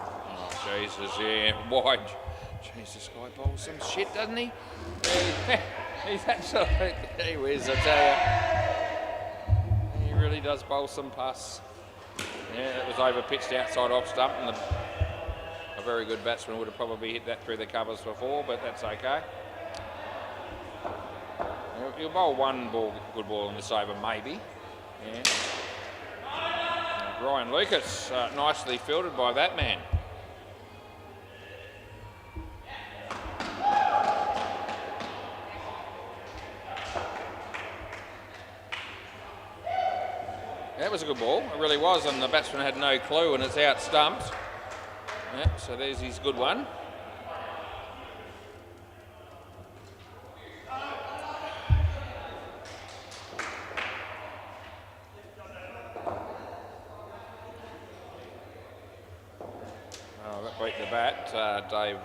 Oh, Jesus, yeah, wide. Jesus, guy bowls some shit, doesn't he? He's absolutely, he whiz, I tell you. He really does bowl some pass. Yeah, it was over pitched outside off stump, and a very good batsman would have probably hit that through the covers before, but that's okay. You'll bowl one good ball in this over, maybe. Yeah. Ryan Lucas, nicely fielded by that man. That was a good ball, it really was, and the batsman had no clue and it's out stumped. Yep, so there's his good one. Oh, that beat the bat. Dave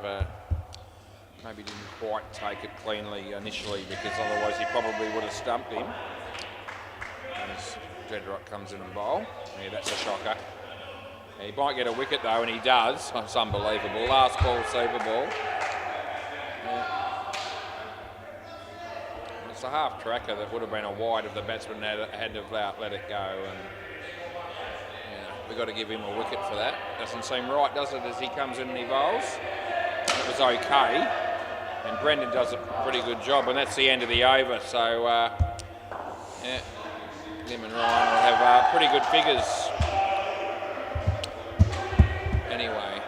maybe didn't quite take it cleanly initially, because otherwise he probably would have stumped him. As Dedrock comes in and bowl. Yeah, that's a shocker. He might get a wicket though, and he does. It's unbelievable. Last ball, Super Ball. Yeah. It's a half tracker that would have been a wide if the batsman had to have let it go. And yeah, we've got to give him a wicket for that. Doesn't seem right, does it, as he comes in and he bowls? And it was okay. And Brendan does a pretty good job, and that's the end of the over. So, yeah, him and Ryan will have pretty good figures. Anyway,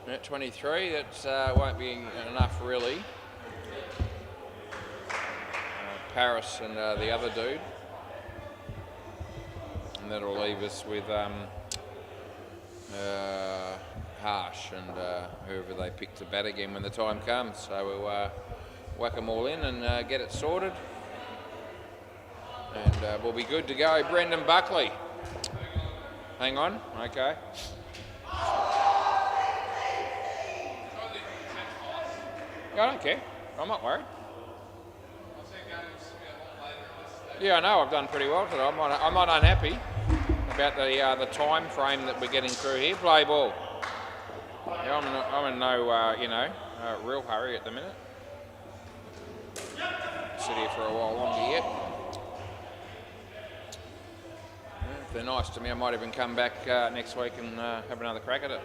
at 23, that won't be enough really. Paris and the other dude, and that'll leave us with Harsh and whoever they pick to bat again when the time comes. So we'll whack them all in and get it sorted, and we'll be good to go. Brendan Buckley. Hang on, okay. I don't care. I'm not worried. Yeah, I know. I've done pretty well today. I'm not unhappy about the time frame that we're getting through here. Play ball. Yeah, I'm in no real hurry at the minute. Sit here for a while longer yet. If they're nice to me, I might even come back next week and have another crack at it.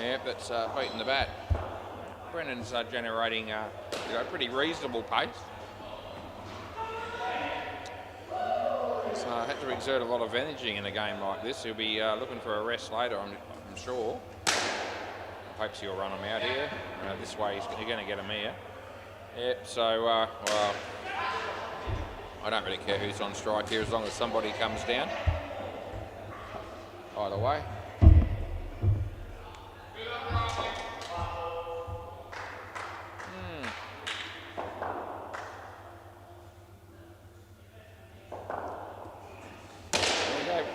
Yep, that's beating the bat. Brendan's generating pretty reasonable pace. So I had to exert a lot of energy in a game like this. He'll be looking for a rest later, I'm sure. Hopes he'll run him out here. This way you're going to get him here. Yep, so, well, I don't really care who's on strike here as long as somebody comes down. Either way.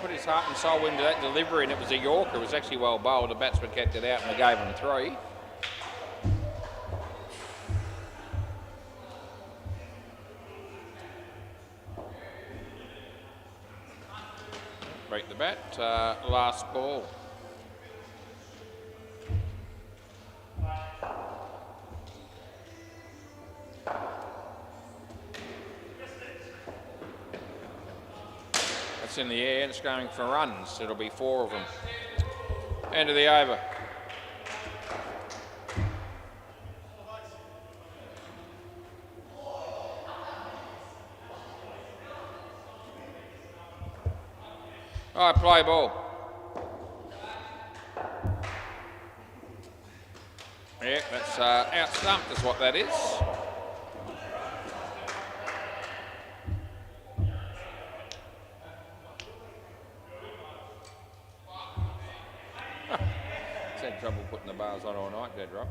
Put his heart and soul into that delivery, and it was a Yorker. It was actually well bowled. The batsman kept it out and they gave him 3. Beat the bat. Last ball. It's in the air and it's going for runs. It'll be 4 of them. End of the over. All right, play ball. Yeah, that's out stumped is what that is. Had trouble putting the bars on all night, Dedrock.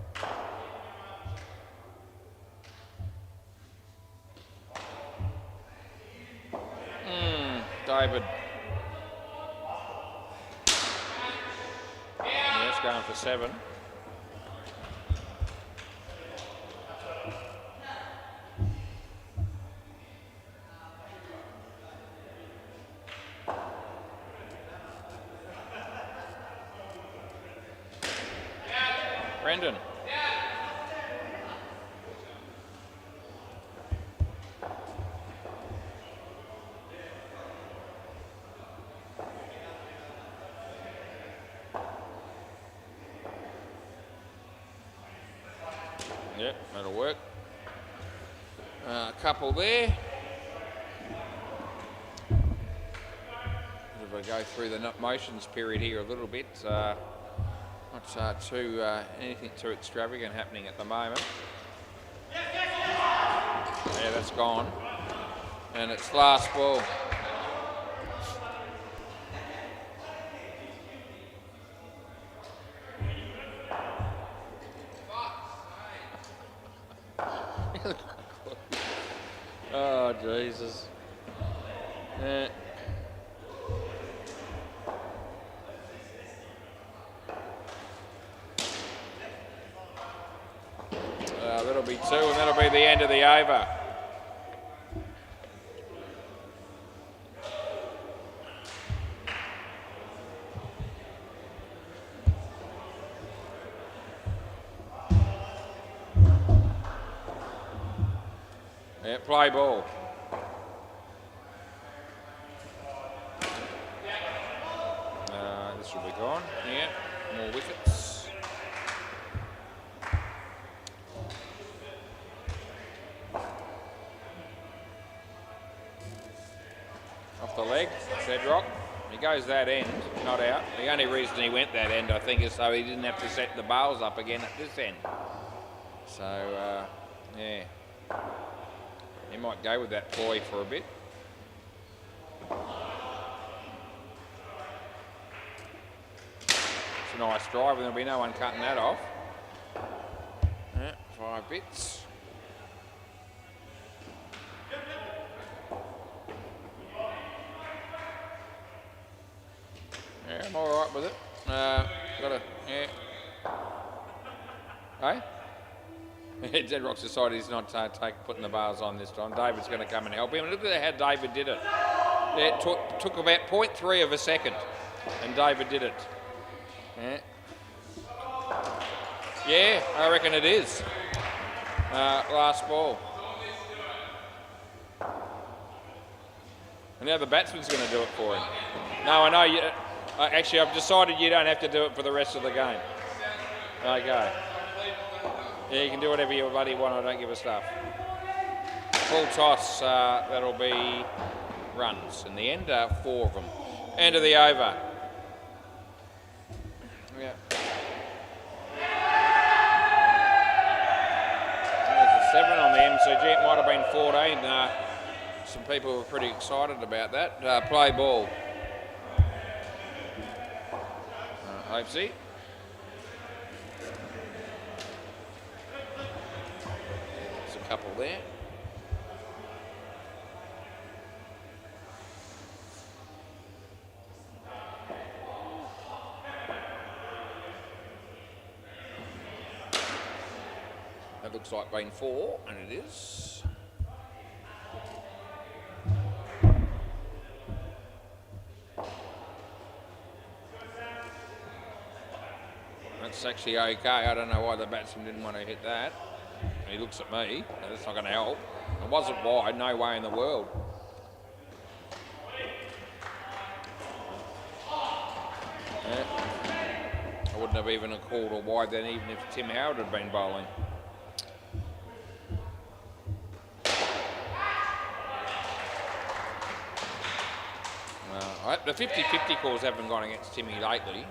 David. Yeah, it's going for 7. Brendan. Yep, that'll work. A couple there. If I go through the motions period here a little bit, not anything too extravagant happening at the moment. Yeah, that's gone. And it's last ball. Oh, Jesus. That'll be 2, and that'll be the end of the over. Yeah, play ball. This will be gone. Yeah, more wickets. Off the leg, Bedrock. He goes that end, not out. The only reason he went that end, I think, is so he didn't have to set the bails up again at this end. So, yeah. He might go with that ploy for a bit. It's a nice drive, and there'll be no one cutting that off. Yeah, 5 bits. Yeah, I'm all right with it. Yeah. Hey? Deadrock's decided he's not putting the bars on this time. David's going to come and help him. Look at how David did it. It took about 0.3 of a second, and David did it. Yeah, yeah, I reckon it is. Last ball. And now the batsman's going to do it for him. No, I know. Actually, I've decided you don't have to do it for the rest of the game. Okay. Yeah, you can do whatever you bloody want. I don't give a stuff. Full toss. That'll be runs. In the end, 4 of them. End of the over. Yeah. There's a 7 on the MCG. It might have been 14. Some people were pretty excited about that. Play ball. Hopesy. There's a couple there. That looks like being 4, and it is. That's actually okay. I don't know why the batsman didn't want to hit that. He looks at me. That's not going to help. It wasn't wide. No way in the world. Yeah. I wouldn't have even called a wide then, even if Tim Howard had been bowling. The 50-50 calls haven't gone against Timmy lately.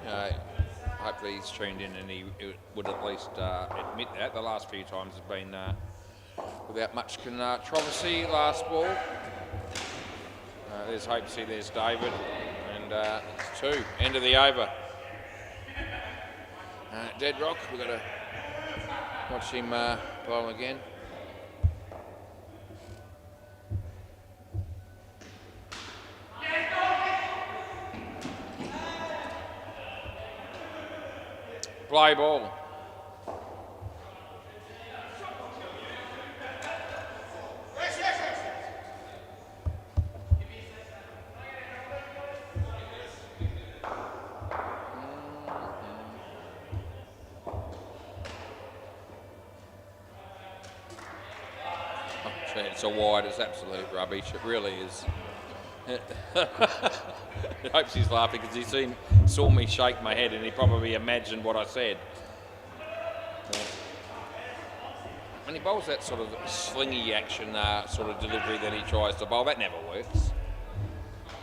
Hopefully he's tuned in and he would at least admit that. The last few times have been without much controversy. Last ball. There's Hopesy, there's David, and it's 2. End of the over. Deadrock, we've got to watch him bowl again. Play ball. It's a wide, it's absolute rubbish, it really is. I hope he's laughing because he saw me shake my head and he probably imagined what I said. When he bowls that sort of slingy action sort of delivery that he tries to bowl, that never works.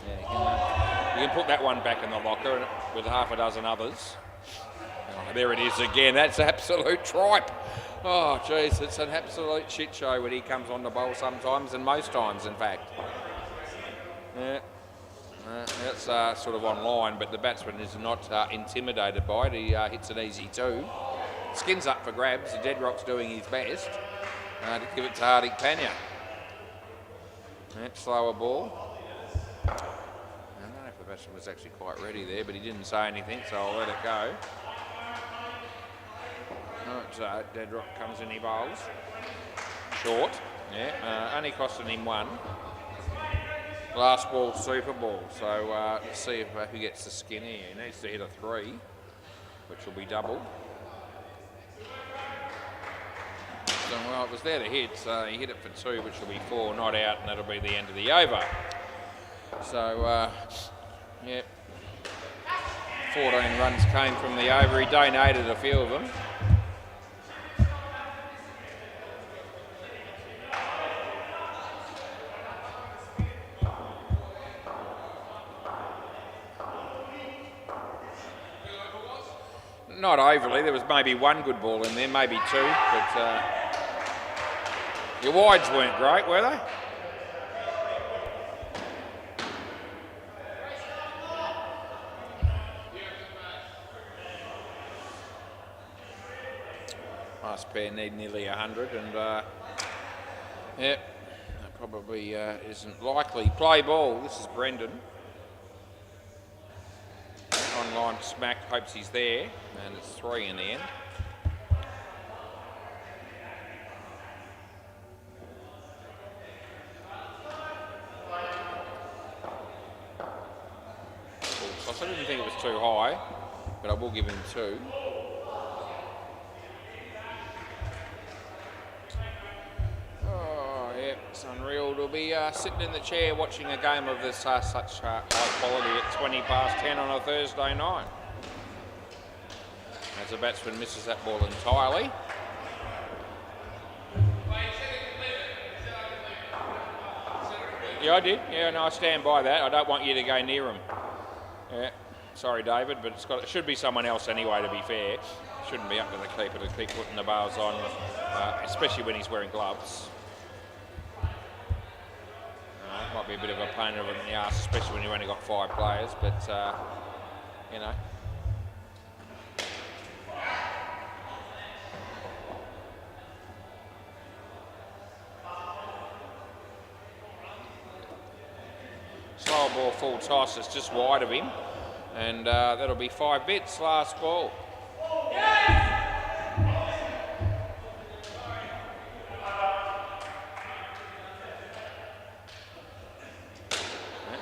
Yeah, you can put that one back in the locker with half a dozen others. Oh, there it is again, that's absolute tripe. Oh, geez, it's an absolute shit show when he comes on the bowl sometimes, and most times, in fact. Yeah, that's sort of online, but the batsman is not intimidated by it. He hits an easy two. Skin's up for grabs. The Deadrock's doing his best to give it to Hardik Pandya. Slower ball. I don't know if the batsman was actually quite ready there, but he didn't say anything, so I'll let it go. Deadrock comes in, he bowls. Short, only costing him one. Last ball, super ball. So let's see if who gets the skin here. He needs to hit a 3, which will be double. So, well, it was there to hit, so he hit it for 2, which will be 4, not out, and that'll be the end of the over. So, 14 runs came from the over. He donated a few of them. Not overly, there was maybe one good ball in there, maybe 2, but your wides weren't great, were they? Last pair need nearly 100, and that probably isn't likely. Play ball, this is Brendan. Online smack, hopes he's there, and it's 3 in the end. I didn't think it was too high, but I will give him 2. Oh, yeah, it's unreal to be sitting in the chair watching a game of this such high quality at 20 past 10 on a Thursday night. As the batsman misses that ball entirely. Yeah, I did. Yeah, no, I stand by that. I don't want you to go near him. Yeah, sorry, David, but it should be someone else anyway, to be fair. Shouldn't be up to the keeper to keep putting the bars on, especially when he's wearing gloves. It might be a bit of a pain in the arse, especially when you've only got 5 players, but, you know. Slower ball, full toss, it's just wide of him, and that'll be 5 bits, last ball.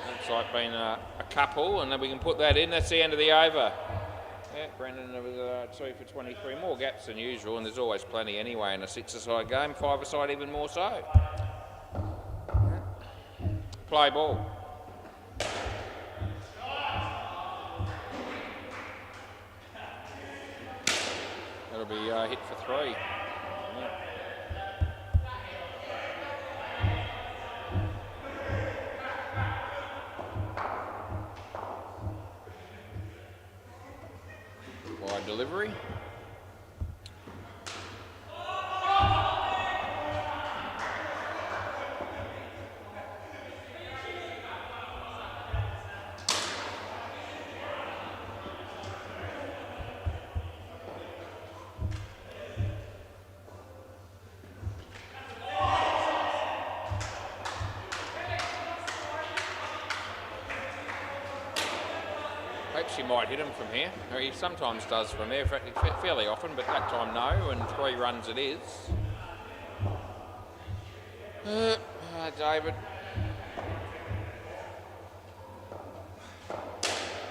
Looks like been a couple, and then we can put that in. That's the end of the over. Yeah, Brendan, there was 2 for 23. More gaps than usual, and there's always plenty anyway in a 6-a-side game. 5-a-side even more so. Play ball. That'll be hit for 3. Yeah. Wide delivery. Hopes he might hit him from here. He sometimes does from there, fairly often, but that time no, and 3 runs it is. David.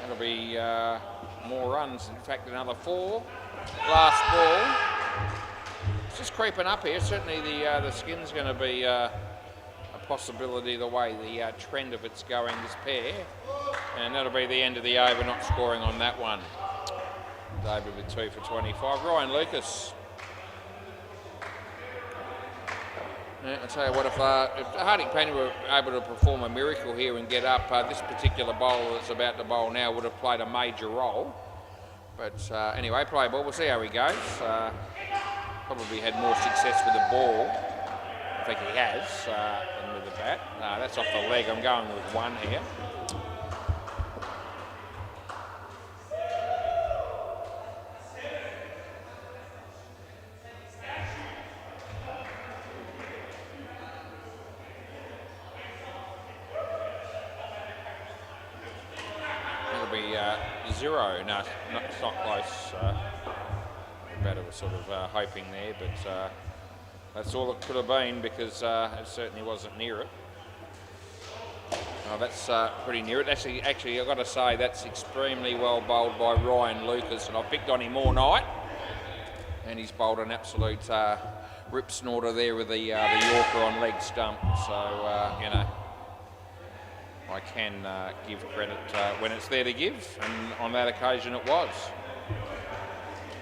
That'll be more runs, in fact another 4. Last ball. It's just creeping up here. Certainly the skin's going to be a possibility the way the trend of it's going this pair. And that'll be the end of the over, not scoring on that one. David with 2 for 25. Ryan Lucas. Yeah, I'll tell you what, if Harding Penny were able to perform a miracle here and get up, this particular bowler that's about to bowl now would have played a major role. But anyway, play ball. We'll see how he goes. Probably had more success with the ball. I think he has, than with the bat. No, that's off the leg. I'm going with 1 here. It'll be 0. No, it's not close. The batter was sort of hoping there, but that's all it could have been because it certainly wasn't near it. Oh, that's pretty near it. Actually, I've got to say that's extremely well bowled by Ryan Lucas, and I've picked on him all night, and he's bowled an absolute rip snorter there with the Yorker on leg stump. So you know, I can give credit when it's there to give, and on that occasion it was.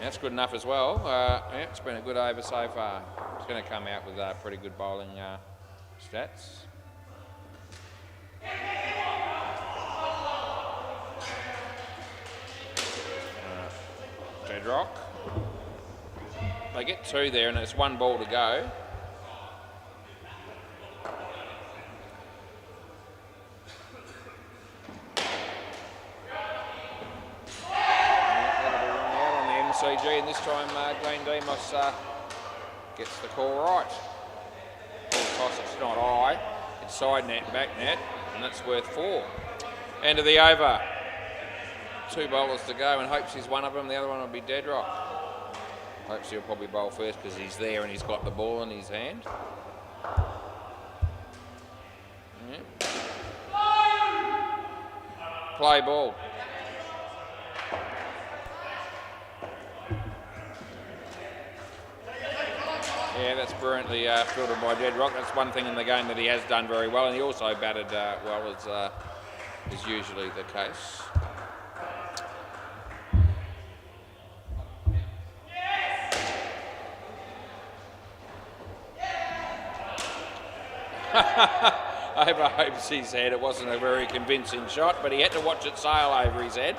That's good enough as well. Yeah, it's been a good over so far. It's going to come out with pretty good bowling stats. Deadrock. They get 2 there and it's 1 ball to go. CG, and this time Glenn Demos gets the call right. Full toss, it's not high, it's side net, back net, and that's worth 4. End of the over. 2 bowlers to go, and Hopes is one of them, the other one will be Deadrock. Hopes he'll probably bowl first because he's there and he's got the ball in his hand. Yeah. Play ball. Yeah, that's brilliantly fielded by Deadrock. That's one thing in the game that he has done very well, and he also batted well, as is usually the case. Over Hopes his head. It wasn't a very convincing shot, but he had to watch it sail over his head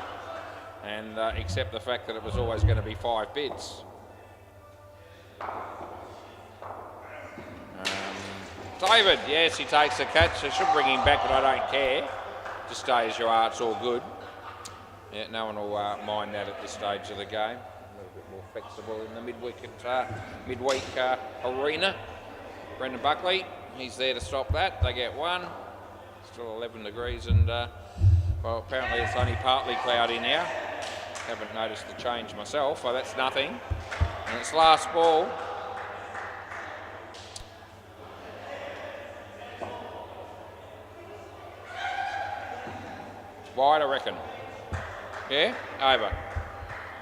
and accept the fact that it was always going to be 5 bids. David, yes, he takes the catch. I should bring him back, but I don't care. Just stay as you are, it's all good. Yeah, no one will mind that at this stage of the game. A little bit more flexible in the midweek arena. Brendan Buckley, he's there to stop that. They get 1. Still 11 degrees, and well, apparently it's only partly cloudy now. Haven't noticed the change myself, so that's nothing. And it's last ball. Wide, I reckon. Yeah? Over.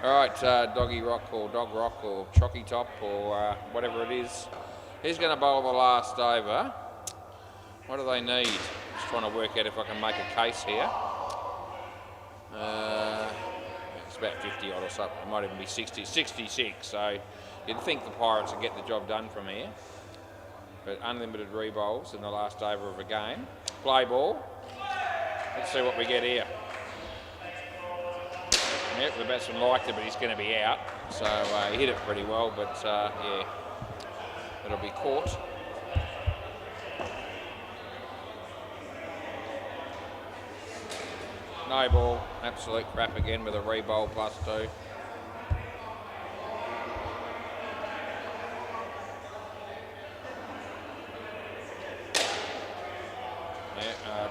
All right, Doggy Rock or Dog Rock or Chocky Top or whatever it is. He's going to bowl the last over. What do they need? Just trying to work out if I can make a case here. It's about 50 odd or something. It might even be 60, 66. So you'd think the Pirates would get the job done from here. But unlimited re-bowls in the last over of a game. Play ball. Let's see what we get here. Yep, the batsman liked it, but he's going to be out. So he hit it pretty well, but yeah, it'll be caught. No ball, absolute crap again with a re-bowl +2.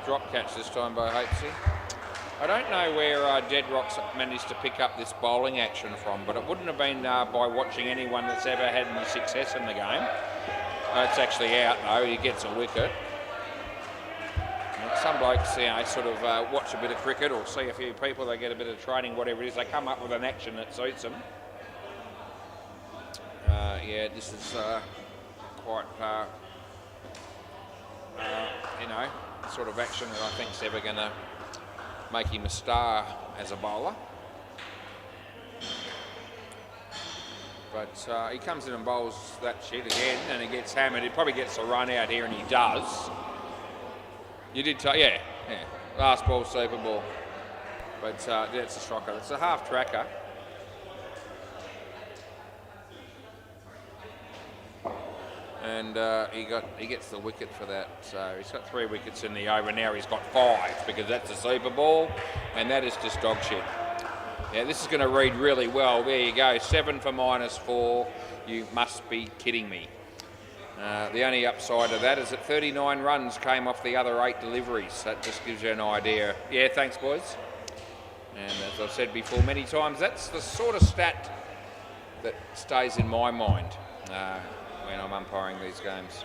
Drop catch this time by Hopesy. I don't know where Deadrock's managed to pick up this bowling action from, but it wouldn't have been by watching anyone that's ever had any success in the game. It's actually out though, he gets a wicket. And some blokes, sort of watch a bit of cricket or see a few people, they get a bit of training, whatever it is, they come up with an action that suits them. Yeah, this is quite, sort of action that I think's ever going to make him a star as a bowler. But he comes in and bowls that shit again and he gets hammered. He probably gets a run out here and he does. You did tell, yeah. Last ball, super ball. But that's a striker. It's a half tracker. And he gets the wicket for that. So he's got 3 wickets in the over. Now he's got 5 because that's a super ball, and that is just dog shit. Yeah, this is going to read really well. There you go, 7 for -4. You must be kidding me. The only upside of that is that 39 runs came off the other 8 deliveries. That just gives you an idea. Yeah, thanks, boys. And as I've said before many times, that's the sort of stat that stays in my mind when I'm umpiring these games.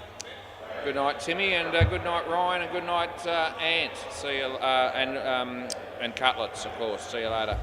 Good night, Timmy, and good night, Ryan, and good night, Ant. See you, and Cutlets, of course. See you later.